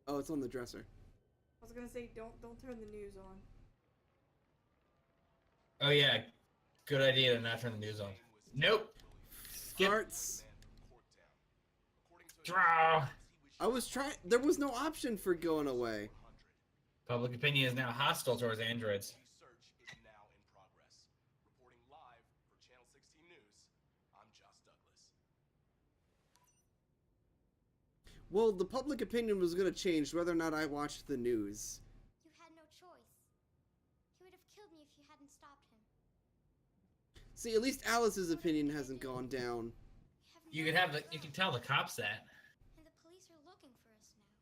A: Oh, it's on the dresser.
F: I was gonna say don't turn the news on.
B: Oh yeah, good idea to not turn the news on. Nope.
A: Farts.
B: Draw.
A: I was trying. There was no option for going away.
B: Public opinion is now hostile towards androids.
A: Well, the public opinion was going to change whether or not I watched the news.
E: You had no choice. He would have killed me if you hadn't stopped him.
A: See, at least Alice's opinion hasn't gone down.
B: You can tell the cops that.
E: And the police are looking for us now.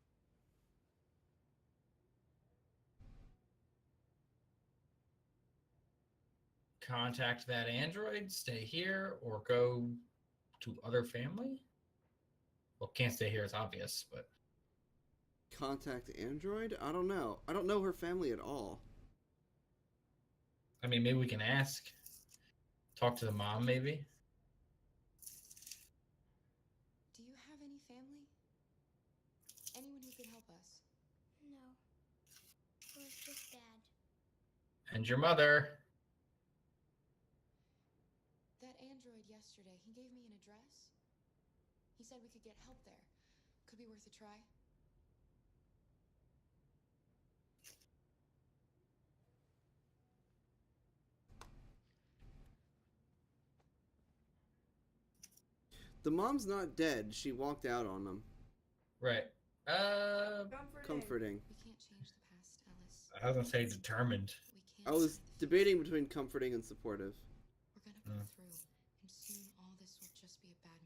B: Contact that android, stay here, or go to other family? Well, can't stay here, it's obvious, but...
A: Contact Android? I don't know. I don't know her family at all.
B: I mean, maybe we can ask. Talk to the mom, maybe?
C: Do you have any family? Anyone who could help us?
E: No. It was just Dad.
B: And your mother.
C: That android yesterday, he gave me an address. He said we could get help there. Could be worth a try.
A: The mom's not dead. She walked out on them.
B: Right.
A: Comforting.
C: We can't change the past, Alice.
B: I was gonna say determined.
A: I was debating between comforting and supportive.
C: We're gonna pull through, and soon all this will just be a bad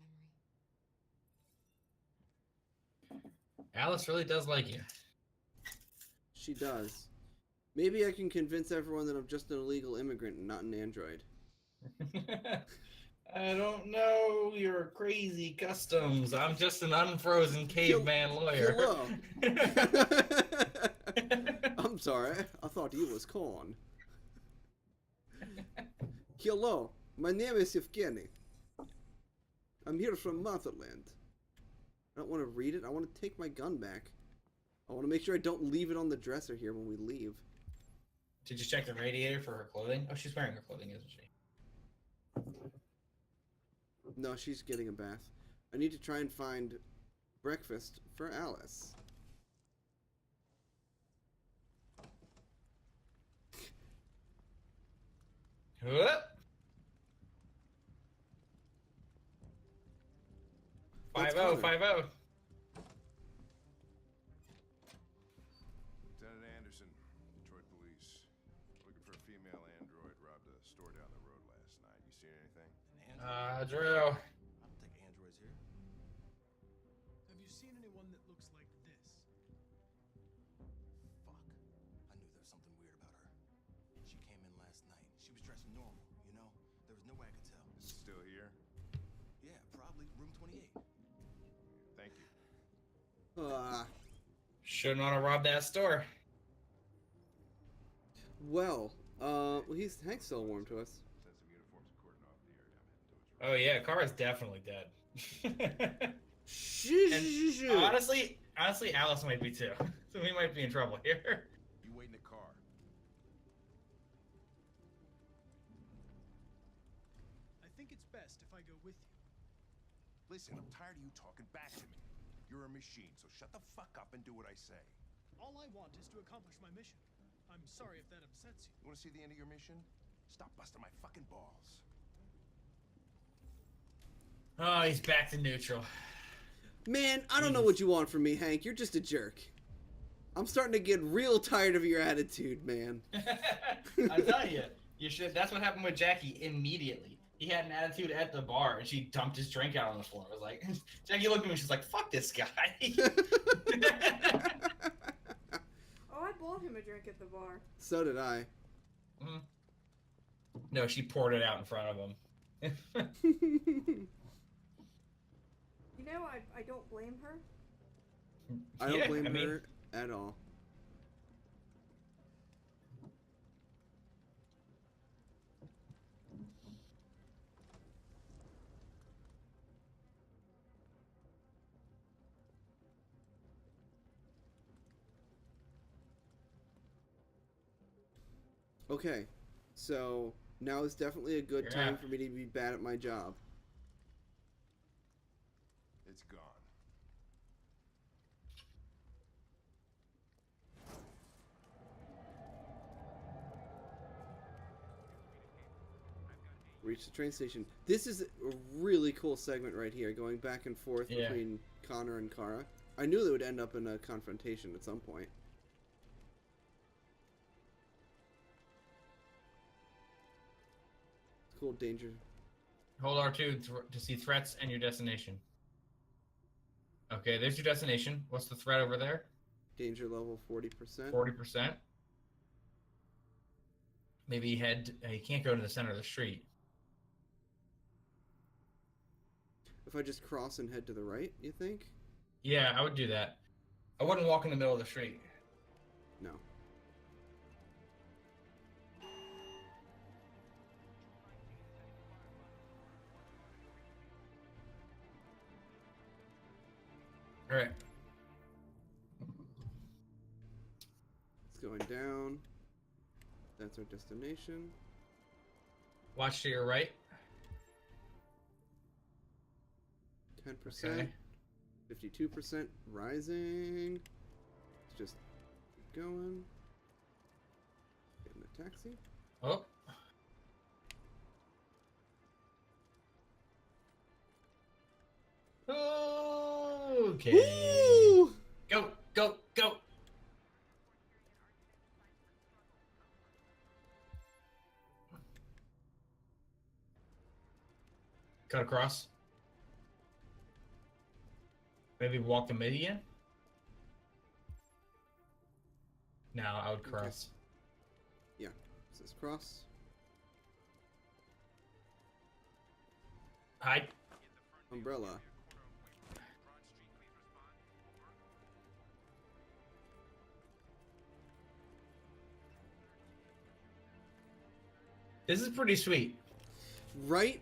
C: memory.
B: Alice really does like you.
A: She does. Maybe I can convince everyone that I'm just an illegal immigrant and not an android.
B: I don't know your crazy customs. I'm just an unfrozen caveman lawyer.
A: Hello. I'm sorry. I thought you was corn. Hello. My name is Evgeny. I'm here from Motherland. I don't want to read it. I want to take my gun back. I want to make sure I don't leave it on the dresser here when we leave.
B: Did you check the radiator for her clothing? Oh, she's wearing her clothing, isn't she?
A: No, she's getting a bath. I need to try and find breakfast for Alice.
B: What?
A: That's
B: 5-0,
A: Connor.
B: 5-0.
L: Lieutenant Anderson, Detroit Police. Looking for a female android robbed a store down the road last night. You seen anything?
B: Drew.
G: I don't think androids here.
K: Have you seen anyone that looks like this?
G: Fuck. I knew there was something weird about her. She came in last night. She was dressed normal, you know? There was no way I could tell.
L: Is it still here?
G: Yeah, probably. Room 28.
L: Thank you.
B: Shouldn't want to rob that store.
A: Well, Hank's still warm to us.
L: Sent some uniforms and cordon off the area. I'm heading towards
B: Oh yeah, Kara's definitely dead.
A: Shh.
B: And honestly, Alice might be too. So we might be in trouble here.
L: You wait in the car.
K: I think it's best if I go with you.
L: Listen, I'm tired of you talking back to me. You're a machine, so shut the fuck up and do what I say.
K: All I want is to accomplish my mission. I'm sorry if that upsets you.
L: You want to see the end of your mission? Stop busting my fucking balls.
B: Oh, he's back to neutral.
A: Man, I don't know what you want from me, Hank. You're just a jerk. I'm starting to get real tired of your attitude, man.
B: I tell you, you should. That's what happened with Jackie immediately. He had an attitude at the bar, and she dumped his drink out on the floor. I was like, Jackie looked at me, and she's like, "Fuck this guy."
F: Oh, I bought him a drink at the bar.
A: So did I.
B: Mm. No, she poured it out in front of him.
F: You know, I don't blame her.
A: I don't blame
B: I mean,
A: her at all. Okay, so now is definitely a good
B: You're
A: time
B: out.
A: for me to be bad at my job.
L: It's gone.
A: Reach the train station. This is a really cool segment right here, going back and forth
B: Yeah.
A: between Connor and Kara. I knew they would end up in a confrontation at some point. Cool danger.
B: Hold R2 to see threats and your destination. Okay, there's your destination. What's the threat over there?
A: Danger level 40%.
B: 40%. Maybe head. You can't go to the center of the street.
A: If I just cross and head to the right, you think?
B: Yeah, I would do that. I wouldn't walk in the middle of the street.
A: No.
B: All right.
A: It's going down. That's our destination.
B: Watch to your right.
A: 10%.
B: Okay.
A: 52% rising. Let's just keep going. Get in a taxi.
B: Oh. Okay.
A: Woo!
B: Go, go, go. Cut across. Maybe walk the median? No, I would cross.
A: Yeah. This is cross.
B: Hide.
A: Umbrella.
B: This is pretty sweet.
A: Right?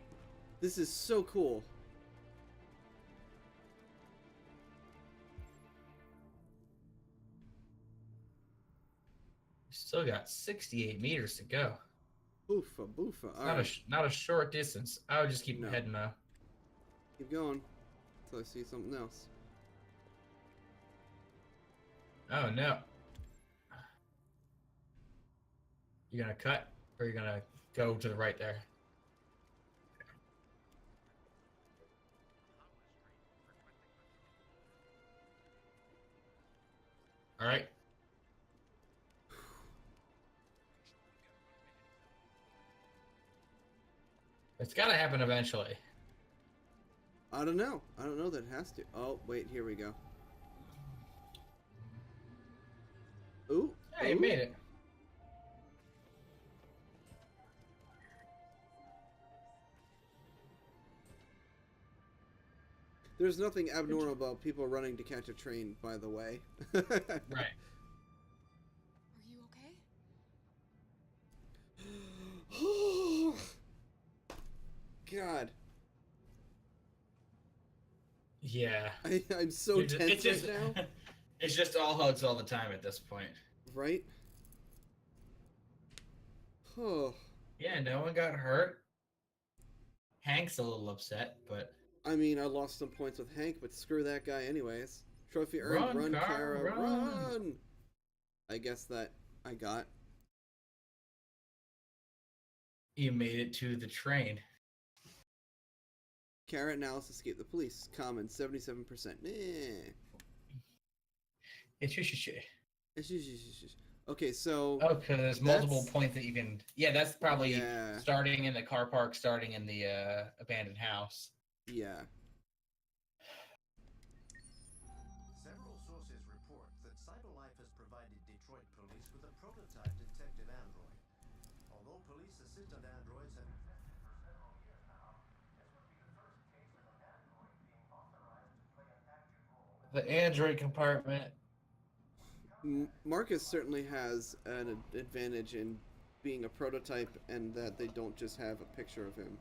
A: This is so cool.
B: Still got 68 meters to go.
A: Boofa, boofa. All
B: Not
A: right.
B: not a short distance. I would just keep
A: No.
B: heading though.
A: Keep going until I see something else.
B: Oh no. You gonna cut or you gonna go to the right there? All right. It's gotta happen eventually.
A: I don't know. I don't know that it has to. Oh, wait, here we go. Ooh.
B: Hey, you
A: ooh.
B: made it.
A: There's nothing abnormal about people running to catch a train, by the way.
B: Right.
C: Are you okay?
A: God.
B: Yeah.
A: I'm so
B: It's
A: tense
B: just,
A: right now.
B: it's just all hugs all the time at this point.
A: Right? Oh.
B: Yeah, no one got hurt. Hank's a little upset, but
A: I mean, I lost some points with Hank, but screw that guy anyways. Trophy earned.
B: Run, Kara,
A: Kara,
B: run.
A: run! I guess that I got.
B: you made it to the train.
A: Kara and Alice escaped the police. Common, 77%. Eh. Okay, so...
B: Oh, because there's multiple
A: that's-
B: points that you can... Yeah, that's probably
A: Yeah.
B: starting in the car park, starting in the abandoned house.
A: Yeah.
H: Several sources report that CyberLife has provided Detroit police with a prototype detective android. Although police assistant androids have existed for several years now, this would be the first case of an android being authorized to play an active role.
B: The android compartment.
A: Marcus certainly has an advantage in being a prototype and that they don't just have a picture of him.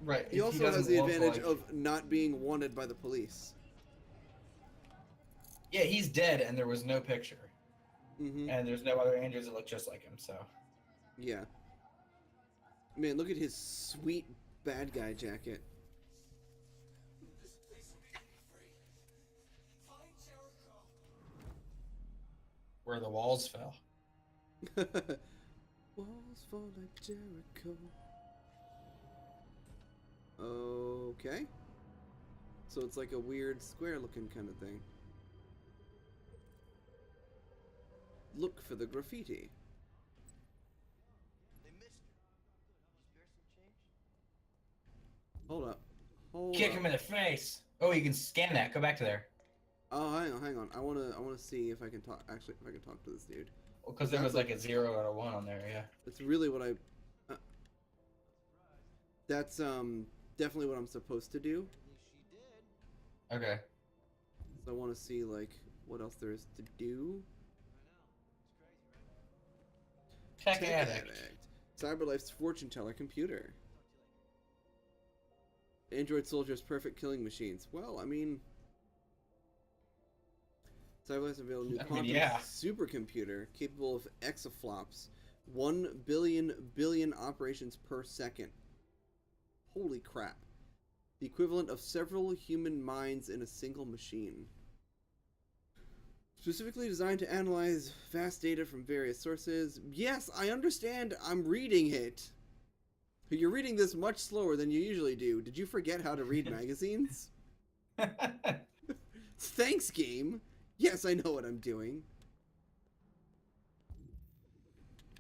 B: Right.
A: He also has the advantage of not being wanted by the police.
B: Yeah, he's dead and there was no picture.
A: Mm-hmm.
B: And there's no other androids that look just like him, so...
A: Yeah. Man, look at his sweet bad guy jacket.
B: Where the walls fell.
A: Walls fall like Jericho. Okay. So it's like a weird square looking kind of thing. Look for the graffiti. Hold up. Hold
B: Kick
A: up.
B: him in the face. Oh, you can scan that. Go back to there.
A: Oh, hang on. I wanna see if I can talk. Actually, if I can talk to this dude.
B: Because there was like a 0 or a 1 on there, yeah.
A: That's really what I. That's definitely what I'm supposed to do.
B: Okay.
A: So I want to see like what else there is to do.
B: Tech Addict.
A: CyberLife's fortune teller computer. Android soldiers perfect killing machines. Well, I mean, CyberLife's available new quantum supercomputer capable of exaflops, 1 billion operations per second. Holy crap! The equivalent of several human minds in a single machine. Specifically designed to analyze vast data from various sources. Yes, I understand. I'm reading it. You're reading this much slower than you usually do. Did you forget how to read magazines? Thanks, game. Yes, I know what I'm doing.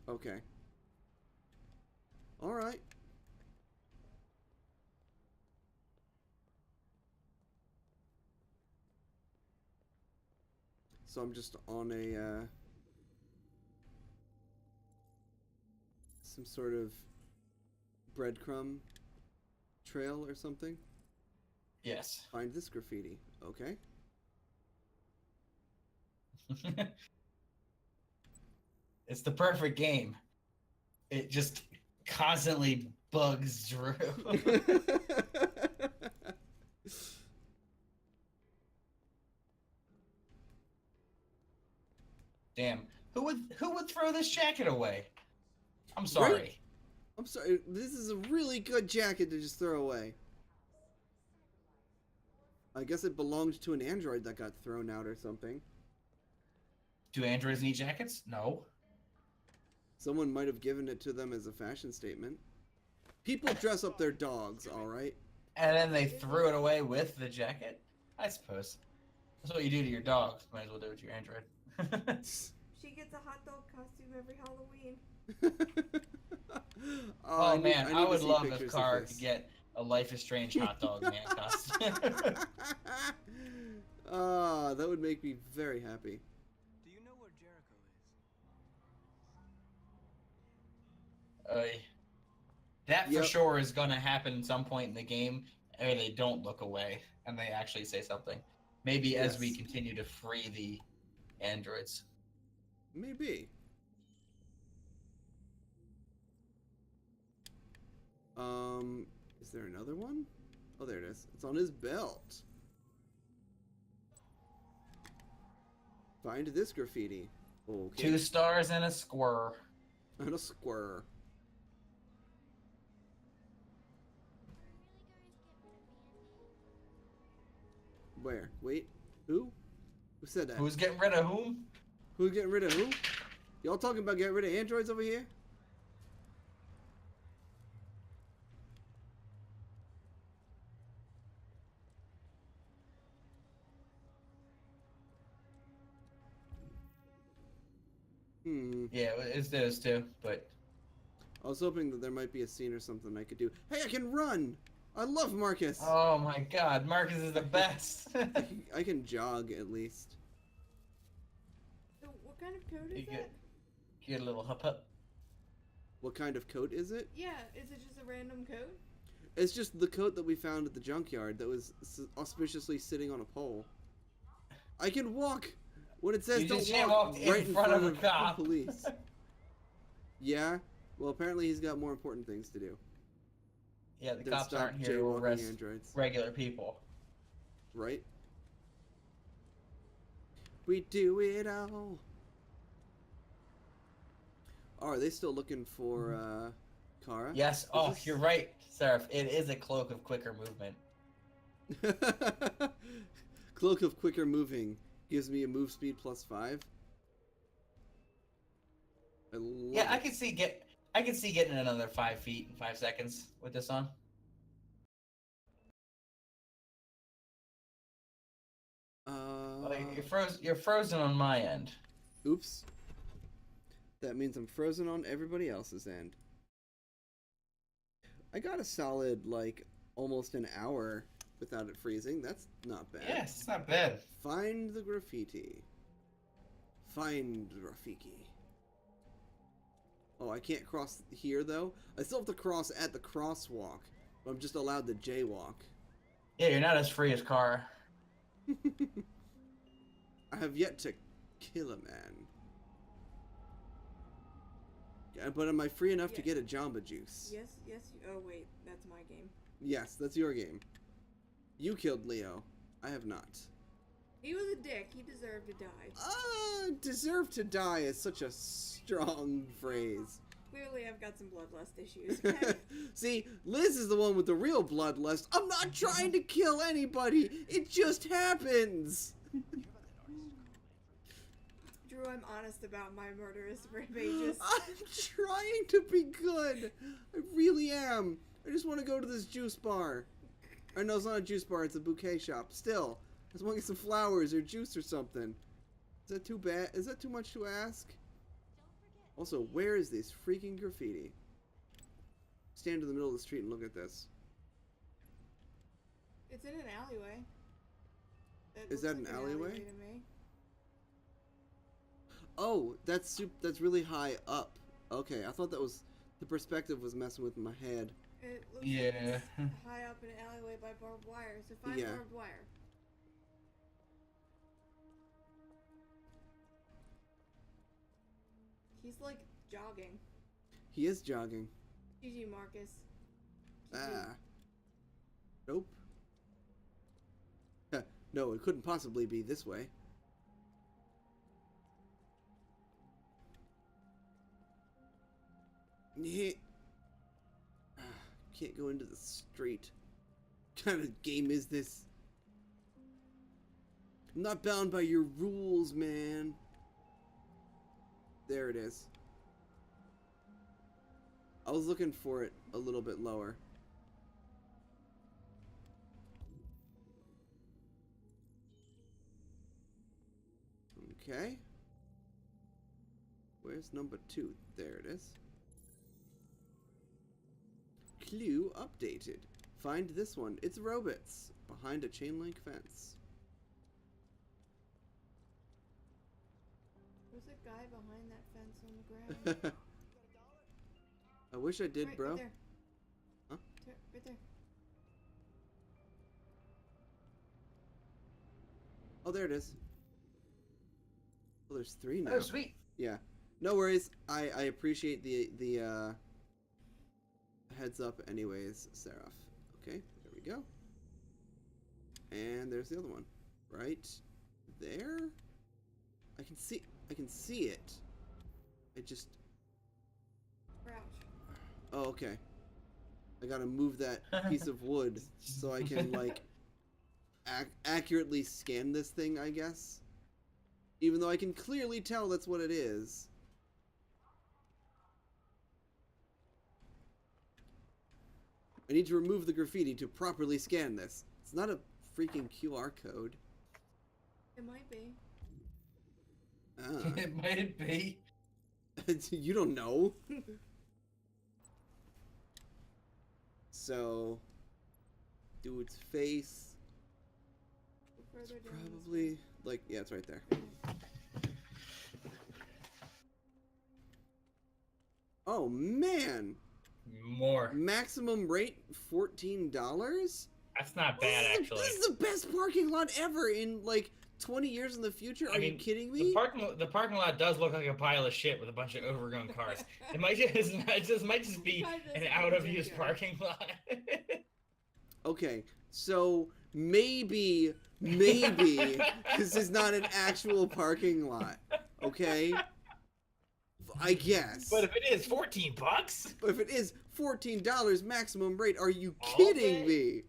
A: Okay. Alright. So I'm just on a, some sort of breadcrumb trail or something?
B: Yes.
A: Find this graffiti. Okay.
B: It's the perfect game. It just constantly bugs Drew. Damn. Who would throw this jacket away? I'm sorry.
A: Right? I'm sorry. This is a really good jacket to just throw away. I guess it belonged to an android that got thrown out or something.
B: Do androids need jackets? No.
A: Someone might have given it to them as a fashion statement. People dress up their dogs, alright?
B: And then they threw it away with the jacket? I suppose. That's what you do to your dogs. Might as well do it to your android.
F: She gets a hot dog costume every Halloween.
B: Oh man, I
A: need to
B: would
A: see
B: love
A: pictures
B: if
A: of
B: Kara
A: this.
B: could get a Life is Strange hot dog man costume.
A: Ah, that would make me very happy.
K: Do you know where Jericho is?
B: That
A: Yep.
B: for sure is gonna happen at some point in the game, or they don't look away and they actually say something. Maybe as we
A: Yes.
B: continue to free the androids.
A: Maybe. Is there another one? Oh, there it is. It's on his belt. Find this graffiti. Okay.
B: 2 stars and a squirrel.
A: And a square. Where? Wait. Who? Who said that?
B: Who's getting rid of whom?
A: Who's getting rid of who? Y'all talking about getting rid of androids over here?
B: Yeah, it's those two, but
A: I was hoping that there might be a scene or something I could do. Hey, I can run! I love Marcus!
B: oh my god, Marcus is the best.
A: I can jog at least.
F: So what kind of code
B: You
F: is
B: get,
F: that?
B: you get a little hup.
A: What kind of coat is it?
F: Yeah, is it just a random code?
A: It's just the coat that we found at the junkyard that was auspiciously sitting on a pole. I can walk! When it says
B: You
A: don't
B: just can't
A: walk
B: walk
A: right
B: in front of a
A: the
B: cop.
A: police. Yeah? Well, apparently he's got more important things to do.
B: Yeah, the
A: than
B: cops
A: stop
B: aren't here to
A: jaywalking
B: arrest
A: androids.
B: regular people.
A: Right? We do it all. Oh, are they still looking for Kara?
B: Yes,
A: Is
B: oh,
A: this-
B: you're right, Seraph. It is a cloak of quicker movement.
A: Cloak of quicker moving gives me a move speed +5. I love
B: Yeah, I
A: it.
B: can see getting another 5 feet in 5 seconds with this on. You're frozen on my end.
A: Oops. That means I'm frozen on everybody else's end. I got a solid, like, almost an hour without it freezing. That's not bad.
B: Yes, it's not bad.
A: Find the graffiti. Find Rafiki. Oh, I can't cross here, though? I still have to cross at the crosswalk. But I'm just allowed to jaywalk.
B: Yeah, you're not as free as Kara.
A: I have yet to kill a man. Yeah, but am I free enough to
F: Yeah.
A: get a Jamba Juice?
F: Yes, yes. Oh wait, that's my game.
A: Yes, that's your game. You killed Leo. I have not.
F: He was a dick. He deserved to die.
A: Deserve to die is such a strong phrase.
F: Clearly, I've got some bloodlust issues. Okay?
A: See, Liz is the one with the real bloodlust. I'm not trying to kill anybody. It just happens.
F: Drew, I'm honest about my murderous rampages.
A: I'm trying to be good. I really am. I just want to go to this juice bar. Or no, it's not a juice bar. It's a bouquet shop. Still, I just want to get some flowers or juice or something. Is that too bad? Is that too much to ask? Also, where is this freaking graffiti? Stand in the middle of the street and look at this.
F: It's in an alleyway.
A: Is
F: looks
A: that an
F: like
A: alleyway?
F: to me.
A: Oh, that's really high up. Okay, I thought that was the perspective was messing with my head.
F: It looks
B: Yeah.
F: like it's high up in an alleyway by barbed wire, so find
A: Yeah.
F: barbed wire. He's like jogging.
A: He is jogging.
F: GG, Marcus.
A: Ah. Nope. No, it couldn't possibly be this way. Yeah. Can't go into the street. What kind of game is this? I'm not bound by your rules, man. There it is. I was looking for it a little bit lower. Okay. Where's number 2? There it is. Clue updated. Find this one. It's robots behind a chain link fence.
F: There's a guy behind that fence on the ground.
A: I wish I did, bro.
F: Right there.
A: Huh?
F: Right there.
A: Oh, there it is. Oh, there's 3 now.
B: Oh, sweet.
A: Yeah. No worries. I appreciate the heads up anyways, Seraph. Okay, there we go. And there's the other one. Right there? I can see it. I just
F: Crouch.
A: Oh, okay. I gotta move that piece of wood so I can, like, accurately scan this thing, I guess. Even though I can clearly tell that's what it is. I need to remove the graffiti to properly scan this. It's not a freaking QR code.
F: It might be.
B: It might be.
A: You don't know. So, dude's face. It's
F: Further down.
A: probably like, yeah, it's right there. Oh man!
B: More.
A: Maximum rate $14.
B: That's not bad, actually.
A: This is the best parking lot ever in like 20 years in the future. Are you kidding me?
B: The parking lot does look like a pile of shit with a bunch of overgrown cars. It might just be an out of use parking lot.
A: Okay, so maybe this is not an actual parking lot. Okay? I guess.
B: But if it is $14,
A: if it is $14 maximum rate, are you kidding me?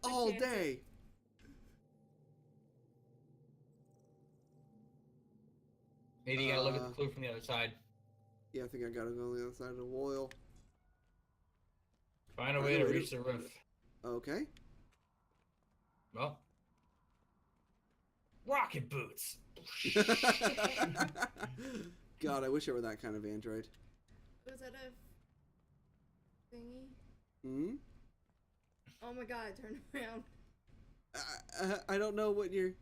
A: All day.
B: Maybe you gotta look at the clue from the other side.
A: Yeah, I think I gotta go on the other side of the wall.
B: Find a way to reach the roof.
A: Okay.
B: Well. Rocket boots.
A: God, I wish I were that kind of android.
F: Was that a thingy?
A: Hmm?
F: Oh my god, turn around.
A: I don't know what you're...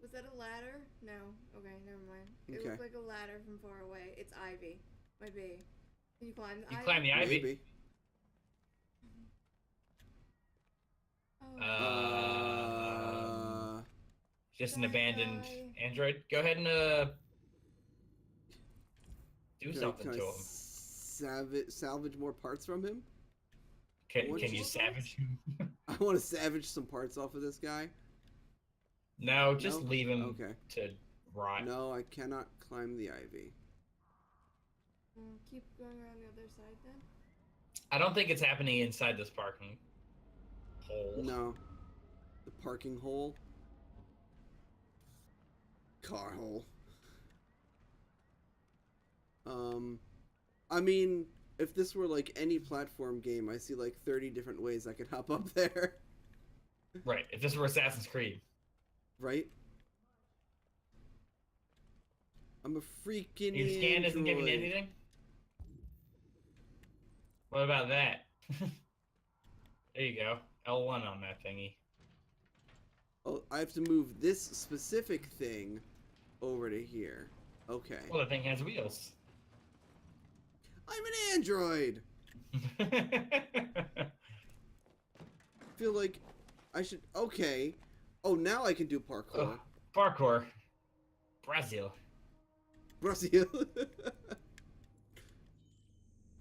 F: Was that a ladder? No. Okay, never mind. It
A: Okay.
F: looked like a ladder from far away. It's Ivy. Might be. Can you climb the ivy?
B: Climb the ivy.
A: Maybe.
B: Just an abandoned android. Go ahead and do something to him.
A: Salvage more parts from him?
B: Can you savage him?
A: I want to savage some parts off of this guy.
B: No, just leave him
A: to
B: rot.
A: No, I cannot climb the ivy.
F: Keep going around the other side then.
B: I don't think it's happening inside this parking hole.
A: No. The parking hole. Car hole. I mean, if this were like any platform game, I see like 30 different ways I could hop up there.
B: Right. If this were Assassin's Creed.
A: Right? I'm a freaking
B: Your scan isn't giving
A: android.
B: anything? What about that? There you go. L1 on that thingy.
A: Oh, I have to move this specific thing over to here. Okay.
B: Well, the thing has wheels.
A: I'm an android! feel like I should. Okay. Oh, now I can do parkour.
B: Parkour. Brazil.
A: Brazil.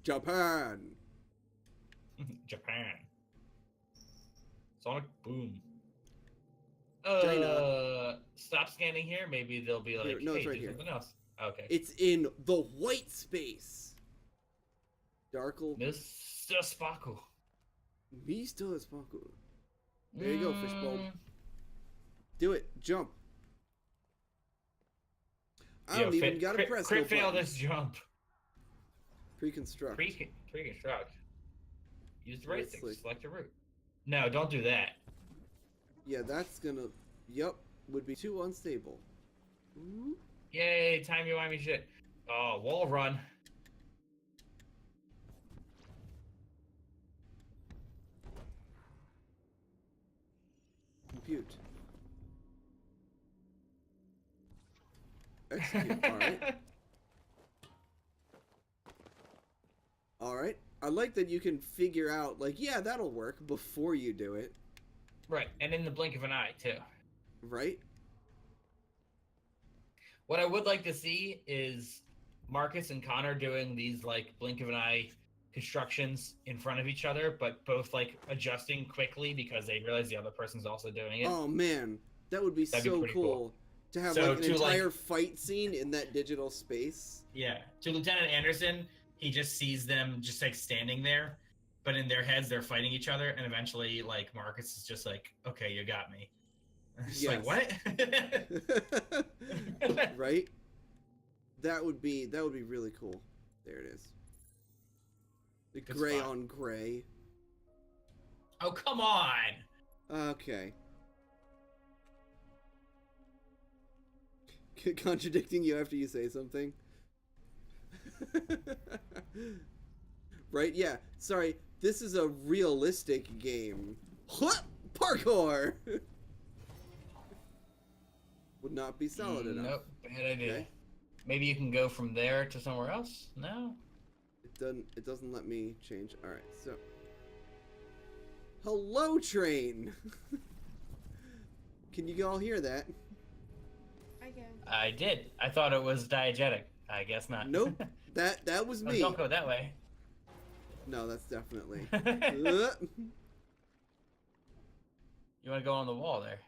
A: Japan.
B: Japan. Sonic Boom.
A: China.
B: Stop scanning here. Maybe they'll be like,
A: Here, no,
B: hey,
A: it's right
B: do
A: here.
B: something else. Okay.
A: It's in the white space. Darkle.
B: Mr. Sparkle.
A: Mr. Sparkle. There you go, fishbowl. Do it. Jump. I don't even gotta press
B: Crit
A: no
B: fail
A: buttons.
B: this jump.
A: Pre-construct.
B: Pre-construct. Use the right
A: Right
B: stick.
A: click.
B: Select a route. No, don't do that.
A: Yeah, that's gonna. Yep, would be too unstable. Ooh.
B: Yay, timey-wimey shit. Oh, wall run.
A: Compute. Execute. Alright. Alright. I like that you can figure out, like, yeah, that'll work before you do it.
B: Right, and in the blink of an eye, too.
A: Right?
B: What I would like to see is Marcus and Connor doing these, like, blink of an eye constructions in front of each other, but both, like, adjusting quickly because they realize the other person's also doing it.
A: Oh, man. That would be
B: That'd be
A: so
B: pretty
A: cool.
B: cool.
A: To have,
B: So
A: like, an
B: to, like-
A: entire fight scene in that digital space.
B: Yeah. To Lieutenant Anderson, he just sees them just, like, standing there, but in their heads, they're fighting each other, and eventually, like, Marcus is just like, okay, you got me. It's
A: Yes.
B: like, what?
A: Right? That would be really cool. There it is. The
B: Good
A: gray
B: spot.
A: on gray.
B: Oh, come on!
A: Okay. Contradicting you after you say something. Right? Yeah. Sorry. This is a realistic game. Parkour! Would not be solid enough.
B: Nope, bad idea.
A: Okay.
B: Maybe you can go from there to somewhere else? No?
A: It doesn't let me change. Alright, so. Hello, train! Can you all hear that?
F: I can.
B: I did. I thought it was diegetic. I guess not.
A: Nope. That was
B: Oh,
A: me.
B: don't go that way.
A: No, that's definitely.
B: You want to go on the wall there?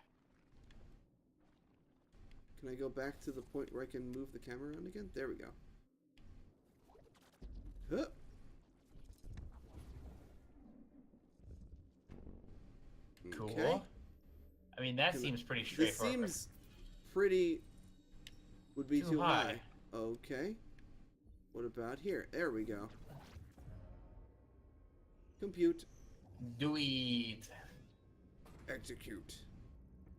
A: Can I go back to the point where I can move the camera around again? There we go. Huh.
B: Cool.
A: Okay.
B: I mean, that
A: Can I-
B: seems pretty
A: This
B: straightforward.
A: seems pretty. Would be
B: Too
A: too high.
B: high.
A: Okay. What about here? There we go. Compute.
B: Do it.
A: Execute.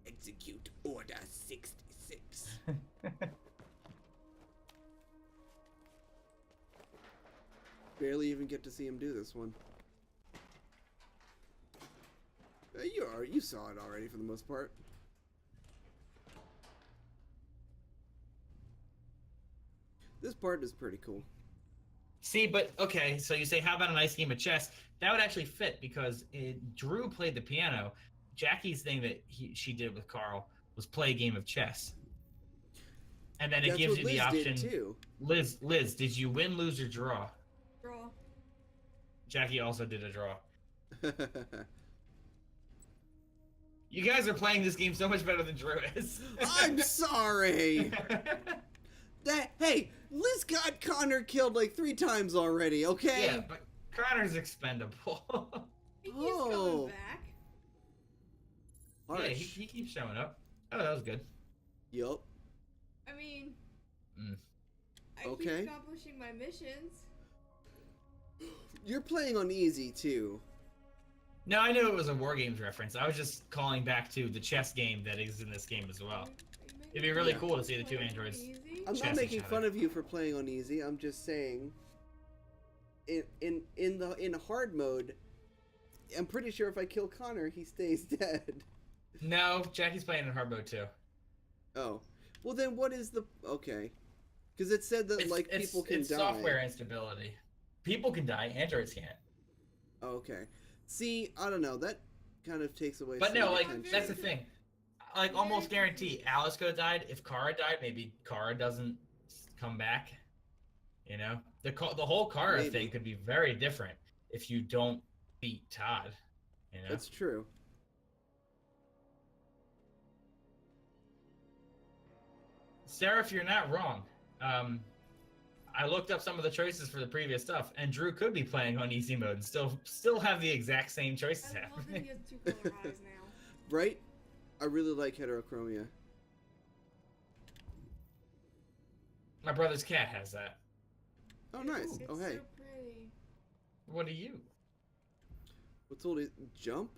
A: Execute Order 66. Barely even get to see him do this one. You saw it already for the most part. This part is pretty cool.
B: See, but okay, so you say, how about a nice game of chess? That would actually fit because Drew played the piano. Jackie's thing that she did with Carl was play a game of chess. And then it
A: That's
B: gives
A: what
B: you the
A: Liz
B: option.
A: did too.
B: Liz, did you win, lose, or draw?
F: Draw.
B: Jackie also did a draw. You guys are playing this game so much better than Drew is.
A: I'm sorry. Hey, Liz got Connor killed like 3 times already. Okay.
B: Yeah, but Connor's expendable.
F: He keeps
A: Oh.
F: coming back.
B: Yeah,
A: Harsh.
B: he keeps showing up. Oh, that was good.
A: Yup.
F: I mean,
B: Mm.
F: I
A: Okay.
F: keep accomplishing my missions.
A: You're playing on easy too.
B: No, I knew it was a War Games reference. I was just calling back to the chess game that is in this game as well. It'd be really
A: Yeah.
B: cool to see the 2 androids.
A: I'm
B: chess
A: not
B: each
A: making
B: other.
A: fun of you for playing on easy. I'm just saying, in hard mode, I'm pretty sure if I kill Connor, he stays dead.
B: No, Jackie's playing in hard mode too.
A: Oh, well then what is the okay? Because it said that like people can
B: it's
A: die.
B: software instability. People can die, androids can't.
A: Okay. See, I don't know. That kind of takes away.
B: But
A: some
B: no,
A: of the
B: like
A: tension.
B: that's the thing. Like almost guarantee Alice could have died. If Kara died, maybe Kara doesn't come back. You know, the whole Kara
A: Maybe.
B: thing could be very different if you don't beat Todd. You know,
A: That's true.
B: Seraph, you're not wrong. I looked up some of the choices for the previous stuff, and Drew could be playing on easy mode and still have the exact same choices
F: I love that
B: happening.
F: he has 2 color eyes now.
A: Right? I really like heterochromia.
B: My brother's cat has that.
A: Oh, nice.
F: It's
A: Oh, hey.
F: so pretty.
B: What are you?
A: What's all these? Jump?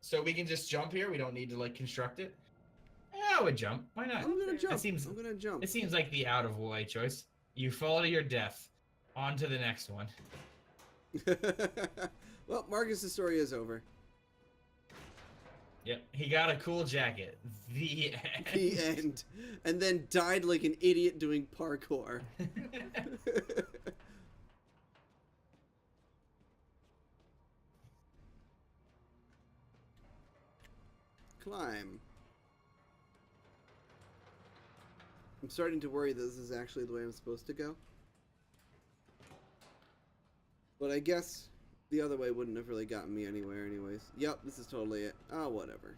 B: So we can just jump here. We don't need to like construct it. Yeah, I would jump. Why not?
A: I'm gonna jump.
B: It
A: I'm gonna jump.
B: seems like the out of way choice. You fall to your death. On to the next one.
A: Well, Marcus's story is over.
B: Yep, he got a cool jacket. The end.
A: The end. And then died like an idiot doing parkour. Climb. I'm starting to worry that this is actually the way I'm supposed to go. But I guess the other way wouldn't have really gotten me anywhere anyways. Yep, this is totally it. Oh, whatever.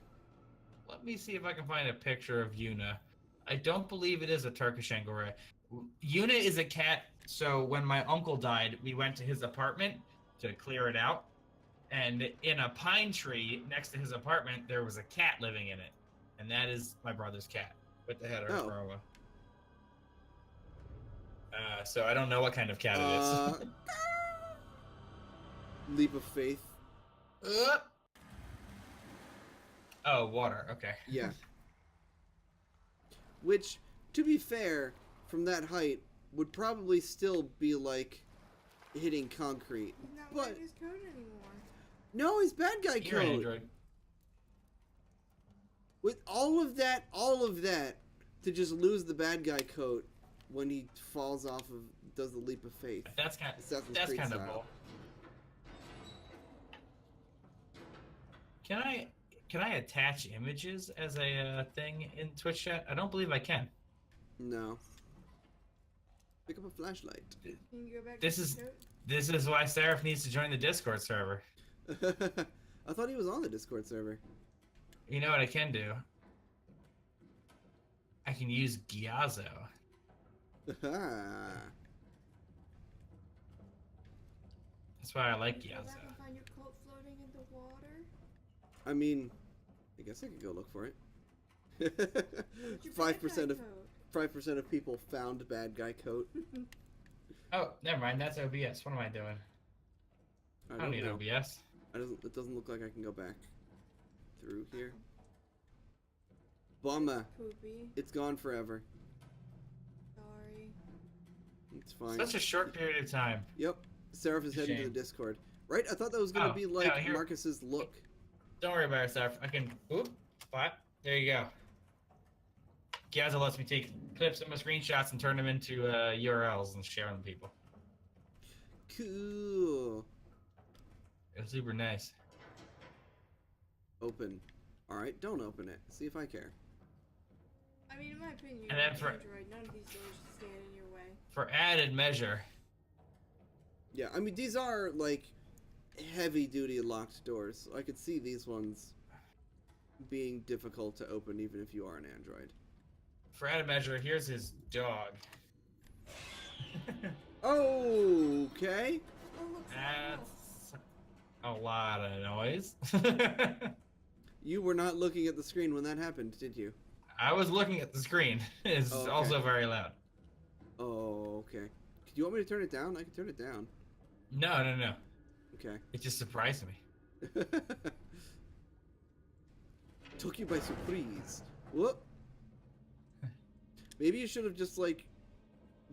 B: Let me see if I can find a picture of Yuna. I don't believe it is a Turkish Angora. Yuna is a cat, so when my uncle died, we went to his apartment to clear it out. And in a pine tree next to his apartment, there was a cat living in it. And that is my brother's cat with the head
A: Oh.
B: of so I don't know what kind of cat it is.
A: Leap of faith.
B: Oh, water. Okay.
A: Yeah. Which, to be fair, from that height, would probably still be like hitting concrete.
F: He's not
A: But
F: wearing his coat anymore.
A: no, his bad guy
B: You're an
A: coat.
B: android.
A: With all of that, to just lose the bad guy coat when he falls off of, does the leap of faith.
B: That's kind
A: Assassin's
B: that's
A: Creed
B: kind of
A: style.
B: bull. Can I attach images as a thing in Twitch chat? I don't believe I can.
A: No. Pick up a flashlight.
F: Can you go back
B: This
F: to
B: is
F: the coat?
B: this is why Seraph needs to join the Discord server.
A: I thought he was on the Discord server.
B: You know what I can do? I can use Gyazo. That's why I like
F: Can you go
B: Gyazo.
F: back and find your coat floating in the water?
A: I mean, I guess I could go look for it.
F: Your bad
A: 5%
F: guy
A: of
F: coat.
A: 5% of people found bad guy coat.
B: Oh, never mind. That's OBS. What am I doing? I don't need
A: know.
B: OBS.
A: It doesn't look like I can go back through here. Bummer.
F: Poopy.
A: It's gone forever.
F: Sorry.
A: It's fine.
B: Such a short period of time.
A: Yep. Seraph is heading to the
B: Shame.
A: Discord. Right? I thought that was gonna
B: Oh,
A: be like
B: yeah, here.
A: Marcus's look.
B: Don't worry about it, Seraph. I can. Oop. Spot. There you go. Gyazo lets me take clips of my screenshots and turn them into URLs and share them with people.
A: Cool.
B: It's super nice.
A: Open. Alright, don't open it. See if I care.
F: I mean, in my opinion,
B: And
F: you're
B: then
F: an
B: for-
F: android. None of these doors should stand in your way.
B: For added measure,
A: Yeah, I mean these are like heavy duty locked doors. So I could see these ones being difficult to open even if you are an android.
B: here's his dog.
A: Okay.
F: Oh, look,
B: That's a lot of noise.
A: You were not looking at the screen when that happened, did you?
B: I was looking at the screen. It's
A: Oh, okay.
B: also very loud.
A: Oh, okay. Do you want me to turn it down? I can turn it down.
B: No.
A: Okay.
B: It just surprised me.
A: Took you by surprise. Whoop. Maybe you should have just like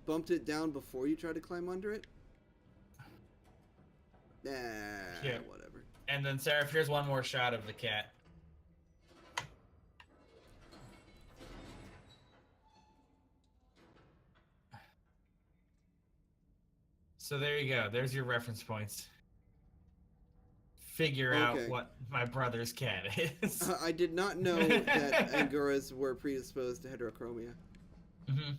A: bumped it down before you tried to climb under it. Nah,
B: Yeah.
A: whatever.
B: And then, Seraph, here's one more shot of the cat. So there you go. There's your reference points. Figure out
A: Okay.
B: what my brother's cat is.
A: I did not know that Anguras were predisposed to heterochromia.
B: Mm-hmm.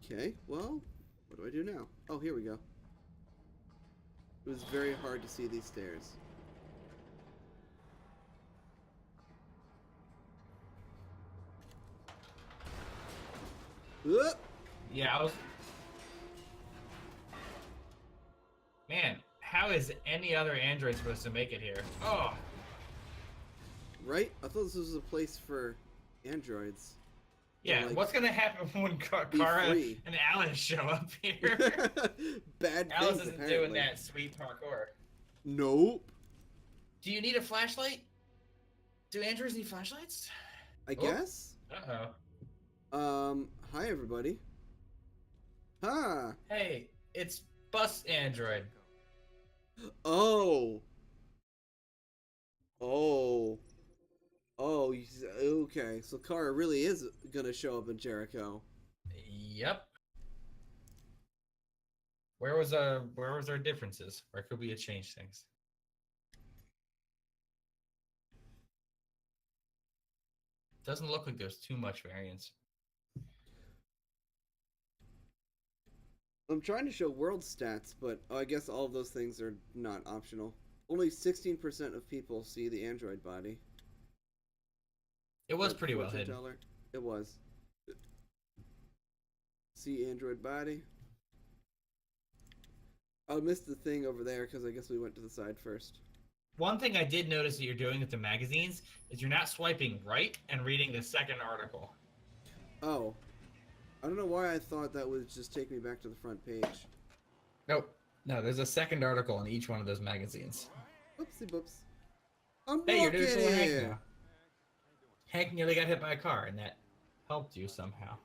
A: Okay, well, what do I do now? Oh, here we go. It was very hard to see these stairs. Whoop!
B: Yeah, I was. Man, how is any other android supposed to make it here? Oh,
A: Right? I thought this was a place for androids.
B: yeah.
A: like,
B: What's gonna happen when
A: be
B: Kara
A: free.
B: and Alice show up here?
A: Bad
B: Alice
A: things,
B: isn't
A: apparently.
B: doing that sweet parkour.
A: Nope.
B: Do you need a flashlight? Do androids need flashlights?
A: I guess.
B: Uh-oh.
A: Hi everybody. Huh.
B: Hey, it's Bus Android.
A: Oh. Oh. Oh, okay. So Kara really is gonna show up in Jericho.
B: Yep. Where was our differences? Where could we have changed things? Doesn't look like there's too much variance.
A: I'm trying to show world stats, but I guess all of those things are not optional. Only 16% of people see the android body.
B: It was
A: But
B: pretty well
A: fortune
B: hidden.
A: teller, it was. See android body. I missed the thing over there because I guess we went to the side first.
B: One thing I did notice that you're doing with the magazines is you're not swiping right and reading the second article.
A: Oh. I don't know why I thought that would just take me back to the front page.
B: Nope. No, there's a second article in each one of those magazines.
A: Oopsie boops. I'm
B: Hey, you're
A: walking
B: doing so Hank
A: here.
B: now. Hank nearly got hit by a car, and that helped you somehow.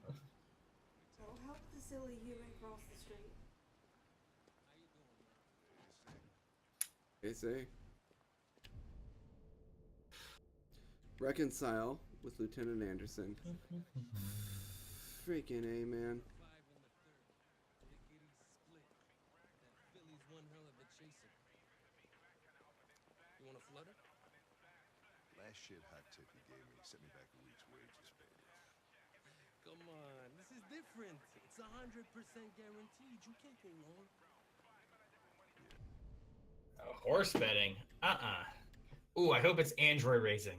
F: So help the silly human cross the street.
A: They say. Reconcile with Lieutenant Anderson. Freaking A, man.
G: You want a flutter?
L: Last shit hot tip you gave me sent me back a week's wages, baby.
G: Come on, this is different. It's 100% guaranteed. You can't go wrong.
B: Horse betting? Ooh, I hope it's Android racing.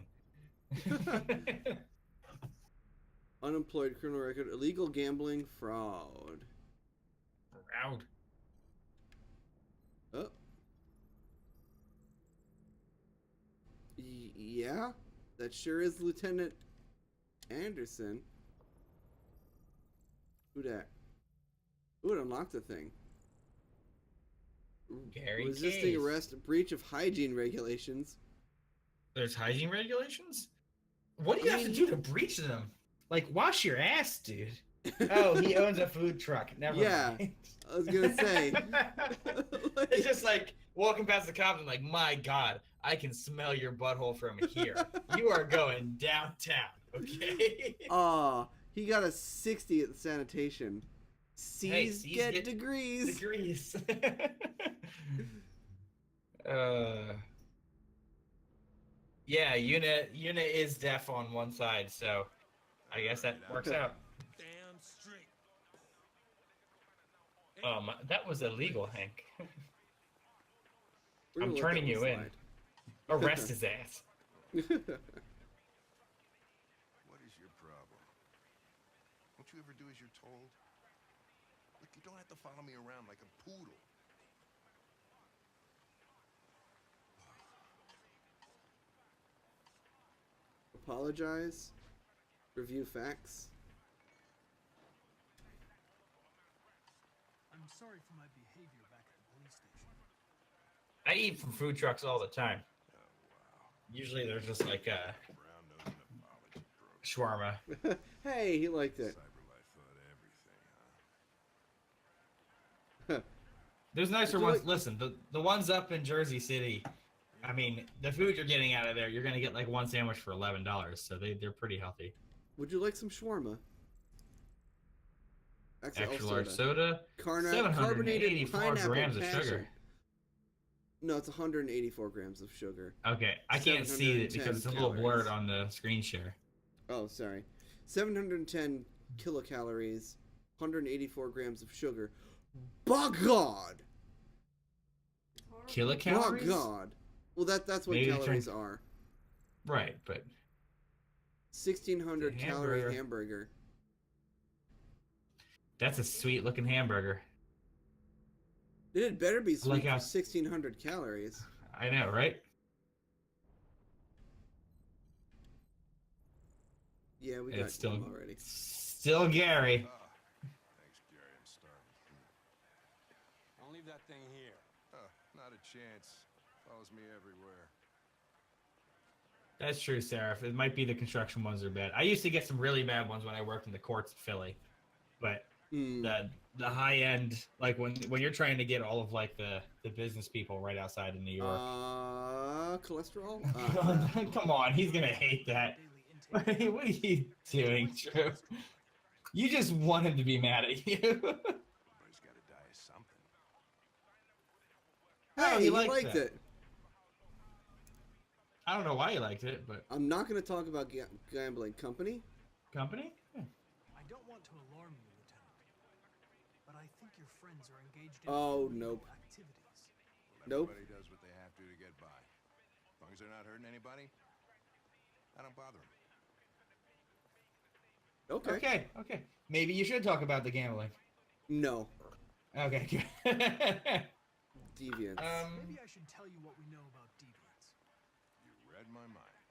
A: Unemployed criminal record, illegal gambling, fraud.
B: Proud.
A: Oh. Yeah, that sure is Lieutenant Anderson. Who dat? Ooh, it unlocked the thing.
B: Gary
A: Resisting
B: Case.
A: arrest, breach of hygiene regulations.
B: There's hygiene regulations? What do you have to do to breach them? Like, wash your ass, dude. Oh, he owns a food truck. Never
A: Yeah,
B: mind.
A: I was gonna say.
B: It's just like walking past the cops and like, my God, I can smell your butthole from here. You are going downtown, okay?
A: Aw, he got a 60 at the sanitation. C's,
B: Hey, C's
A: get degrees.
B: Degrees. Yeah, Una is deaf on one side, so I guess that works out.
G: Damn straight.
B: That was illegal, Hank.
A: We're gonna
B: I'm
A: let
B: turning
A: that
B: you
A: one
B: in. Arrest his ass.
L: What is your problem? Don't you ever do as you're told? Look, you don't have to follow me around like a poodle.
A: Apologize. Review facts.
K: I'm sorry for my behavior back at the police station.
B: I eat from food trucks all the time. Usually there's just like a shawarma.
A: Hey, he liked it.
B: There's nicer
A: Would you
B: ones.
A: like-
B: Listen, the ones up in Jersey City, I mean, the food you're getting out of there, you're gonna get like one sandwich for $11, so they're pretty healthy.
A: Would you like some shawarma?
B: Extra large soda.
A: Carbonated
B: 784
A: pineapple
B: grams of
A: passion.
B: sugar.
A: No, it's 184 grams of sugar.
B: Okay, I can't see it because it's a little blurred on the screen share.
A: Oh, sorry. 710 kilocalories, 184 grams of sugar. By God!
B: Kilocalories?
A: By God! Well, that's what
B: Maybe
A: calories are.
B: Right, but
A: 1,600 calorie
B: hamburger.
A: hamburger.
B: That's a sweet looking hamburger.
A: It had better be sweet
B: Like
A: for
B: how-
A: 1,600 calories.
B: I know, right?
A: Yeah, we got
B: It's still
A: them already.
B: Still Gary.
L: Thanks, Gary. I'm starving.
G: Don't leave that thing here.
L: Not a chance. Follows me everywhere.
B: That's true, Seraph. It might be the construction ones are bad. I used to get some really bad ones when I worked in the courts in Philly, but the high end, like when you're trying to get all of like the business people right outside of New York.
A: Cholesterol?
B: Come on, he's gonna hate that. What are you doing, Drew? You just want him to be mad at you.
L: Everybody's got to die of something.
B: Oh,
A: Hey,
B: he
A: he
B: liked
A: liked
B: that.
A: it.
B: I don't know why he liked it, but
A: I'm not going to talk about gambling company.
B: company? Yeah.
K: I don't want to alarm you, Lieutenant, but I think your friends are engaged in
A: Oh,
K: illegal
A: nope.
K: activities.
A: Nope.
L: Everybody does what they have to get by. As long as they're not hurting anybody, I don't bother them.
A: Okay.
B: Okay. Maybe you should talk about the gambling.
A: No.
B: Okay.
A: Deviants.
K: Maybe I should tell you what we know about deviants.
L: You read my mind.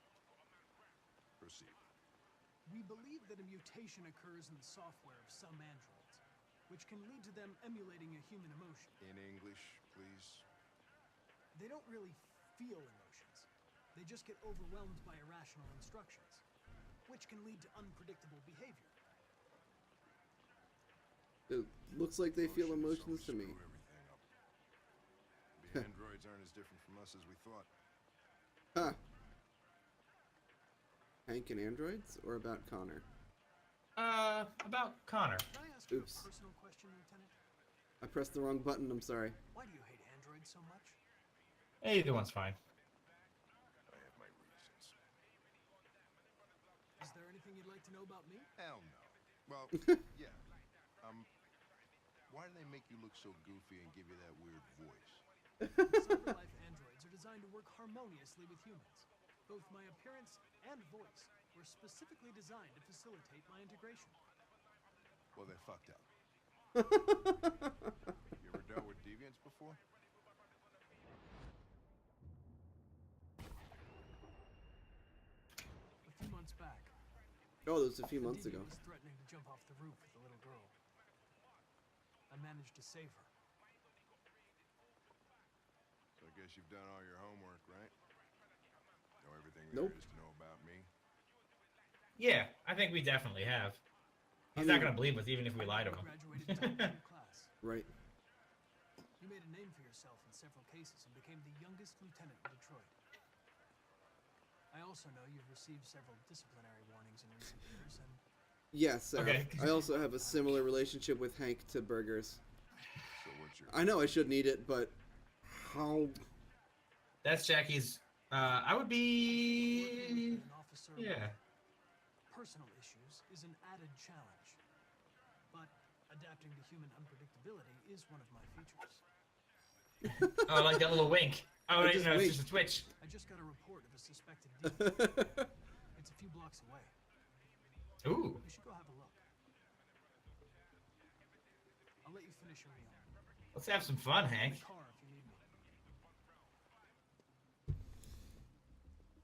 L: Proceed.
K: We believe that a mutation occurs in the software of some androids, which can lead to them emulating a human emotion.
L: In English, please.
K: They don't really feel emotions. They just get overwhelmed by irrational instructions, which can lead to unpredictable behavior.
A: It looks like they feel emotions to me.
L: Screw everything up. The androids aren't as different from us as we thought.
A: Huh. Hank and androids, or about Connor?
B: About Connor.
K: Can I ask you
A: Oops.
K: a personal question, Lieutenant?
A: I pressed the wrong button, I'm sorry.
K: Why do you hate androids so much?
B: Either one's fine.
L: I have my reasons.
K: Is there anything you'd like to know about me?
L: Hell no. Well, yeah. Why do they make you look so goofy and give you that weird voice?
K: Cyberlife androids are designed to work harmoniously with humans. Both my appearance and voice were specifically designed to facilitate my integration.
L: Well, they're fucked up. You ever dealt with deviants before?
K: A few months back,
A: Oh, that was a few
K: the
A: months
K: deviant
A: ago.
K: was threatening to jump off the roof with the little girl. I managed to save her.
L: So I guess you've done all your homework, right? Know everything
A: Nope.
L: there is to know about me?
B: Yeah, I think we definitely have. He's not gonna believe us even if we lie to him.
K: Graduated top of your class.
A: Right.
K: You made a name for yourself in several cases and became the youngest lieutenant in Detroit. I also know you've received several disciplinary warnings in recent years, and
A: Yes, Sarah.
B: Okay.
A: I also have a similar relationship with Hank to burgers.
L: So what's your...
A: I know I shouldn't eat it, but how?
B: That's Jackie's. I would be.
K: an officer
B: Yeah.
K: with personal issues is an added challenge. But adapting to human unpredictability is one of my features.
B: Oh, I like that little wink. Oh,
A: I
B: wait,
A: just
B: no, it's
A: winked.
B: just a twitch.
K: I just got a report of a suspected deviant. It's a few blocks away.
B: Ooh.
K: We should go have a look. I'll let you finish your meal.
B: Let's have some fun, Hank.
K: Car if you need me.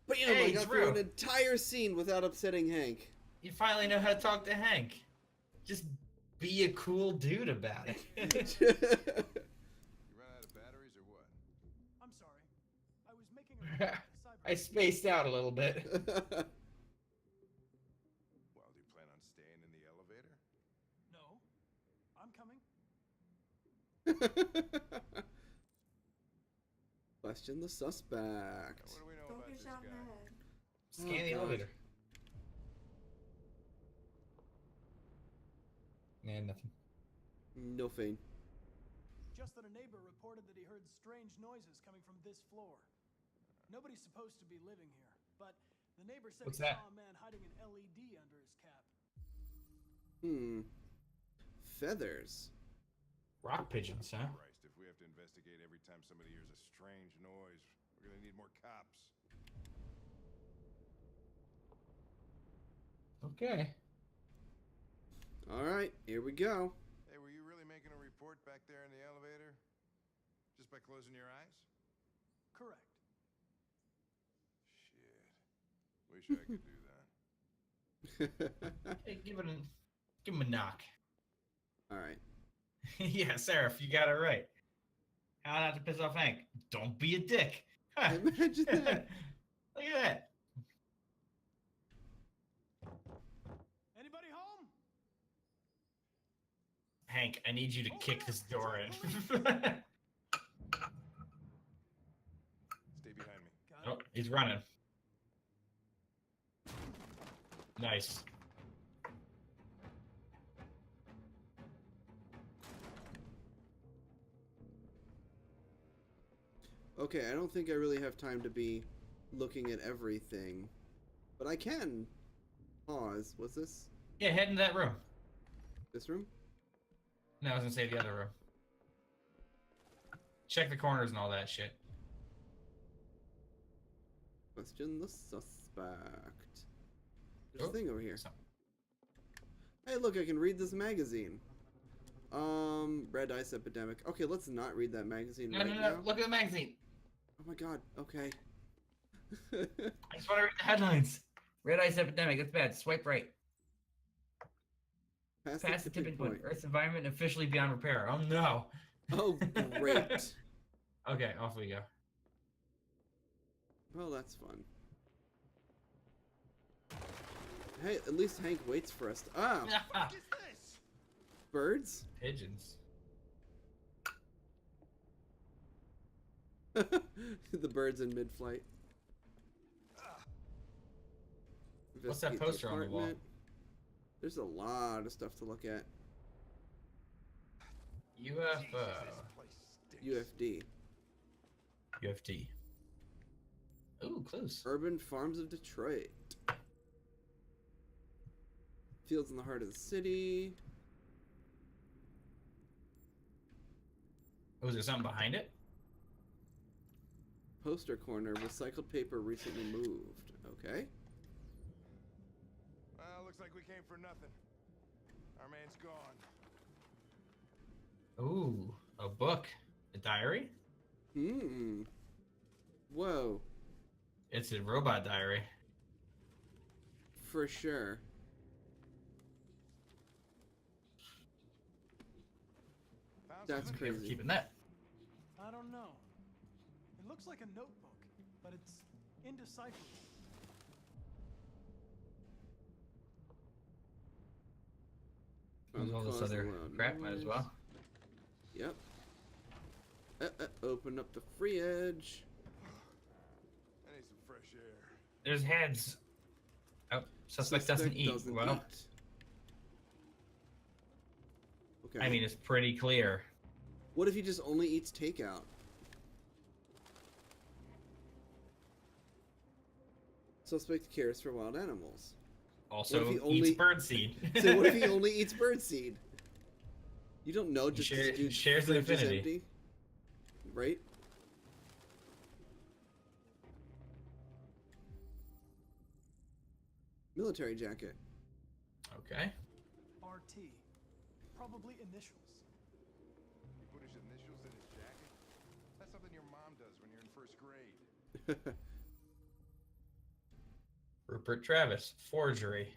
A: But you know,
B: Hey,
A: I got
B: Drew.
A: through an entire scene without upsetting Hank.
B: You finally know how to talk to Hank. Just be a cool dude about it.
L: You run out of batteries or what?
K: I'm sorry. I was making a report to cyber.
B: I spaced out a little bit.
L: Well, do you plan on staying in the elevator?
K: No, I'm coming.
A: Question the suspect.
L: What do we know
F: Don't
L: about
F: get
L: this
F: shot in
L: guy?
F: the head.
B: Scan
A: Oh,
B: the
A: God.
B: elevator. Man, nothing.
A: No Fane.
K: Just that a neighbor reported that he heard strange noises coming from this floor. Nobody's supposed to be living here, but the neighbor said
B: What's
K: he
B: that?
K: saw a man hiding an LED under his cap.
A: Feathers.
B: Rock pigeons, huh?
L: Christ, if we have to investigate every time somebody hears a strange noise, we're gonna need more cops.
B: Okay.
A: All right, here we go.
L: Hey, were you really making a report back there in the elevator? Just by closing your eyes?
K: Correct.
L: Shit. Wish I could do that.
B: Hey, give him a knock.
A: All right.
B: Yeah, Seraph, you got it right. How not to piss off Hank? Don't be a dick. Huh.
A: Imagine that.
B: Look at that.
K: Anybody home?
B: Hank, I need you to kick this door in.
L: Stay behind me.
K: Got
B: Oh,
K: it.
B: he's running. Nice.
A: Okay, I don't think I really have time to be looking at everything, but I can pause. What's this?
B: Yeah, head into that room.
A: This room?
B: No, I was gonna say the other room. Check the corners and all that shit.
A: Question the suspect. There's
B: Oh,
A: a thing over here.
B: some-
A: Hey, look, I can read this magazine. Red Ice Epidemic. Okay, let's not read that magazine
B: No,
A: right
B: no,
A: now.
B: no. Look at the magazine.
A: Oh my god, okay.
B: I just want to read the headlines. Red Ice Epidemic. That's bad. Swipe right. Past the tipping point. Earth's environment officially beyond repair. Oh no.
A: Oh, great.
B: Okay, off we go.
A: Well, that's fun. Hey, at least Hank waits for us.
L: What is this?
A: Birds?
B: Pigeons.
A: The birds in mid-flight.
B: What's that
A: Investigate the
B: poster on the wall?
A: apartment. There's a lot of stuff to look at.
B: UFO.
A: UFD.
B: UFD. Ooh, close.
A: Urban Farms of Detroit. Fields in the heart of the city.
B: Oh, is there something behind it?
A: Poster corner. Recycled paper recently moved. Okay.
L: Well, looks like we came for nothing. Our man's gone.
B: Ooh, a book. A diary?
A: Whoa.
B: It's a robot diary.
A: For sure. That's
B: Thank you for
A: crazy.
B: keeping that.
K: I don't know. It looks like a notebook, but it's indecipherable.
B: There's all this
A: Cause
B: other
A: loud
B: crap, might as
A: noise.
B: well.
A: Yep. Open up the fridge.
L: I need some fresh air.
B: There's heads. Oh, suspect doesn't eat. Well,
A: Okay.
B: I mean, it's pretty clear.
A: What if he just only eats takeout? Suspect cares for wild animals.
B: Also,
A: What if he
B: eats
A: only-
B: birdseed.
A: So what if he only eats birdseed? You don't know, just
B: Share-
A: this dude's
B: shares the
A: fridge is
B: affinity.
A: empty. Right? Military jacket.
B: Okay.
K: RT. Probably initials.
L: He put his initials in his jacket? That's something your mom does when you're in first grade.
B: Rupert Travis, forgery.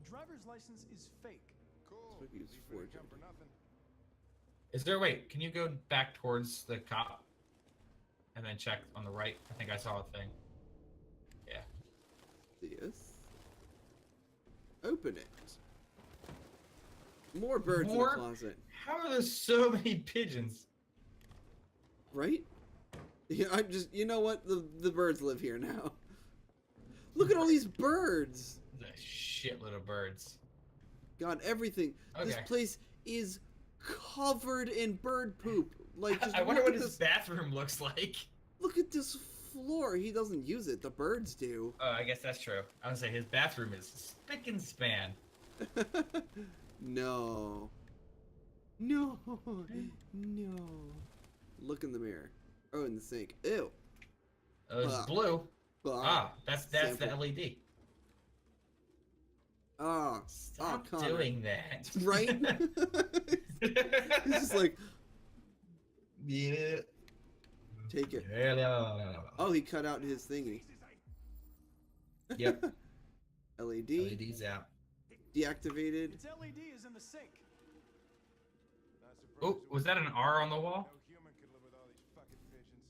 K: The driver's license is fake.
L: Cool.
A: So he was
L: At least we didn't
A: forged.
L: come for nothing.
B: Is there, wait, can you go back towards the cop? And then check on the right? I think I saw a thing. Yeah.
A: This. Open it. More birds
B: More?
A: in the closet.
B: How are there so many pigeons?
A: Right? Yeah, I'm just, you know what? The birds live here now. Look at all these birds.
B: There's a shitload of birds.
A: God, everything. This
B: Okay.
A: place is covered in bird poop. Like, just
B: I wonder
A: look
B: what
A: at
B: his
A: this.
B: bathroom looks like.
A: Look at this floor. He doesn't use it. The birds do.
B: Oh, I guess that's true. I would say his bathroom is spick and span.
A: No. No. No. Look in the mirror. Oh, in the sink. Ew.
B: Oh, it's blue. Ah, that's the
A: Sample.
B: LED.
A: Ah,
B: Stop
A: Connor.
B: doing that.
A: Right? He's just like,
B: Yeah.
A: take it.
B: Yeah.
A: Oh, he cut out his thingy.
B: Yep.
A: LED.
B: LED's out.
A: Deactivated.
K: Its LED is in the sink.
B: Oh, was that an R on the wall?
L: No human could live with all these fucking pigeons.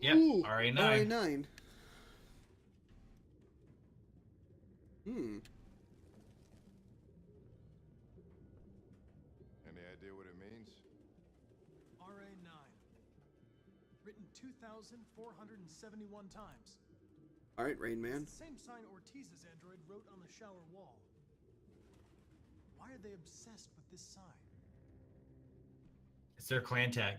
B: Yep.
A: Ooh,
B: RA9.
A: RA9. Hmm.
L: Any idea what it means?
K: RA9. Written 2,471 times.
A: All right, Rain Man.
K: It's the same sign Ortiz's android wrote on the shower wall. Why are they obsessed with this sign?
B: It's their clan tag.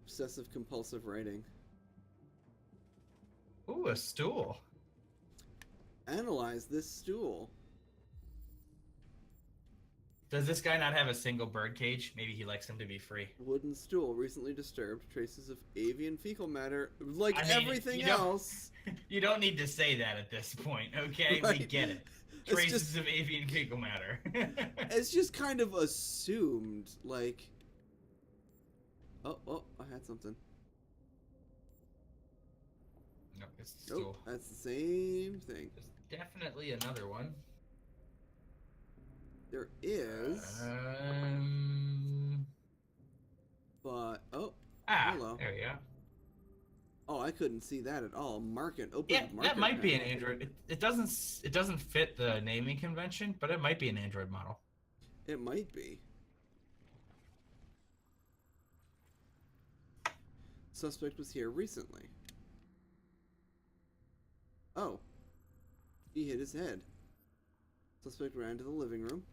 A: Obsessive compulsive writing.
B: Ooh, a stool.
A: Analyze this stool.
B: Does this guy not have a single bird cage? Maybe he likes them to be free.
A: Wooden stool recently disturbed. Traces of avian fecal matter. Like
B: I mean,
A: everything
B: you don't-
A: else.
B: You don't need to say that at this point, okay? We
A: Right.
B: get it.
A: It's
B: Traces
A: just-
B: of avian fecal matter.
A: It's just kind of assumed. Like. Oh, I had something.
B: No, it's a
A: Nope,
B: stool.
A: that's the same thing.
B: There's definitely another one.
A: There is. But hello.
B: There you go.
A: Oh, I couldn't see that at all. Market open.
B: Yeah,
A: market
B: that might be an
A: panel.
B: Android. It doesn't fit the naming convention, but it might be an Android model.
A: It might be. Suspect was here recently. Oh. He hit his head. Suspect ran to the living room.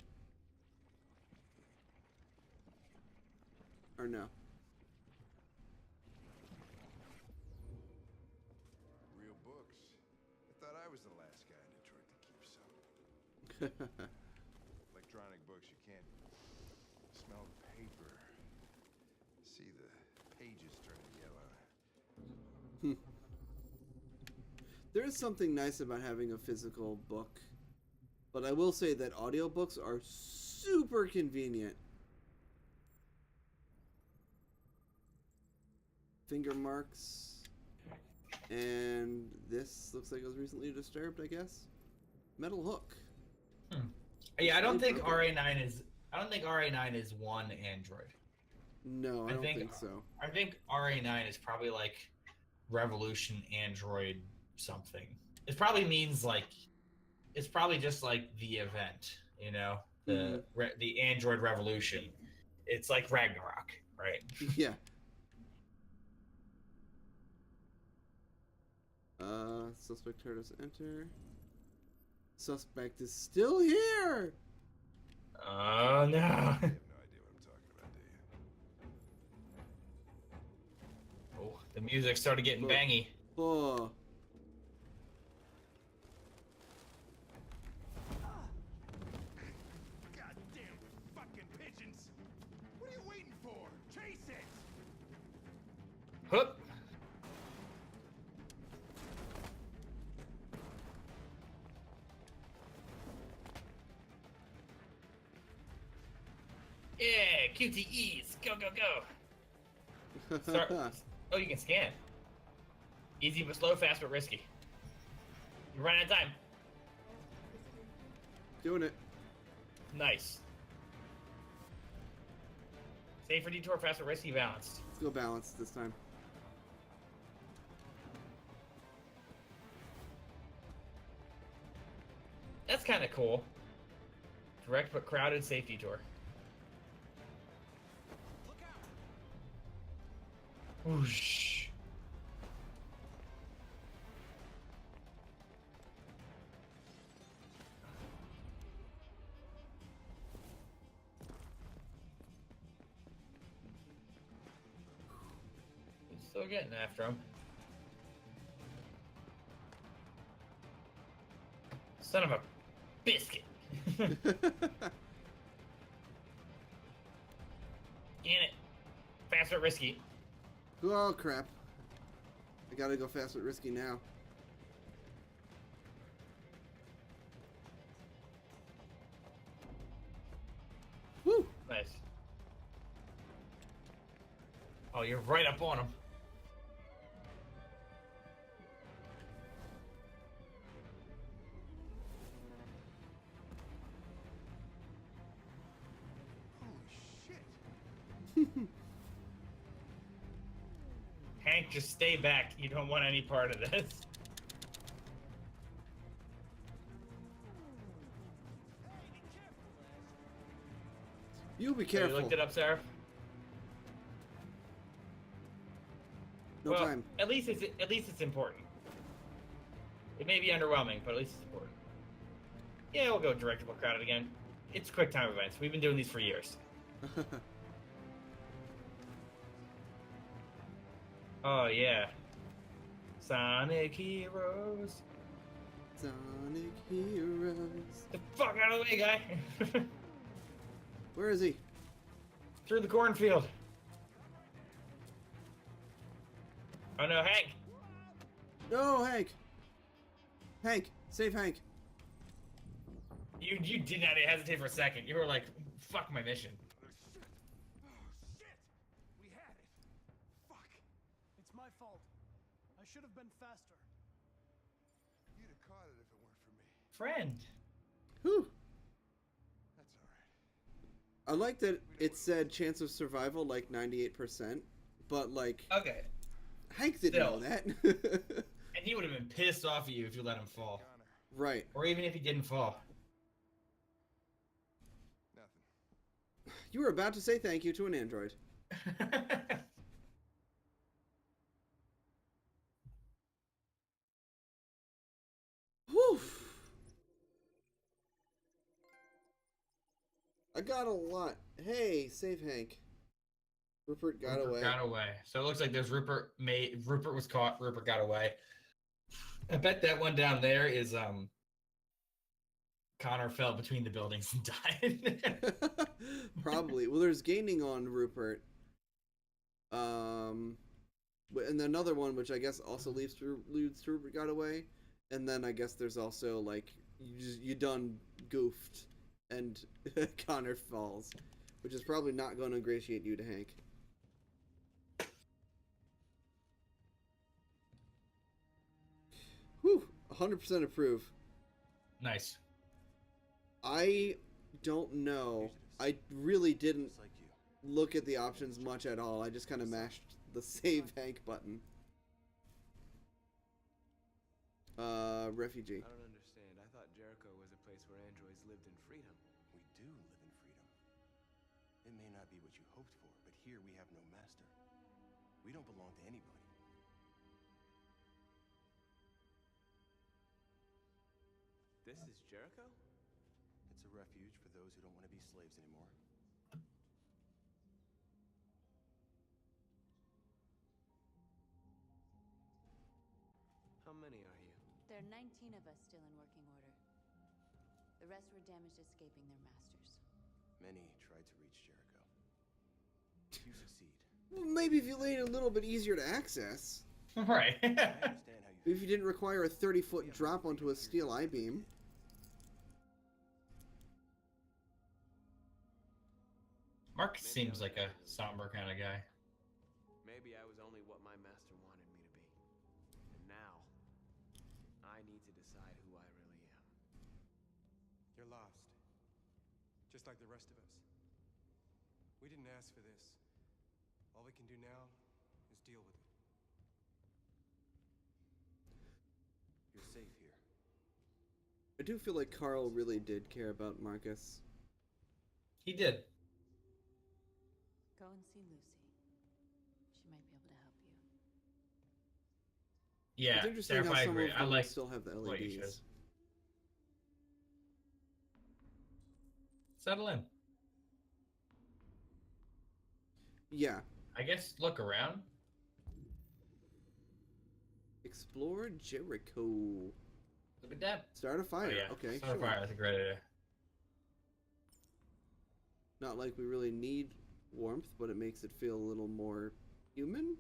A: Or no.
L: Real books. I thought I was the last guy in Detroit to keep some. Electronic books, you can't smell the paper. See the pages turning yellow.
A: There is something nice about having a physical book. But I will say that audiobooks are super convenient. Finger marks. And this looks like it was recently disturbed, I guess. Metal hook.
B: Yeah, I don't think RA9 is. I don't think RA9 is one Android.
A: No, I don't think so.
B: I think RA9 is probably like Revolution Android something. It probably means like. It's probably just like the event, you know, the the Android Revolution. It's like Ragnarok, right?
A: Yeah. Suspect heard us enter. Suspect is still here.
B: Oh no.
L: You have no idea what I'm talking about, do you?
B: Oh, the music started getting bangy.
A: Oh.
L: Goddamn fucking pigeons! What are you waiting for? Chase it!
B: Hup. Yeah, QTEs, go go go. Start. Oh, you can scan. Easy but slow, fast but risky. You're running out of time.
A: Doing it.
B: Nice. Safe for detour, fast but risky, balanced.
A: Let's go balance this time.
B: That's kind of cool. Direct but crowded, safe detour. Whoosh. Still getting after him. Son of a biscuit. Get it. Fast but risky.
A: Oh crap. I gotta go fast but risky now. Woo!
B: Nice. Oh, you're right up on him. Hank, just stay back. You don't want any part of this.
A: You be
B: So
A: careful.
B: you looked it up, Sarah?
A: No
B: well,
A: time.
B: At least it's important. It may be underwhelming, but at least it's important. Yeah, we'll go directable crowded again. It's quick time events. We've been doing these for years. Oh yeah. Sonic Heroes.
A: Sonic Heroes.
B: The fuck out of the way, guy.
A: Where is he?
B: Through the cornfield. Oh no, Hank.
A: No, Hank. Hank, save Hank.
B: You did not hesitate for a second. You were like, fuck my mission.
K: We had it. Fuck. It's my fault. I should have been faster.
L: You'd have caught it if it weren't for me.
B: Friend.
A: Whew.
L: That's all right.
A: I like that it said chance of survival like 98%, but like
B: Okay.
A: Hank didn't know that.
B: And he would have been pissed off at you if you let him fall.
A: Right.
B: Or even if he didn't fall.
A: You were about to say thank you to an android. Whew. I got a lot. Hey, save Hank. Rupert got away.
B: Got away. So it looks like there's Rupert was caught, Rupert got away. I bet that one down there is Connor fell between the buildings and died.
A: Probably. Well, there's gaining on Rupert. And then another one, which I guess also leads to Rupert got away. And then I guess there's also like you done goofed, and Connor falls, which is probably not going to ingratiate you to Hank. Whew, 100% approve.
B: Nice.
A: I don't know. I really didn't look at the options much at all. I just kind of mashed the save Hank button. Refugee.
M: I don't understand. I thought Jericho was a place where androids lived in freedom.
H: We do live in freedom. It may not be what you hoped for, but here we have no master. We don't belong to anybody.
M: This is Jericho?
H: It's a refuge for those who don't want to be slaves anymore.
M: How many are you?
N: There are 19 of us still in working order. The rest were damaged escaping their masters.
H: Many tried to reach Jericho. You succeed.
A: Well, maybe if you made it a little bit easier to access.
B: Right.
H: I understand how you
A: If you didn't require a 30-foot drop onto a steel I-beam.
B: Mark seems like a somber kind of guy.
M: Maybe I was only what my master wanted me to be. And now, I need to decide who I really am.
O: You're lost. Just like the rest of us. We didn't ask for this. All we can do now is deal with it.
H: You're safe here.
A: I do feel like Carl really did care about Marcus.
B: He did.
N: Go and see Lucy. She might be able to help you.
B: Yeah,
A: It's interesting
B: Sarah,
A: how
B: I
A: some
B: agree.
A: of
B: I
A: them
B: like
A: still have the
B: what you
A: LEDs.
B: chose. Settle in.
A: Yeah.
B: I guess look around.
A: Explore Jericho.
B: Look at that.
A: Start a fire.
B: Oh, yeah.
A: Okay,
B: Start
A: sure.
B: a fire. That's a great idea.
A: Not like we really need warmth, but it makes it feel a little more human.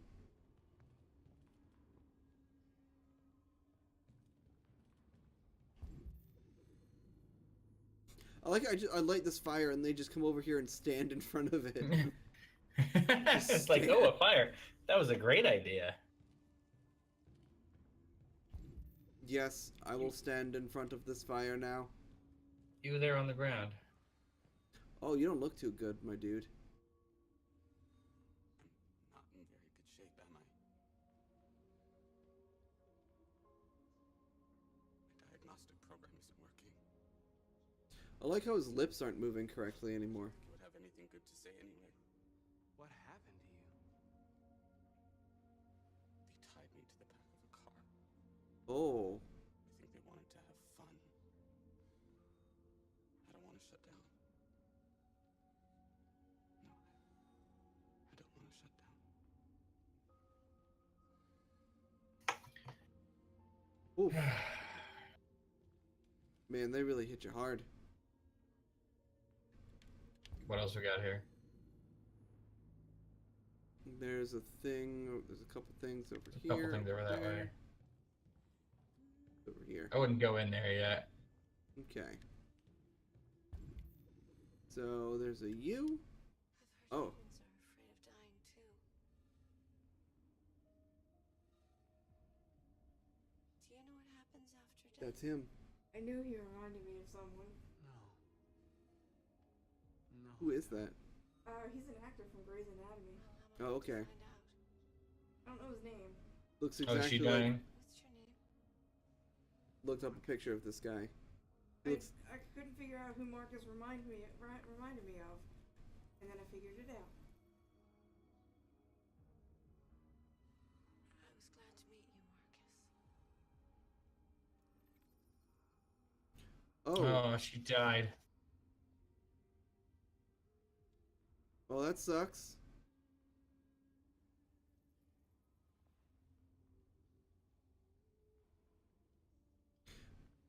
A: I like I light this fire and they just come over here and stand in front of it.
B: It's like, oh, a fire. That was a great idea.
A: Yes, I will stand in front of this fire now.
B: You were there on the ground.
A: Oh, you don't look too good, my dude.
G: Not in very good shape, am I? My diagnostic program isn't working.
A: I like how his lips aren't moving correctly anymore.
G: You would have anything good to say anyway. What happened to you? They tied me to the back of a car.
A: Oh.
G: I think they wanted to have fun. I don't want to shut down. No, I don't want to shut down.
A: Oof. Man, they really hit you hard.
B: What else we got here?
A: There's a thing. There's a couple things over
B: A
A: here.
B: couple things over that way.
A: Over here.
B: I wouldn't go in there yet.
A: Okay. So there's a U. Oh.
E: Do you know what happens after death?
A: That's him.
F: I knew he reminded me of someone.
G: No.
A: Who is that?
F: He's an actor from Grey's Anatomy.
A: Oh, okay.
F: I don't know his name.
A: Looks
B: Oh, is
A: exactly
B: she
A: like.
B: dying?
E: What's your name?
A: Looked up a picture of this guy. He looks.
F: I couldn't figure out who Marcus reminded me of, and then I figured it out.
E: I was glad to meet you, Marcus.
A: Oh.
B: Oh, she died.
A: Well, that sucks.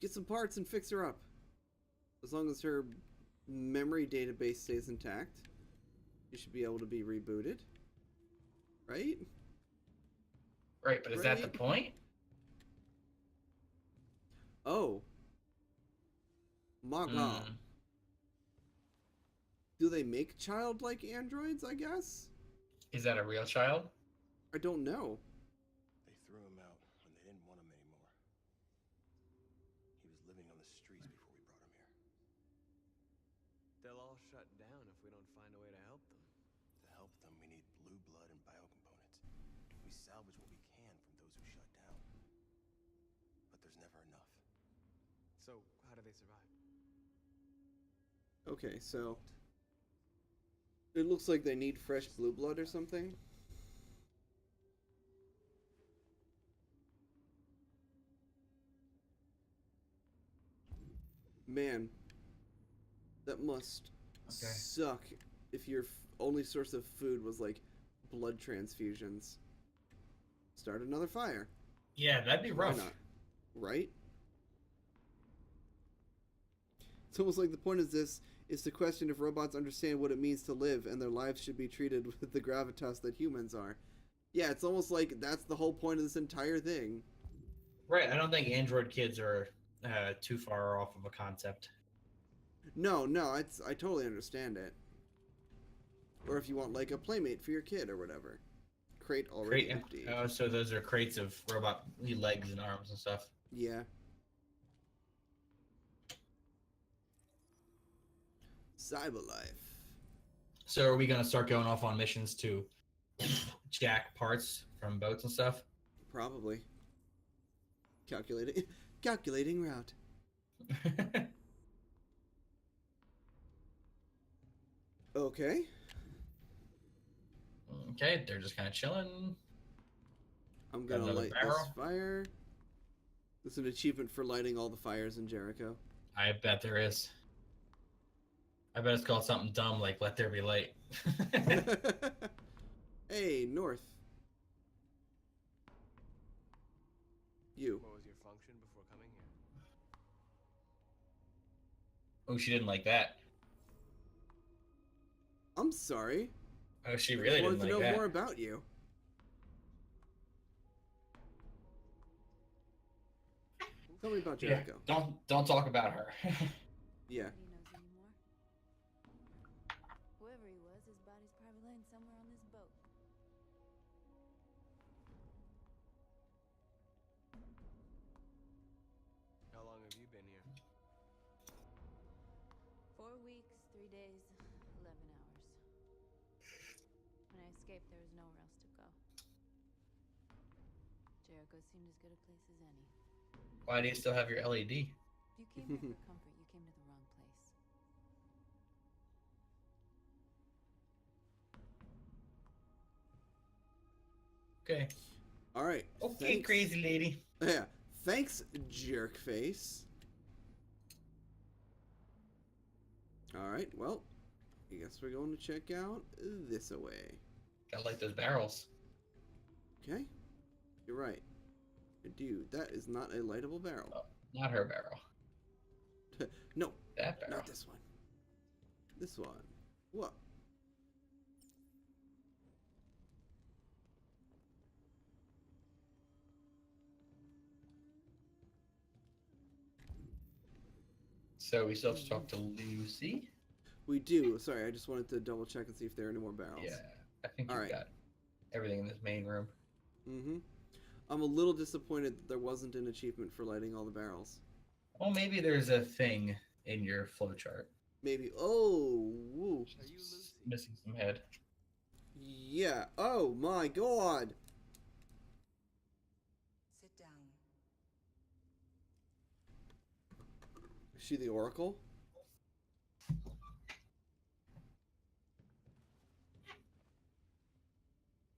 A: Get some parts and fix her up. As long as her memory database stays intact, she should be able to be rebooted. Right?
B: Right, but is that the
A: Right.
B: point?
A: Oh. My God.
B: Hmm.
A: Do they make childlike androids, I guess?
B: Is that a real child?
A: I don't know.
H: They threw him out when they didn't want him anymore. He was living on the streets before we brought him here.
M: They'll all shut down if we don't find a way to help them.
H: To help them, we need blue blood and biocomponents. We salvage what we can from those who shut down. But there's never enough.
M: So, how do they survive?
A: Okay, so it looks like they need fresh blue blood or something. Man, that must suck if your only source of food was like blood transfusions. Start another fire.
B: Yeah, that'd be
A: Why
B: rough.
A: not? Right? It's almost like the point of this is to question if robots understand what it means to live and their lives should be treated with the gravitas that humans are. Yeah, it's almost like that's the whole point of this entire thing.
B: Right, I don't think Android kids are too far off of a concept.
A: No, I totally understand it. Or if you want like a playmate for your kid or whatever. Crate already empty.
B: Oh, so those are crates of robot legs and arms and stuff.
A: Yeah. Cyberlife.
B: So are we gonna start going off on missions to jack parts from boats and stuff?
A: Probably. Calculating route. Okay.
B: Okay, they're just kind of chilling.
A: I'm
B: Got
A: gonna
B: another
A: light
B: barrel?
A: this fire. This is an achievement for lighting all the fires in Jericho.
B: I bet there is. I bet it's called something dumb like "Let There Be Light."
A: Hey, north. You.
M: What was your function before coming here?
B: Oh, she didn't like that.
A: I'm sorry.
B: Oh, she really
A: I
B: didn't
A: wanted
B: like
A: to know
B: that.
A: more about you. Tell me about
B: Yeah,
A: Jericho.
B: don't talk about her.
A: Yeah.
N: Nobody knows anymore. Whoever he was, his body's probably laying somewhere on this boat.
M: How long have you been here?
N: 4 weeks, 3 days, 11 hours. When I escaped, there was nowhere else to go. Jericho seemed as good a place as any.
B: Why do you still have your LED?
N: If you came here for comfort, you came to the wrong place.
B: Okay.
A: All right.
B: Okay,
A: thanks.
B: crazy lady.
A: Yeah. Thanks, jerkface. All right. Well, I guess we're going to check out this away.
B: I like those barrels.
A: Okay. You're right. Dude, that is not a lightable barrel.
B: Oh, not her barrel.
A: No.
B: That barrel.
A: Not this one. This one. What?
B: So we still have to talk to Lucy?
A: We do. Sorry, I just wanted to double check and see if there are any more barrels.
B: Yeah, I think
A: All
B: you've
A: right.
B: got everything in this main room.
A: Mm-hmm. I'm a little disappointed that there wasn't an achievement for lighting all the barrels.
B: Well, maybe there's a thing in your flowchart.
A: Maybe. Oh, woo.
B: Missing some head.
A: Yeah. Oh my God.
I: Sit down.
A: Is she the Oracle?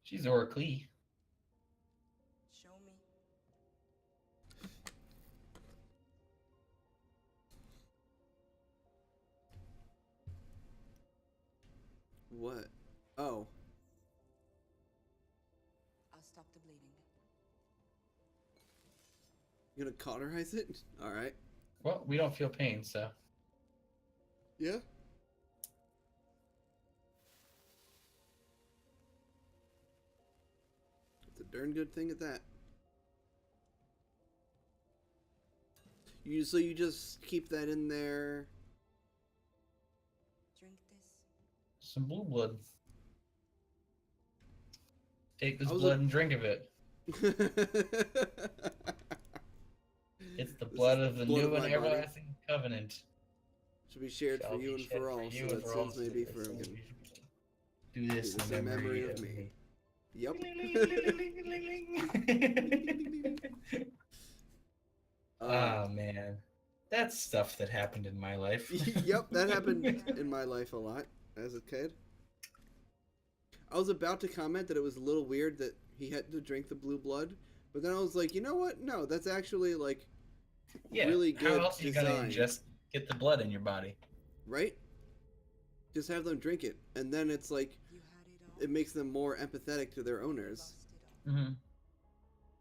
B: She's Oracle.
I: Show me.
A: What? Oh.
I: I'll stop the bleeding.
A: You gonna cauterize it? All right.
B: Well, we don't feel pain, so.
A: Yeah. It's a darn good thing at that. So you just keep that in there.
I: Drink this.
B: Some blue blood. Take this
A: I was
B: blood and drink of it. It's the blood of the
A: blood
B: new
A: of
B: and
A: my body.
B: everlasting covenant.
A: Should be shared
B: Shall
A: for
B: be
A: you and
B: shed
A: for all,
B: you
A: so
B: and
A: that
B: for all,
A: sins may
B: so
A: be
B: that sins
A: forgiven.
B: may be forgiven. Do this
A: This
B: in
A: in
B: memory
A: of
B: of
A: me.
B: me.
A: Yep.
B: Oh man, that's stuff that happened in my life.
A: Yep, that happened in my life a lot as a kid. I was about to comment that it was a little weird that he had to drink the blue blood, but then I was like, you know what? No, that's actually like
B: Yeah,
A: really good
B: how else are you gonna
A: design,
B: just get the blood in your body?
A: right? Just have them drink it, and then it's like it makes them more empathetic to their owners.
B: Mm-hmm.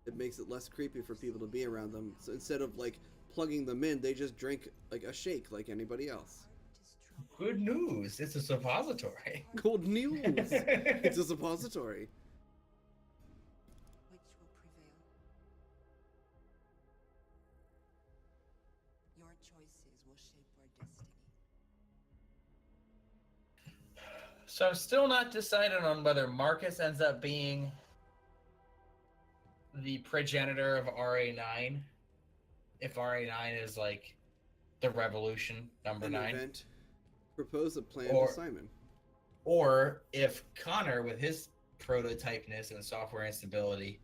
A: It makes it less creepy for people to be around them. So instead of like plugging them in, they just drink like a shake like anybody else.
B: Good news! It's a suppository.
A: Good news! It's a suppository.
I: Which will prevail? Your choices will shape our destiny.
B: So I'm still not decided on whether Marcus ends up being the progenitor of RA9. If RA9 is like the revolution number
A: An
B: 9.
A: event. Propose a plan
B: Or-
A: to Simon.
B: Or if Connor, with his prototypeness and software instability,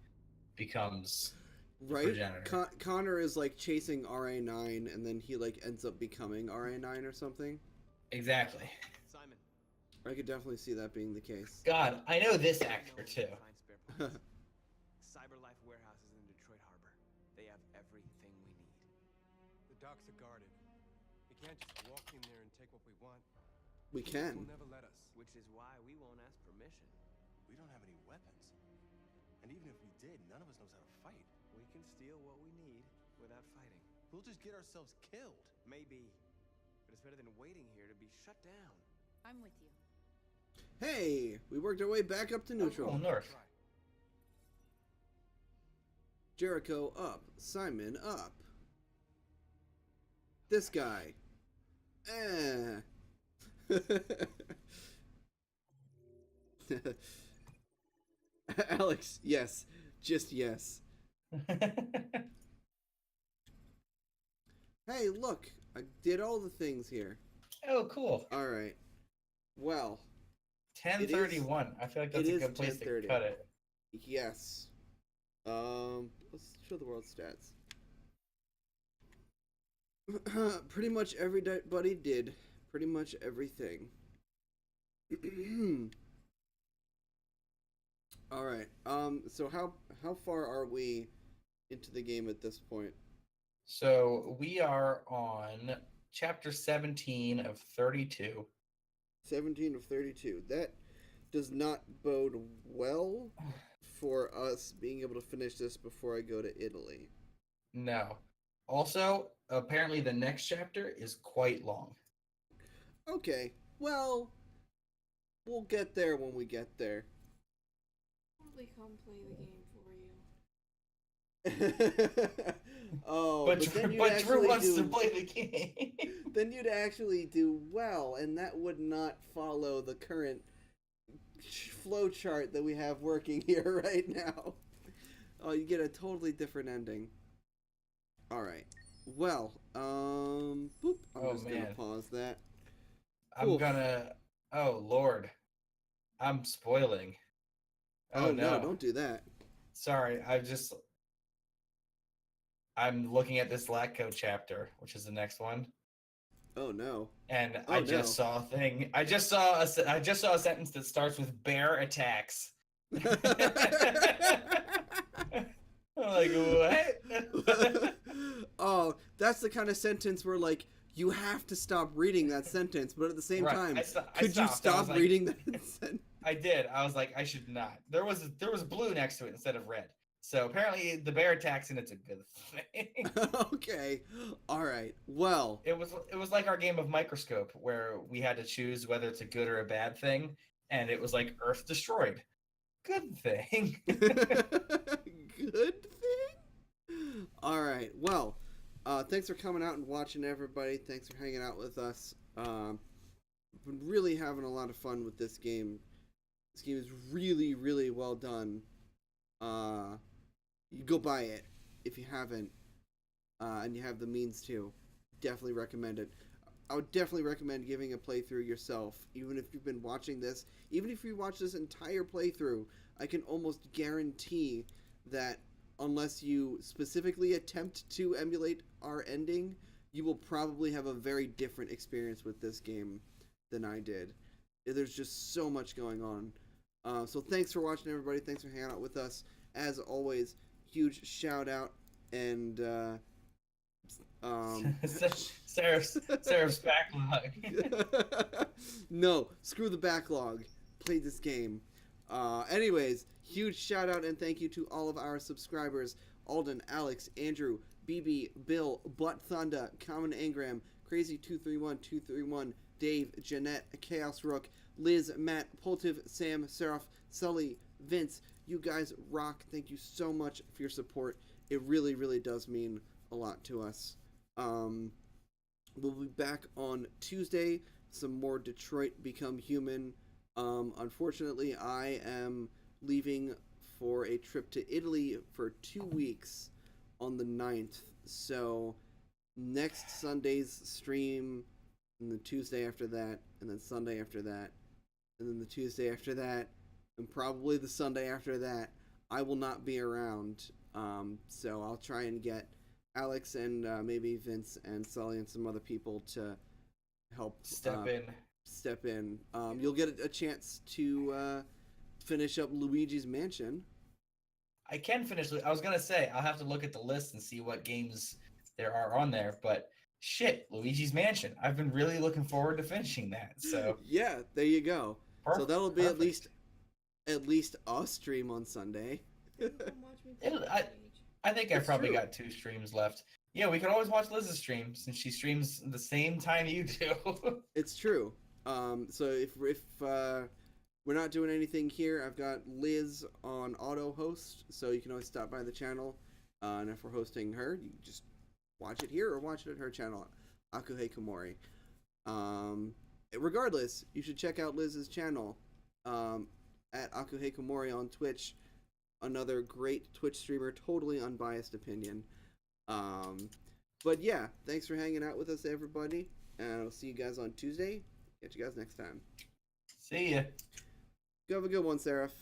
B: becomes the
A: Right?
B: progenitor.
A: Connor is like chasing RA9 and then he like ends up becoming RA9 or something.
B: Exactly.
M: Simon.
A: I could definitely see that being the case.
B: God, I know this actor too.
M: Find spare parts. CyberLife warehouses in Detroit Harbor. They have everything we need.
O: The docks are guarded. We can't just walk in there and take what we want.
A: We
O: Police
A: can.
O: will never let us.
M: Which is why we won't ask permission.
H: We don't have any weapons. And even if we did, none of us knows how to fight.
M: We can steal what we need without fighting.
O: We'll just get ourselves killed.
M: Maybe. But it's better than waiting here to be shut down.
N: I'm with you.
A: Hey, we worked our way back up to neutral.
B: Oh, north.
A: Jericho up. Simon up. This guy. Alex, yes. Just yes. Hey, look. I did all the things here.
B: Oh, cool.
A: All right. Well.
B: 10:31. I feel like that's a good place to cut it.
A: Yes. Let's show the world stats. Pretty much everybody did pretty much everything. All right. So how far are we into the game at this point?
B: So we are on chapter 17 of 32.
A: 17 of 32. That does not bode well for us being able to finish this before I go to Italy.
B: No. Also, apparently the next chapter is quite long.
A: Okay. Well, we'll get there when we get there.
F: Probably come play the game for you.
A: Oh,
B: but Drew wants to play the game.
A: Then you'd actually do well, and that would not follow the current flow chart that we have working here right now. Oh, you get a totally different ending. All right. Well, boop. I'm just gonna pause that.
B: I'm gonna. Oh Lord, I'm spoiling.
A: Oh no, don't do that.
B: Sorry, I'm looking at this Latco chapter, which is the next one.
A: Oh no.
B: And I just saw a thing. I just saw a sentence that starts with bear attacks. I'm like, what?
A: Oh, that's the kind of sentence where like you have to stop reading that sentence, but at the same time, could you stop reading that sentence?
B: I did. I was like, I should not. There was blue next to it instead of red. So apparently the bear attacks and it's a good thing.
A: Okay. All right. Well,
B: it was like our game of Microscope where we had to choose whether it's a good or a bad thing, and it was like Earth destroyed. Good thing.
A: Good thing? All right. Well, thanks for coming out and watching, everybody. Thanks for hanging out with us. Been really having a lot of fun with this game. This game is really, really well done. You go buy it if you haven't, and you have the means to. Definitely recommend it. I would definitely recommend giving a playthrough yourself, even if you've been watching this. Even if you watch this entire playthrough, I can almost guarantee that unless you specifically attempt to emulate our ending, you will probably have a very different experience with this game than I did. There's just so much going on. So thanks for watching, everybody. Thanks for hanging out with us. As always, huge shout out and
B: Seraph's backlog.
A: No, screw the backlog. Play this game. Anyways, huge shout out and thank you to all of our subscribers: Alden, Alex, Andrew, BB, Bill, Butt Thunder, Common Angram, Crazy231231, Dave, Jeanette, Chaos Rook, Liz, Matt, Poltiv, Sam, Seraph, Sully, Vince. You guys rock. Thank you so much for your support. It really, really does mean a lot to us. We'll be back on Tuesday. Some more Detroit Become Human. Unfortunately, I am leaving for a trip to Italy for 2 weeks on the 9th. So next Sunday's stream, and the Tuesday after that, and then Sunday after that, and then the Tuesday after that, and probably the Sunday after that, I will not be around. So I'll try and get Alex and maybe Vince and Sully and some other people to help step in. You'll get a chance to finish up Luigi's Mansion.
B: I can finish. I was gonna say I'll have to look at the list and see what games there are on there, but shit, Luigi's Mansion. I've been really looking forward to finishing that. So
A: yeah, there you go.
B: Perfect.
A: So that'll be at least a stream on Sunday.
B: I think I've
A: It's
B: probably
A: true.
B: got 2 streams left. Yeah, we can always watch Liz's stream since she streams the same time you do.
A: It's true. So if we're not doing anything here, I've got Liz on auto host, so you can always stop by the channel. And if we're hosting her, you just watch it here or watch it at her channel, Akuhe Komori. Regardless, you should check out Liz's channel at Akuhe Komori on Twitch. Another great Twitch streamer, totally unbiased opinion. But yeah, thanks for hanging out with us, everybody. And I'll see you guys on Tuesday. Catch you guys next time.
B: See ya.
A: Go have a good one, Seraph.